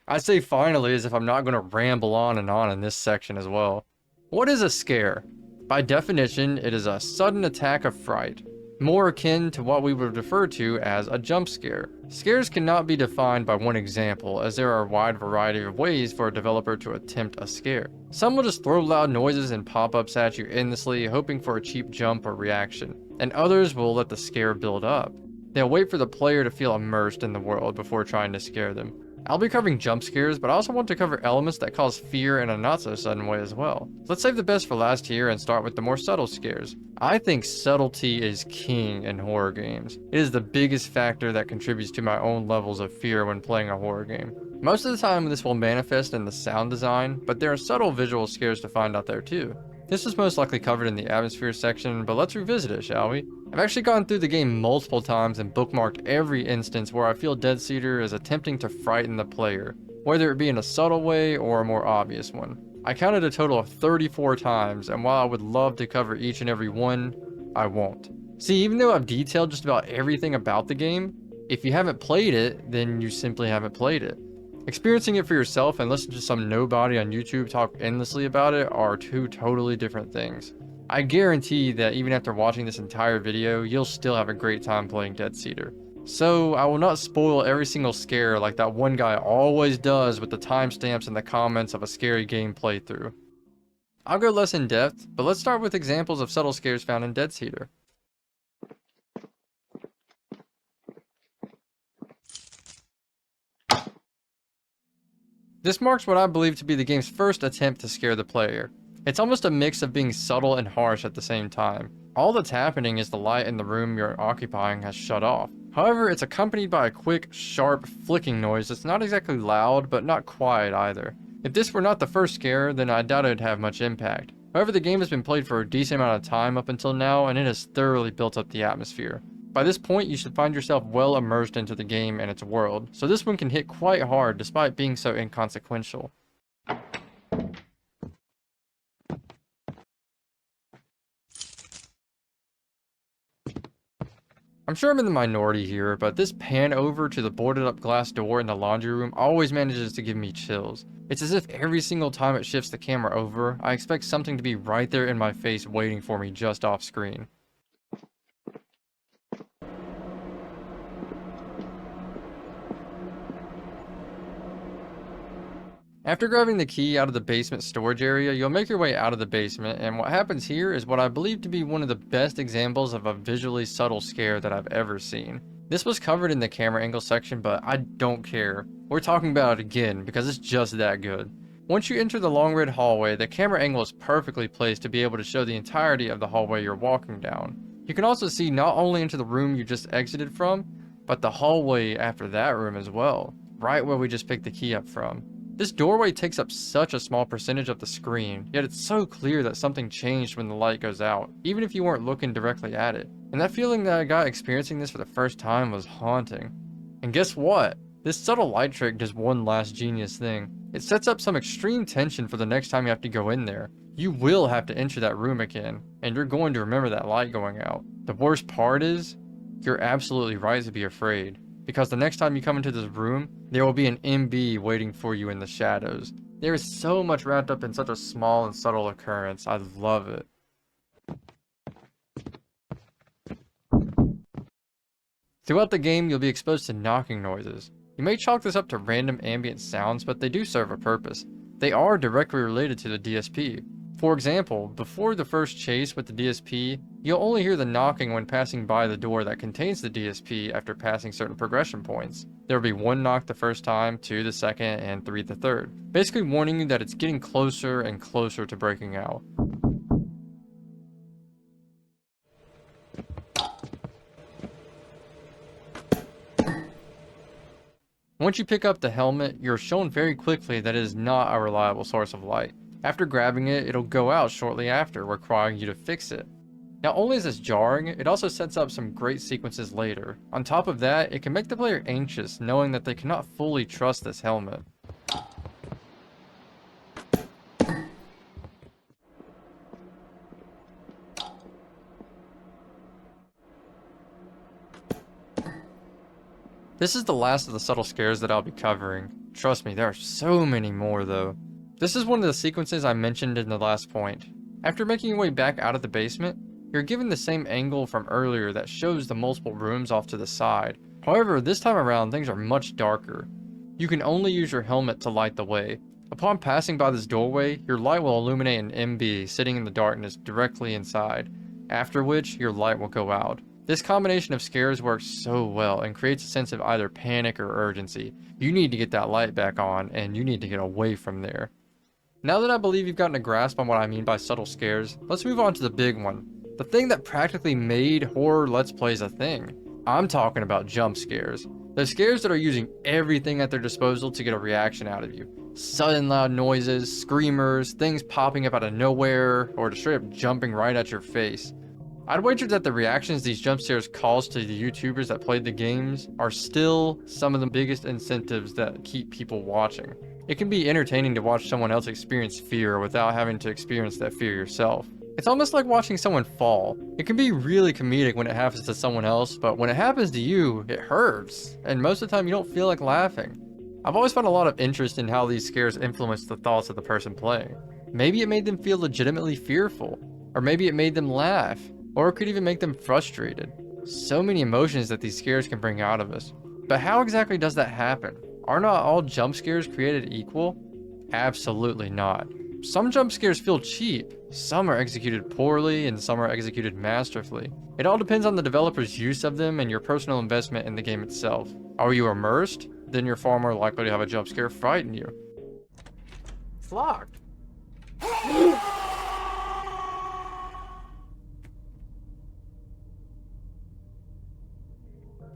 I say finally as if I'm not going to ramble on in this section as well. What is a scare? By definition, it is a sudden attack of fright, more akin to what we would refer to as a jump scare. Scares cannot be defined by one example, as there are a wide variety of ways for a developer to attempt a scare. Some will just throw loud noises and pop-ups at you endlessly, hoping for a cheap jump or reaction, and others will let the scare build up. They'll wait for the player to feel immersed in the world before trying to scare them. I'll be covering jump scares, but I also want to cover elements that cause fear in a not so sudden way as well. Let's save the best for last here and start with the more subtle scares. I think subtlety is king in horror games. It is the biggest factor that contributes to my own levels of fear when playing a horror game. Most of the time this will manifest in the sound design, but there are subtle visual scares to find out there too. This is most likely covered in the atmosphere section, but let's revisit it, shall we? I've actually gone through the game multiple times and bookmarked every instance where I feel Dead Cedar is attempting to frighten the player, whether it be in a subtle way or a more obvious one. I counted a total of 34 times, and while I would love to cover each and every one, I won't. See, even though I've detailed just about everything about the game, if you haven't played it, then you simply haven't played it. Experiencing it for yourself and listening to some nobody on YouTube talk endlessly about it are two totally different things. I guarantee that even after watching this entire video, you'll still have a great time playing Dead Cedar. So I will not spoil every single scare like that one guy always does with the timestamps in the comments of a scary game playthrough. I'll go less in depth, but let's start with examples of subtle scares found in Dead Cedar. This marks what I believe to be the game's first attempt to scare the player. It's almost a mix of being subtle and harsh at the same time. All that's happening is the light in the room you're occupying has shut off. However, it's accompanied by a quick, sharp, flicking noise that's not exactly loud, but not quiet either. If this were not the first scare, then I doubt it'd have much impact. However, the game has been played for a decent amount of time up until now, and it has thoroughly built up the atmosphere. By this point, you should find yourself well immersed into the game and its world, so this one can hit quite hard despite being so inconsequential. I'm sure I'm in the minority here, but this pan over to the boarded up glass door in the laundry room always manages to give me chills. It's as if every single time it shifts the camera over, I expect something to be right there in my face waiting for me just off screen. After grabbing the key out of the basement storage area, you'll make your way out of the basement, and what happens here is what I believe to be one of the best examples of a visually subtle scare that I've ever seen. This was covered in the camera angle section, but I don't care. We're talking about it again because it's just that good. Once you enter the long red hallway, the camera angle is perfectly placed to be able to show the entirety of the hallway you're walking down. You can also see not only into the room you just exited from, but the hallway after that room as well, right where we just picked the key up from. This doorway takes up such a small percentage of the screen, yet it's so clear that something changed when the light goes out, even if you weren't looking directly at it. And that feeling that I got experiencing this for the first time was haunting. And guess what? This subtle light trick does one last genius thing. It sets up some extreme tension for the next time you have to go in there. You will have to enter that room again, and you're going to remember that light going out. The worst part is, you're absolutely right to be afraid. because the next time you come into this room, there will be an MB waiting for you in the shadows. There is so much wrapped up in such a small and subtle occurrence. I love it. Throughout the game, you'll be exposed to knocking noises. You may chalk this up to random ambient sounds, but they do serve a purpose. They are directly related to the DSP. For example, before the first chase with the DSP, you'll only hear the knocking when passing by the door that contains the DSP after passing certain progression points. There will be 1 knock the first time, 2 the second, and 3 the third, basically warning you that it's getting closer and closer to breaking out. Once you pick up the helmet, you're shown very quickly that it is not a reliable source of light. After grabbing it, it'll go out shortly after, requiring you to fix it. Not only is this jarring, it also sets up some great sequences later. On top of that, it can make the player anxious knowing that they cannot fully trust this helmet. This is the last of the subtle scares that I'll be covering. Trust me, there are so many more though. This is one of the sequences I mentioned in the last point. After making your way back out of the basement, you're given the same angle from earlier that shows the multiple rooms off to the side. However, this time around things are much darker. You can only use your helmet to light the way. Upon passing by this doorway, your light will illuminate an MB sitting in the darkness directly inside, after which your light will go out. This combination of scares works so well and creates a sense of either panic or urgency. You need to get that light back on, and you need to get away from there. Now that I believe you've gotten a grasp on what I mean by subtle scares, let's move on to the big one. The thing that practically made horror Let's Plays a thing. I'm talking about jump scares. The scares that are using everything at their disposal to get a reaction out of you. Sudden loud noises, screamers, things popping up out of nowhere, or just straight up jumping right at your face. I'd wager that the reactions these jump scares cause to the YouTubers that played the games are still some of the biggest incentives that keep people watching. It can be entertaining to watch someone else experience fear without having to experience that fear yourself. It's almost like watching someone fall. It can be really comedic when it happens to someone else, but when it happens to you, it hurts. And most of the time you don't feel like laughing. I've always found a lot of interest in how these scares influence the thoughts of the person playing. Maybe it made them feel legitimately fearful, or maybe it made them laugh, or it could even make them frustrated. So many emotions that these scares can bring out of us. But how exactly does that happen? Are not all jump scares created equal? Absolutely not. Some jump scares feel cheap, some are executed poorly, and some are executed masterfully. It all depends on the developer's use of them and your personal investment in the game itself. Are you immersed? Then you're far more likely to have a jump scare frighten you. It's locked.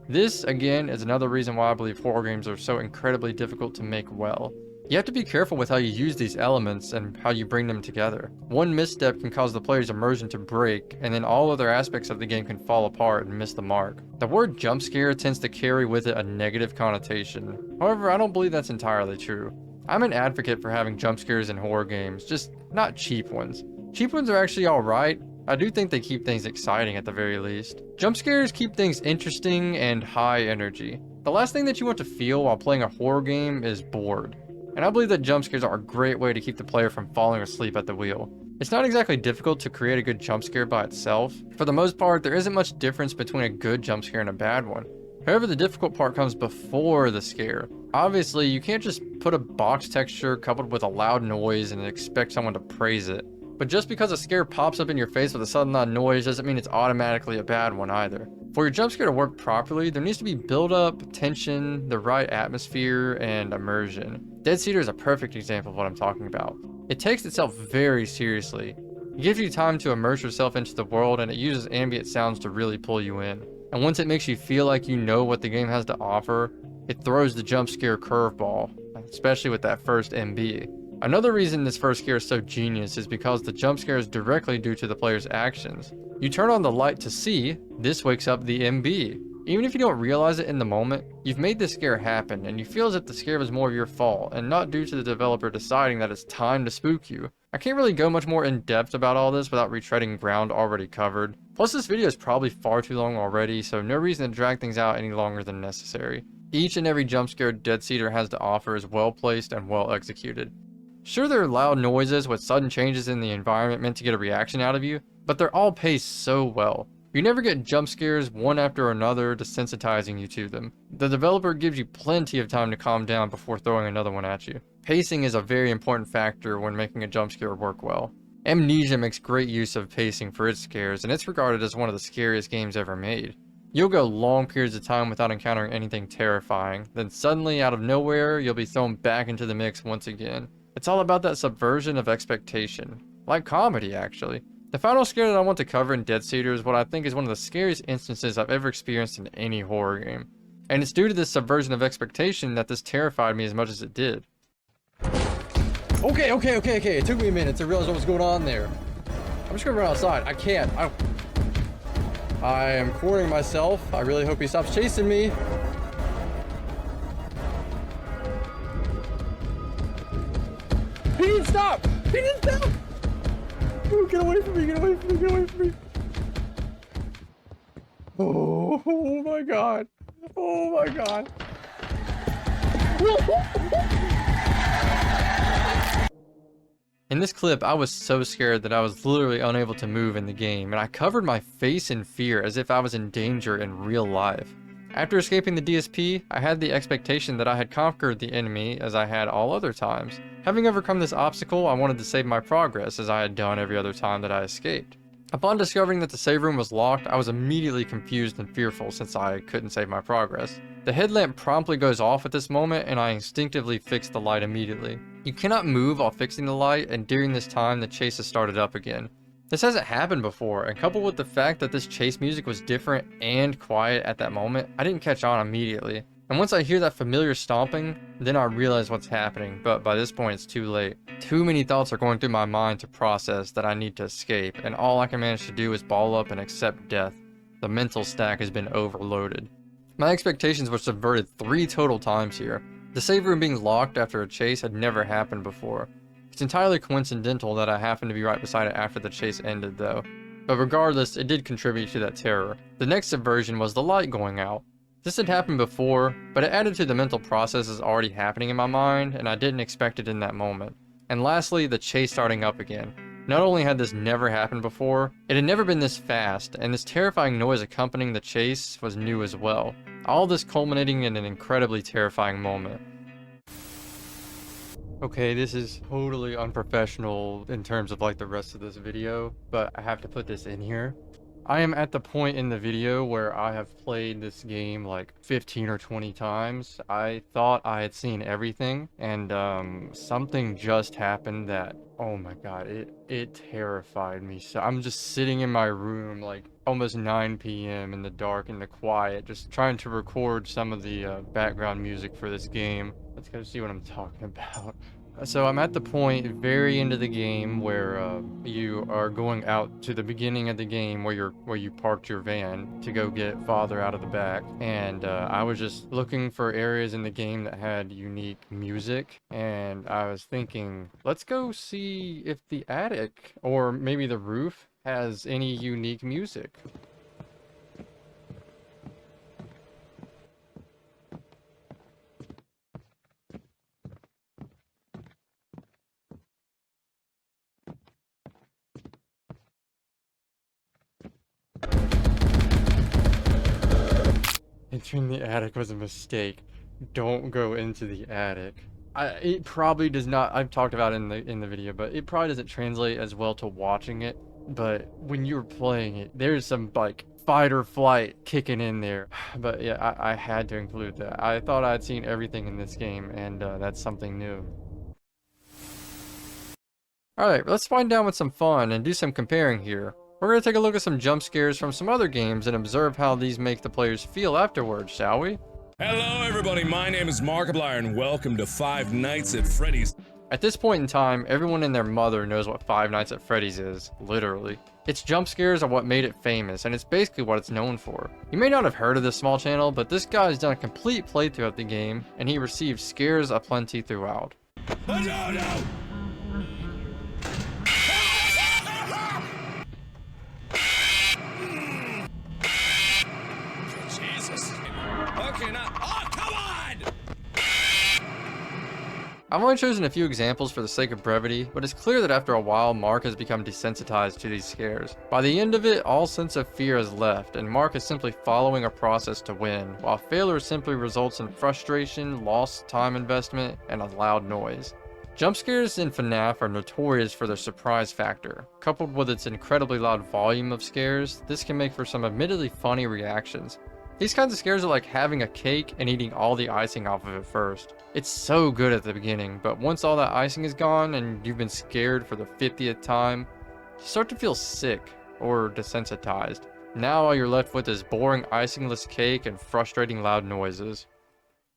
This, again, is another reason why I believe horror games are so incredibly difficult to make well. You have to be careful with how you use these elements and how you bring them together. One misstep can cause the player's immersion to break, and then all other aspects of the game can fall apart and miss the mark. The word jump scare tends to carry with it a negative connotation. However, I don't believe that's entirely true. I'm an advocate for having jump scares in horror games, just not cheap ones. Cheap ones are actually alright. I do think they keep things exciting at the very least. Jump scares keep things interesting and high energy. The last thing that you want to feel while playing a horror game is bored. And I believe that jump scares are a great way to keep the player from falling asleep at the wheel. It's not exactly difficult to create a good jump scare by itself. For the most part, there isn't much difference between a good jump scare and a bad one. However, the difficult part comes before the scare. Obviously, you can't just put a box texture coupled with a loud noise and expect someone to praise it. But just because a scare pops up in your face with a sudden loud noise doesn't mean it's automatically a bad one either. For your jump scare to work properly, there needs to be build-up, tension, the right atmosphere, and immersion. Dead Cedar is a perfect example of what I'm talking about. It takes itself very seriously. It gives you time to immerse yourself into the world, and it uses ambient sounds to really pull you in. And once it makes you feel like you know what the game has to offer, it throws the jump scare curveball, especially with that first MB. Another reason this first scare is so genius is because the jump scare is directly due to the player's actions. You turn on the light to see, this wakes up the MB. Even if you don't realize it in the moment, you've made the scare happen and you feel as if the scare was more of your fault and not due to the developer deciding that it's time to spook you. I can't really go much more in depth about all this without retreading ground already covered. Plus this video is probably far too long already, so no reason to drag things out any longer than necessary. Each and every jump scare Dead Cedar has to offer is well placed and well executed. Sure, there are loud noises with sudden changes in the environment meant to get a reaction out of you, but they're all paced so well. You never get jump scares one after another desensitizing you to them. The developer gives you plenty of time to calm down before throwing another one at you. Pacing is a very important factor when making a jump scare work well. Amnesia makes great use of pacing for its scares, and it's regarded as one of the scariest games ever made. You'll go long periods of time without encountering anything terrifying, then suddenly out of nowhere you'll be thrown back into the mix once again. It's all about that subversion of expectation. Like comedy, actually. The final scare that I want to cover in Dead Cedar is what I think is one of the scariest instances I've ever experienced in any horror game. And it's due to this subversion of expectation that this terrified me as much as it did. Okay. It took me a minute to realize what was going on there. I'm just gonna run outside. I can't. I am cornering myself. I really hope he stops chasing me. He didn't stop! He didn't stop! Oh, get away from me, get away from me, get away from me. Oh my god. Oh my god. In this clip, I was so scared that I was literally unable to move in the game, and I covered my face in fear as if I was in danger in real life. After escaping the DSP, I had the expectation that I had conquered the enemy as I had all other times. Having overcome this obstacle, I wanted to save my progress as I had done every other time that I escaped. Upon discovering that the save room was locked, I was immediately confused and fearful since I couldn't save my progress. The headlamp promptly goes off at this moment and I instinctively fix the light immediately. You cannot move while fixing the light, and during this time the chase has started up again. This hasn't happened before, and coupled with the fact that this chase music was different and quiet at that moment, I didn't catch on immediately. And once I hear that familiar stomping, then I realize what's happening, but by this point it's too late. Too many thoughts are going through my mind to process that I need to escape, and all I can manage to do is ball up and accept death. The mental stack has been overloaded. My expectations were subverted 3 total times here. The save room being locked after a chase had never happened before. It's entirely coincidental that I happened to be right beside it after the chase ended though. But regardless, it did contribute to that terror. The next subversion was the light going out. This had happened before, but it added to the mental processes already happening in my mind, and I didn't expect it in that moment. And lastly, the chase starting up again. Not only had this never happened before, it had never been this fast, and this terrifying noise accompanying the chase was new as well. All this culminating in an incredibly terrifying moment. Okay, this is totally unprofessional in terms of like the rest of this video, but I have to put this in here. I am at the point in the video where I have played this game like 15 or 20 times. I thought I had seen everything, and something just happened that, oh my god, it terrified me. So I'm just sitting in my room like almost 9 p.m. in the dark and the quiet, just trying to record some of the background music for this game. Let's go see what I'm talking about. So I'm at the point very into the game where you are going out to the beginning of the game where you parked your van to go get father out of the back, and I was just looking for areas in the game that had unique music, and I was thinking, let's go see if the attic or maybe the roof has any unique music. Entering the attic was a mistake. Don't go into the attic. It probably does not, I've talked about it in the video, but it probably doesn't translate as well to watching it. But when you're playing it, there's some like fight or flight kicking in there. But yeah, I had to include that. I thought I'd seen everything in this game, and that's something new. Alright, let's wind down with some fun and do some comparing here. We're going to take a look at some jump scares from some other games and observe how these make the players feel afterwards, shall we? Hello everybody, my name is Markiplier and welcome to Five Nights at Freddy's. At this point in time, everyone and their mother knows what Five Nights at Freddy's is, literally. Its jump scares are what made it famous, and it's basically what it's known for. You may not have heard of this small channel, but this guy's done a complete playthrough of the game, and he received scares aplenty throughout. Oh, no! you're not. Oh, come on! I've only chosen a few examples for the sake of brevity, but it's clear that after a while, Mark has become desensitized to these scares. By the end of it, all sense of fear is left, and Mark is simply following a process to win, while failure simply results in frustration, lost time investment, and a loud noise. Jump scares in FNAF are notorious for their surprise factor. Coupled with its incredibly loud volume of scares, this can make for some admittedly funny reactions. These kinds of scares are like having a cake and eating all the icing off of it first. It's so good at the beginning, but once all that icing is gone and you've been scared for the 50th time, you start to feel sick or desensitized. Now all you're left with is boring icingless cake and frustrating loud noises.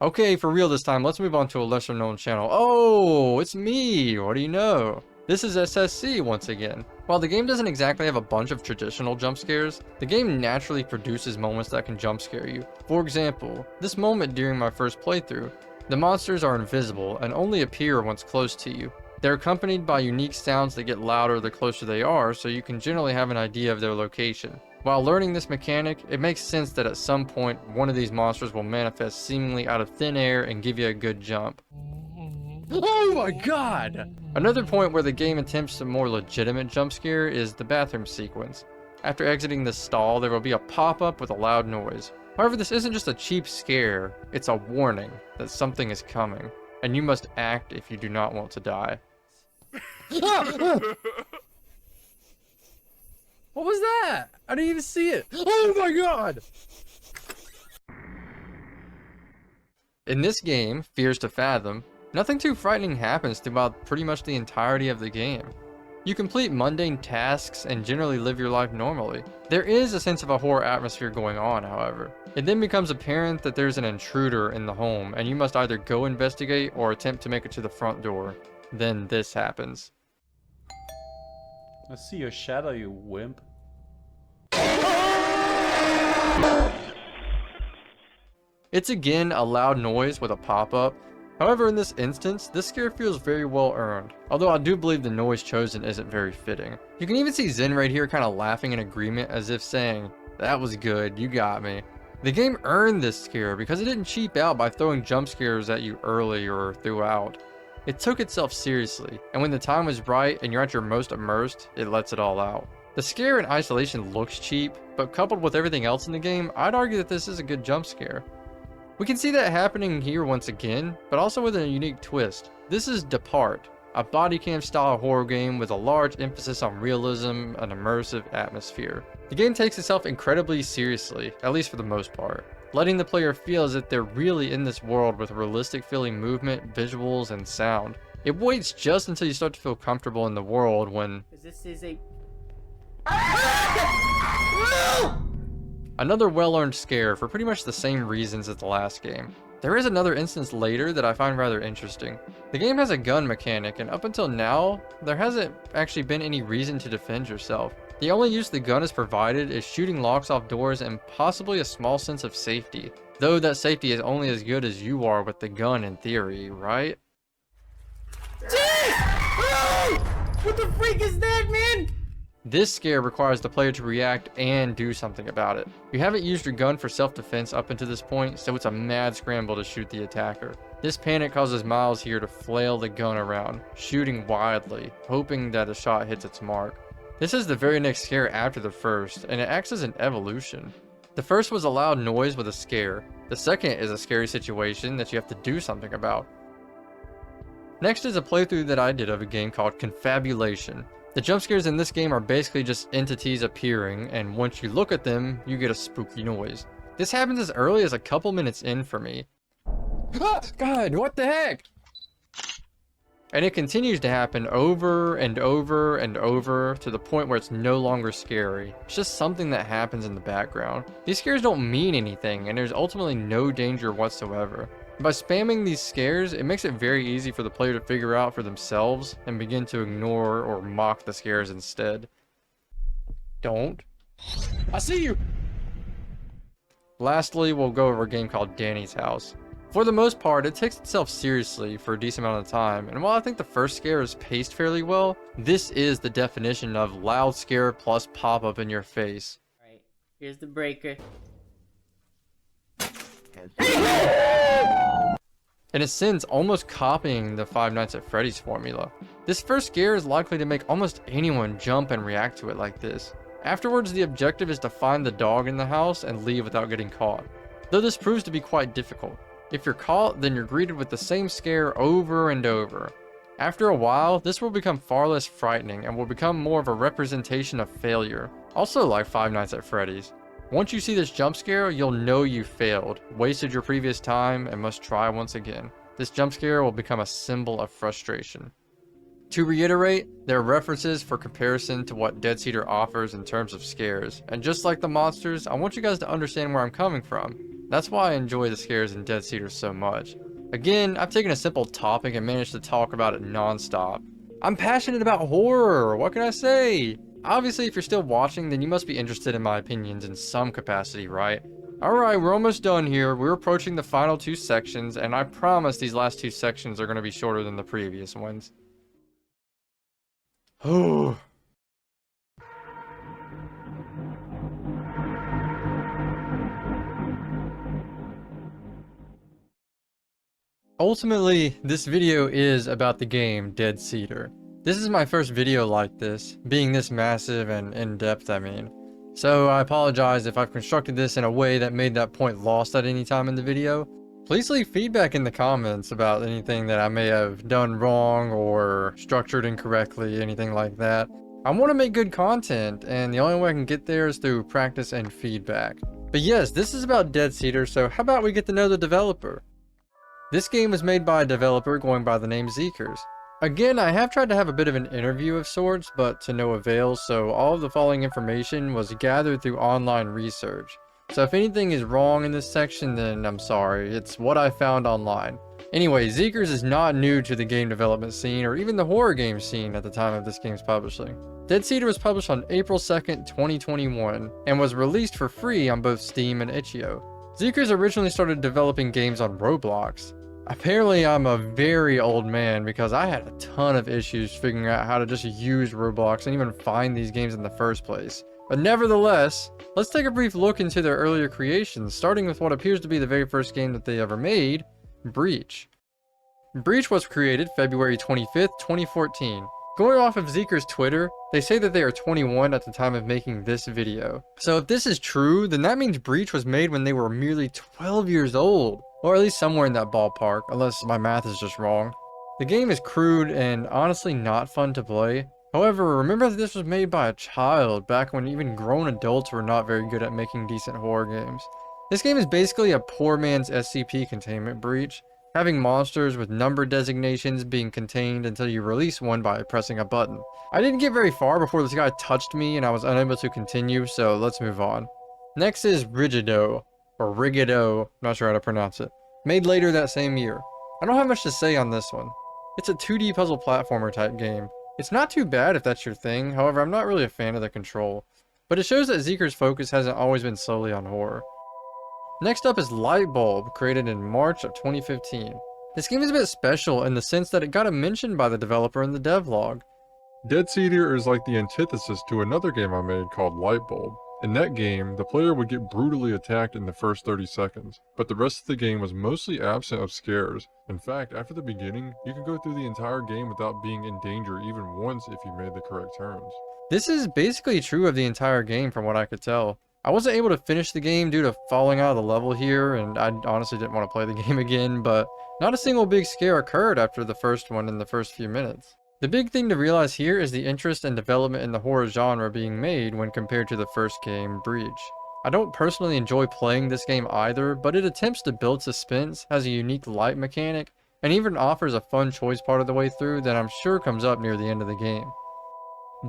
Okay, for real this time, let's move on to a lesser known channel. Oh, it's me! What do you know? This is SSC once again. While the game doesn't exactly have a bunch of traditional jump scares, the game naturally produces moments that can jump scare you. For example, this moment during my first playthrough. The monsters are invisible and only appear once close to you. They're accompanied by unique sounds that get louder the closer they are, so you can generally have an idea of their location. While learning this mechanic, it makes sense that at some point, one of these monsters will manifest seemingly out of thin air and give you a good jump. Oh my god! Another point where the game attempts a more legitimate jump scare is the bathroom sequence. After exiting the stall, there will be a pop-up with a loud noise. However, this isn't just a cheap scare, it's a warning that something is coming, and you must act if you do not want to die. What was that? I didn't even see it. Oh my god! In this game, Fears to Fathom, nothing too frightening happens throughout pretty much the entirety of the game. You complete mundane tasks and generally live your life normally. There is a sense of a horror atmosphere going on, however. It then becomes apparent that there's an intruder in the home, and you must either go investigate or attempt to make it to the front door. Then this happens. I see your shadow, you wimp. It's again a loud noise with a pop-up. However, in this instance, this scare feels very well earned, although I do believe the noise chosen isn't very fitting. You can even see Zen right here kind of laughing in agreement as if saying, "That was good, you got me." The game earned this scare because it didn't cheap out by throwing jump scares at you early or throughout. It took itself seriously, and when the time was right and you're at your most immersed, it lets it all out. The scare in isolation looks cheap, but coupled with everything else in the game, I'd argue that this is a good jump scare. We can see that happening here once again, but also with a unique twist. This is Depart, a body cam style horror game with a large emphasis on realism and immersive atmosphere. The game takes itself incredibly seriously, at least for the most part, letting the player feel as if they're really in this world with realistic feeling movement, visuals, and sound. It waits just until you start to feel comfortable in the world when This is a... another well-earned scare for pretty much the same reasons as the last game. There is another instance later that I find rather interesting. The game has a gun mechanic, and up until now, there hasn't actually been any reason to defend yourself. The only use the gun is provided is shooting locks off doors and possibly a small sense of safety. Though that safety is only as good as you are with the gun in theory, right? What the freak is that, man? This scare requires the player to react and do something about it. You haven't used your gun for self-defense up until this point, so it's a mad scramble to shoot the attacker. This panic causes Miles here to flail the gun around, shooting wildly, hoping that a shot hits its mark. This is the very next scare after the first, and it acts as an evolution. The first was a loud noise with a scare. The second is a scary situation that you have to do something about. Next is a playthrough that I did of a game called Confabulation. The jump scares in this game are basically just entities appearing, and once you look at them, you get a spooky noise. This happens as early as a couple minutes in for me. Ah, God, what the heck? And it continues to happen over and over and over to the point where it's no longer scary. It's just something that happens in the background. These scares don't mean anything, and there's ultimately no danger whatsoever. By spamming these scares, it makes it very easy for the player to figure out for themselves and begin to ignore or mock the scares instead. Don't. I see you! Lastly, we'll go over a game called Danny's House. For the most part, it takes itself seriously for a decent amount of time, and while I think the first scare is paced fairly well, this is the definition of loud scare plus pop-up in your face. Alright, here's the breaker. in a sense almost copying the Five Nights at Freddy's formula. This first scare is likely to make almost anyone jump and react to it like this. Afterwards, the objective is to find the dog in the house and leave without getting caught, though this proves to be quite difficult. If you're caught, then you're greeted with the same scare over and over. After a while, this will become far less frightening and will become more of a representation of failure, also like Five Nights at Freddy's. Once you see this jump scare, you'll know you failed, wasted your previous time, and must try once again. This jump scare will become a symbol of frustration. To reiterate, there are references for comparison to what Dead Cedar offers in terms of scares, and just like the monsters, I want you guys to understand where I'm coming from. That's why I enjoy the scares in Dead Cedar so much. Again, I've taken a simple topic and managed to talk about it non-stop. I'm passionate about horror, what can I say? Obviously, if you're still watching, then you must be interested in my opinions in some capacity, right? Alright, we're almost done here. We're approaching the final 2 sections, and I promise these last 2 sections are going to be shorter than the previous ones. Oh. Ultimately, this video is about the game Dead Cedar. This is my first video like this, being this massive and in-depth, I mean. So I apologize if I've constructed this in a way that made that point lost at any time in the video. Please leave feedback in the comments about anything that I may have done wrong or structured incorrectly, anything like that. I want to make good content, and the only way I can get there is through practice and feedback. But yes, this is about Dead Cedar, so how about we get to know the developer? This game was made by a developer going by the name Zeekers. Again, I have tried to have a bit of an interview of sorts, but to no avail, so all of the following information was gathered through online research. So if anything is wrong in this section, then I'm sorry, it's what I found online. Anyway, Zeekers is not new to the game development scene or even the horror game scene at the time of this game's publishing. Dead Cedar was published on April 2nd, 2021, and was released for free on both Steam and itch.io. Zeekers originally started developing games on Roblox. Apparently I'm a very old man because I had a ton of issues figuring out how to just use Roblox and even find these games in the first place. But nevertheless, let's take a brief look into their earlier creations, starting with what appears to be the very first game that they ever made, Breach. Breach was created February 25th, 2014. Going off of Zeeker's Twitter, they say that they are 21 at the time of making this video. So if this is true, then that means Breach was made when they were merely 12 years old. Or at least somewhere in that ballpark, unless my math is just wrong. The game is crude and honestly not fun to play. However, remember that this was made by a child back when even grown adults were not very good at making decent horror games. This game is basically a poor man's SCP containment breach, having monsters with number designations being contained until you release one by pressing a button. I didn't get very far before this guy touched me and I was unable to continue, so let's move on. Next is Rigido, or Rigido, not sure how to pronounce it, made later that same year. I don't have much to say on this one. It's a 2D puzzle platformer type game. It's not too bad if that's your thing, however I'm not really a fan of the control. But it shows that Zeeker's focus hasn't always been solely on horror. Next up is Lightbulb, created in March of 2015. This game is a bit special in the sense that it got a mention by the developer in the devlog. Dead Cedar is like the antithesis to another game I made called Lightbulb. In that game, the player would get brutally attacked in the first 30 seconds, but the rest of the game was mostly absent of scares. In fact, after the beginning, you could go through the entire game without being in danger even once if you made the correct turns. This is basically true of the entire game from what I could tell. I wasn't able to finish the game due to falling out of the level here, and I honestly didn't want to play the game again, but not a single big scare occurred after the first one in the first few minutes. The big thing to realize here is the interest and development in the horror genre being made when compared to the first game, Breach. I don't personally enjoy playing this game either, but it attempts to build suspense, has a unique light mechanic, and even offers a fun choice part of the way through that I'm sure comes up near the end of the game.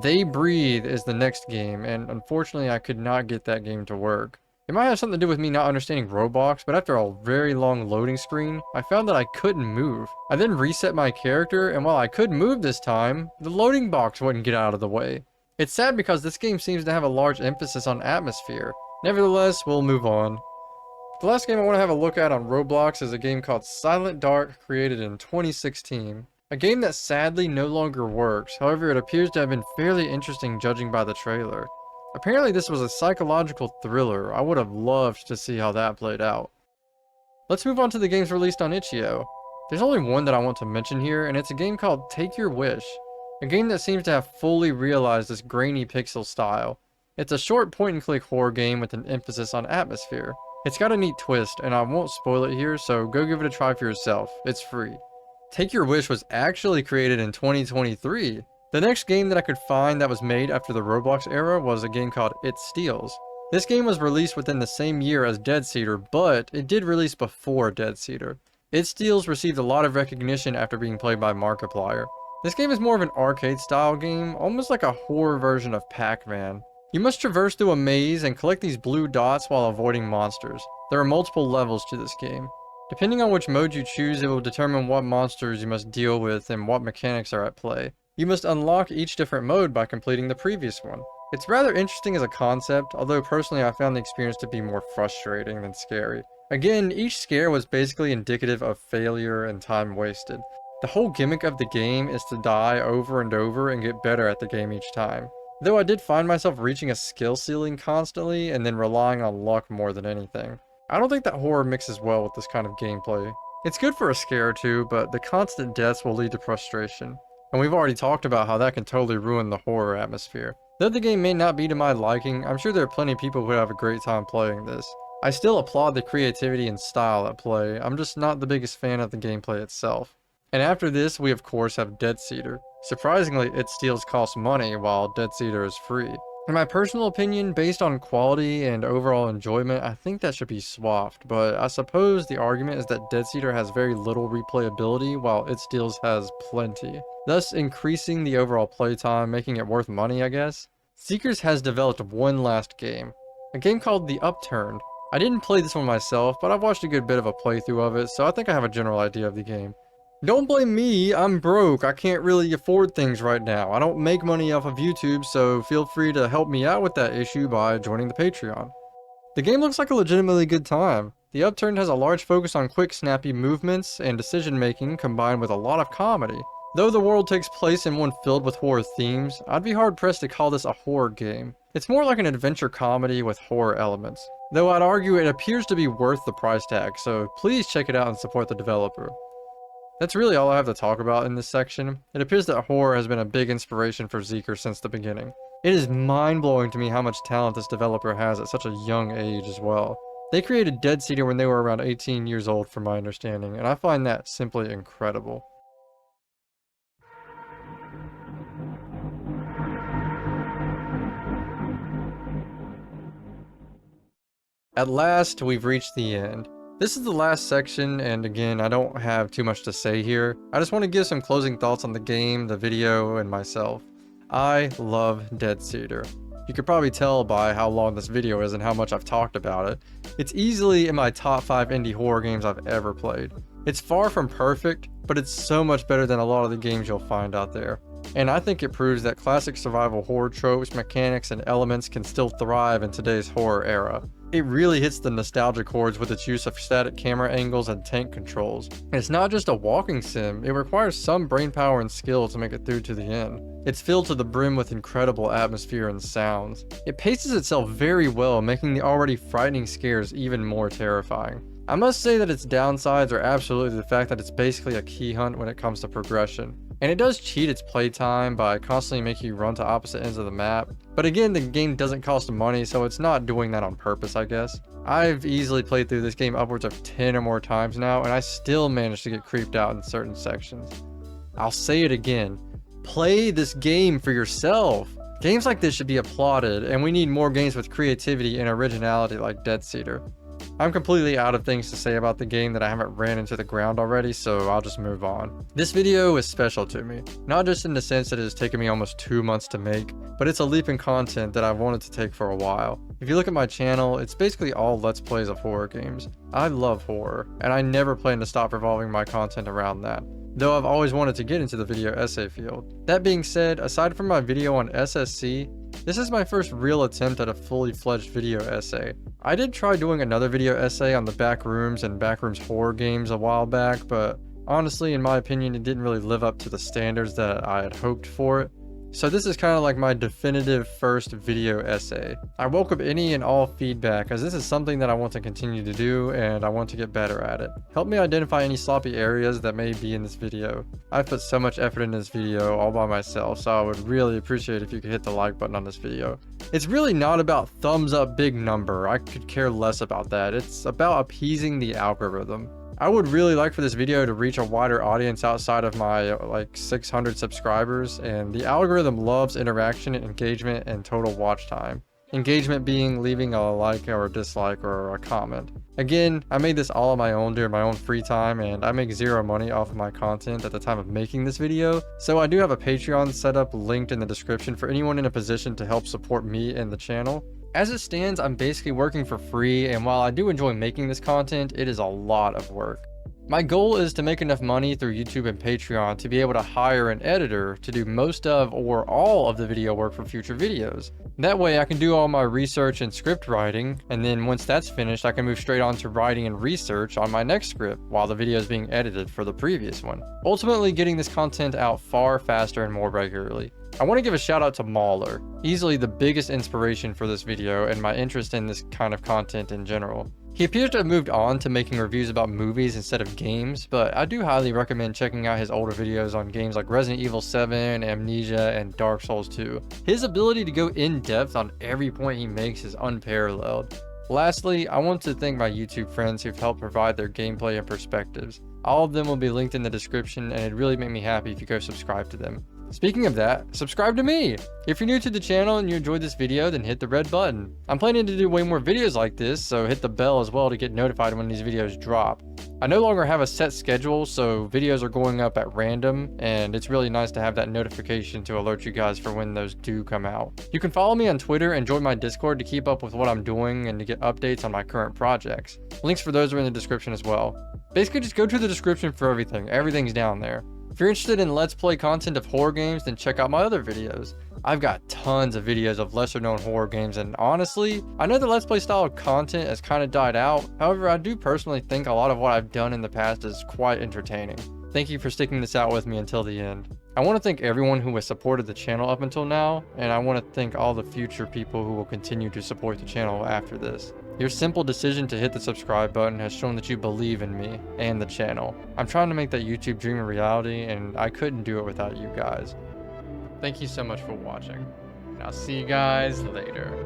They Breathe is the next game, and unfortunately I could not get that game to work. It might have something to do with me not understanding Roblox, but after a very long loading screen, I found that I couldn't move. I then reset my character, and while I could move this time, the loading box wouldn't get out of the way. It's sad because this game seems to have a large emphasis on atmosphere. Nevertheless, we'll move on. The last game I want to have a look at on Roblox is a game called Silent Dark, created in 2016. A game that sadly no longer works, however it appears to have been fairly interesting judging by the trailer. Apparently this was a psychological thriller. I would have loved to see how that played out. Let's move on to the games released on itch.io. There's only one that I want to mention here, and it's a game called Take Your Wish, a game that seems to have fully realized this grainy pixel style. It's a short point-and-click horror game with an emphasis on atmosphere. It's got a neat twist, and I won't spoil it here, so go give it a try for yourself. It's free. Take Your Wish was actually created in 2023. The next game that I could find that was made after the Roblox era was a game called It Steals. This game was released within the same year as Dead Cedar, but it did release before Dead Cedar. It Steals received a lot of recognition after being played by Markiplier. This game is more of an arcade-style game, almost like a horror version of Pac-Man. You must traverse through a maze and collect these blue dots while avoiding monsters. There are multiple levels to this game. Depending on which mode you choose, it will determine what monsters you must deal with and what mechanics are at play. You must unlock each different mode by completing the previous one. It's rather interesting as a concept, although personally I found the experience to be more frustrating than scary. Again, each scare was basically indicative of failure and time wasted. The whole gimmick of the game is to die over and over and get better at the game each time. Though I did find myself reaching a skill ceiling constantly and then relying on luck more than anything. I don't think that horror mixes well with this kind of gameplay. It's good for a scare or two, but the constant deaths will lead to frustration. And we've already talked about how that can totally ruin the horror atmosphere. Though the game may not be to my liking, I'm sure there are plenty of people who have a great time playing this. I still applaud the creativity and style at play, I'm just not the biggest fan of the gameplay itself. And after this, we of course have Dead Cedar. Surprisingly, It Steals costs money, while Dead Cedar is free. In my personal opinion, based on quality and overall enjoyment, I think that should be swapped, but I suppose the argument is that Dead Cedar has very little replayability, while It Steals has plenty, thus increasing the overall playtime, making it worth money, I guess. Seekers has developed one last game, a game called The Upturned. I didn't play this one myself, but I've watched a good bit of a playthrough of it, so I think I have a general idea of the game. Don't blame me, I'm broke, I can't really afford things right now. I don't make money off of YouTube, so feel free to help me out with that issue by joining the Patreon. The game looks like a legitimately good time. The Upturned has a large focus on quick, snappy movements and decision making combined with a lot of comedy. Though the world takes place in one filled with horror themes, I'd be hard pressed to call this a horror game. It's more like an adventure comedy with horror elements. Though I'd argue it appears to be worth the price tag, so please check it out and support the developer. That's really all I have to talk about in this section. It appears that horror has been a big inspiration for Zeeker since the beginning. It is mind-blowing to me how much talent this developer has at such a young age as well. They created Dead Cedar when they were around 18 years old from my understanding, and I find that simply incredible. At last, we've reached the end. This is the last section, and again, I don't have too much to say here. I just want to give some closing thoughts on the game, the video, and myself. I love Dead Cedar. You could probably tell by how long this video is and how much I've talked about it. It's easily in my top 5 indie horror games I've ever played. It's far from perfect, but it's so much better than a lot of the games you'll find out there. And I think it proves that classic survival horror tropes, mechanics, and elements can still thrive in today's horror era. It really hits the nostalgia chords with its use of static camera angles and tank controls. And it's not just a walking sim, it requires some brainpower and skill to make it through to the end. It's filled to the brim with incredible atmosphere and sounds. It paces itself very well, making the already frightening scares even more terrifying. I must say that its downsides are absolutely the fact that it's basically a key hunt when it comes to progression. And it does cheat its playtime by constantly making you run to opposite ends of the map. But again, the game doesn't cost money, so it's not doing that on purpose, I guess. I've easily played through this game upwards of 10 or more times now, and I still manage to get creeped out in certain sections. I'll say it again. Play this game for yourself. Games like this should be applauded, and we need more games with creativity and originality like Dead Cedar. I'm completely out of things to say about the game that I haven't ran into the ground already, so I'll just move on. This video is special to me, not just in the sense that it has taken me almost 2 months to make, but it's a leap in content that I've wanted to take for a while. If you look at my channel, it's basically all Let's Plays of horror games. I love horror, and I never plan to stop revolving my content around that, though I've always wanted to get into the video essay field. That being said, aside from my video on SSC, this is my first real attempt at a fully fledged video essay. I did try doing another video essay on the Backrooms and Backrooms horror games a while back, but honestly, in my opinion, it didn't really live up to the standards that I had hoped for it. So this is kind of like my definitive first video essay. I welcome any and all feedback, as this is something that I want to continue to do and I want to get better at it. Help me identify any sloppy areas that may be in this video. I've put so much effort in this video all by myself, so I would really appreciate if you could hit the like button on this video. It's really not about thumbs up big number, I could care less about that. It's about appeasing the algorithm. I would really like for this video to reach a wider audience outside of my like 600 subscribers, and the algorithm loves interaction, engagement, and total watch time. Engagement being leaving a like or a dislike or a comment. Again, I made this all on my own during my own free time, and I make zero money off of my content at the time of making this video, so I do have a Patreon setup linked in the description for anyone in a position to help support me and the channel. As it stands, I'm basically working for free, and while I do enjoy making this content, it is a lot of work. My goal is to make enough money through YouTube and Patreon to be able to hire an editor to do most of or all of the video work for future videos. That way I can do all my research and script writing, and then once that's finished I can move straight on to writing and research on my next script while the video is being edited for the previous one. Ultimately getting this content out far faster and more regularly. I want to give a shout out to Mauler, easily the biggest inspiration for this video and my interest in this kind of content in general. He appears to have moved on to making reviews about movies instead of games, but I do highly recommend checking out his older videos on games like Resident Evil 7, Amnesia, and Dark Souls 2. His ability to go in depth on every point he makes is unparalleled. Lastly, I want to thank my YouTube friends who've helped provide their gameplay and perspectives. All of them will be linked in the description, and it'd really make me happy if you go subscribe to them. Speaking of that, subscribe to me! If you're new to the channel and you enjoyed this video, then hit the red button. I'm planning to do way more videos like this, so hit the bell as well to get notified when these videos drop. I no longer have a set schedule, so videos are going up at random, and it's really nice to have that notification to alert you guys for when those do come out. You can follow me on Twitter and join my Discord to keep up with what I'm doing and to get updates on my current projects. Links for those are in the description as well. Basically, just go to the description for everything. Everything's down there. If you're interested in Let's Play content of horror games, then check out my other videos. I've got tons of videos of lesser known horror games, and honestly, I know the Let's Play style of content has kind of died out. However, I do personally think a lot of what I've done in the past is quite entertaining. Thank you for sticking this out with me until the end. I want to thank everyone who has supported the channel up until now, and I want to thank all the future people who will continue to support the channel after this. Your simple decision to hit the subscribe button has shown that you believe in me and the channel. I'm trying to make that YouTube dream a reality, and I couldn't do it without you guys. Thank you so much for watching, and I'll see you guys later.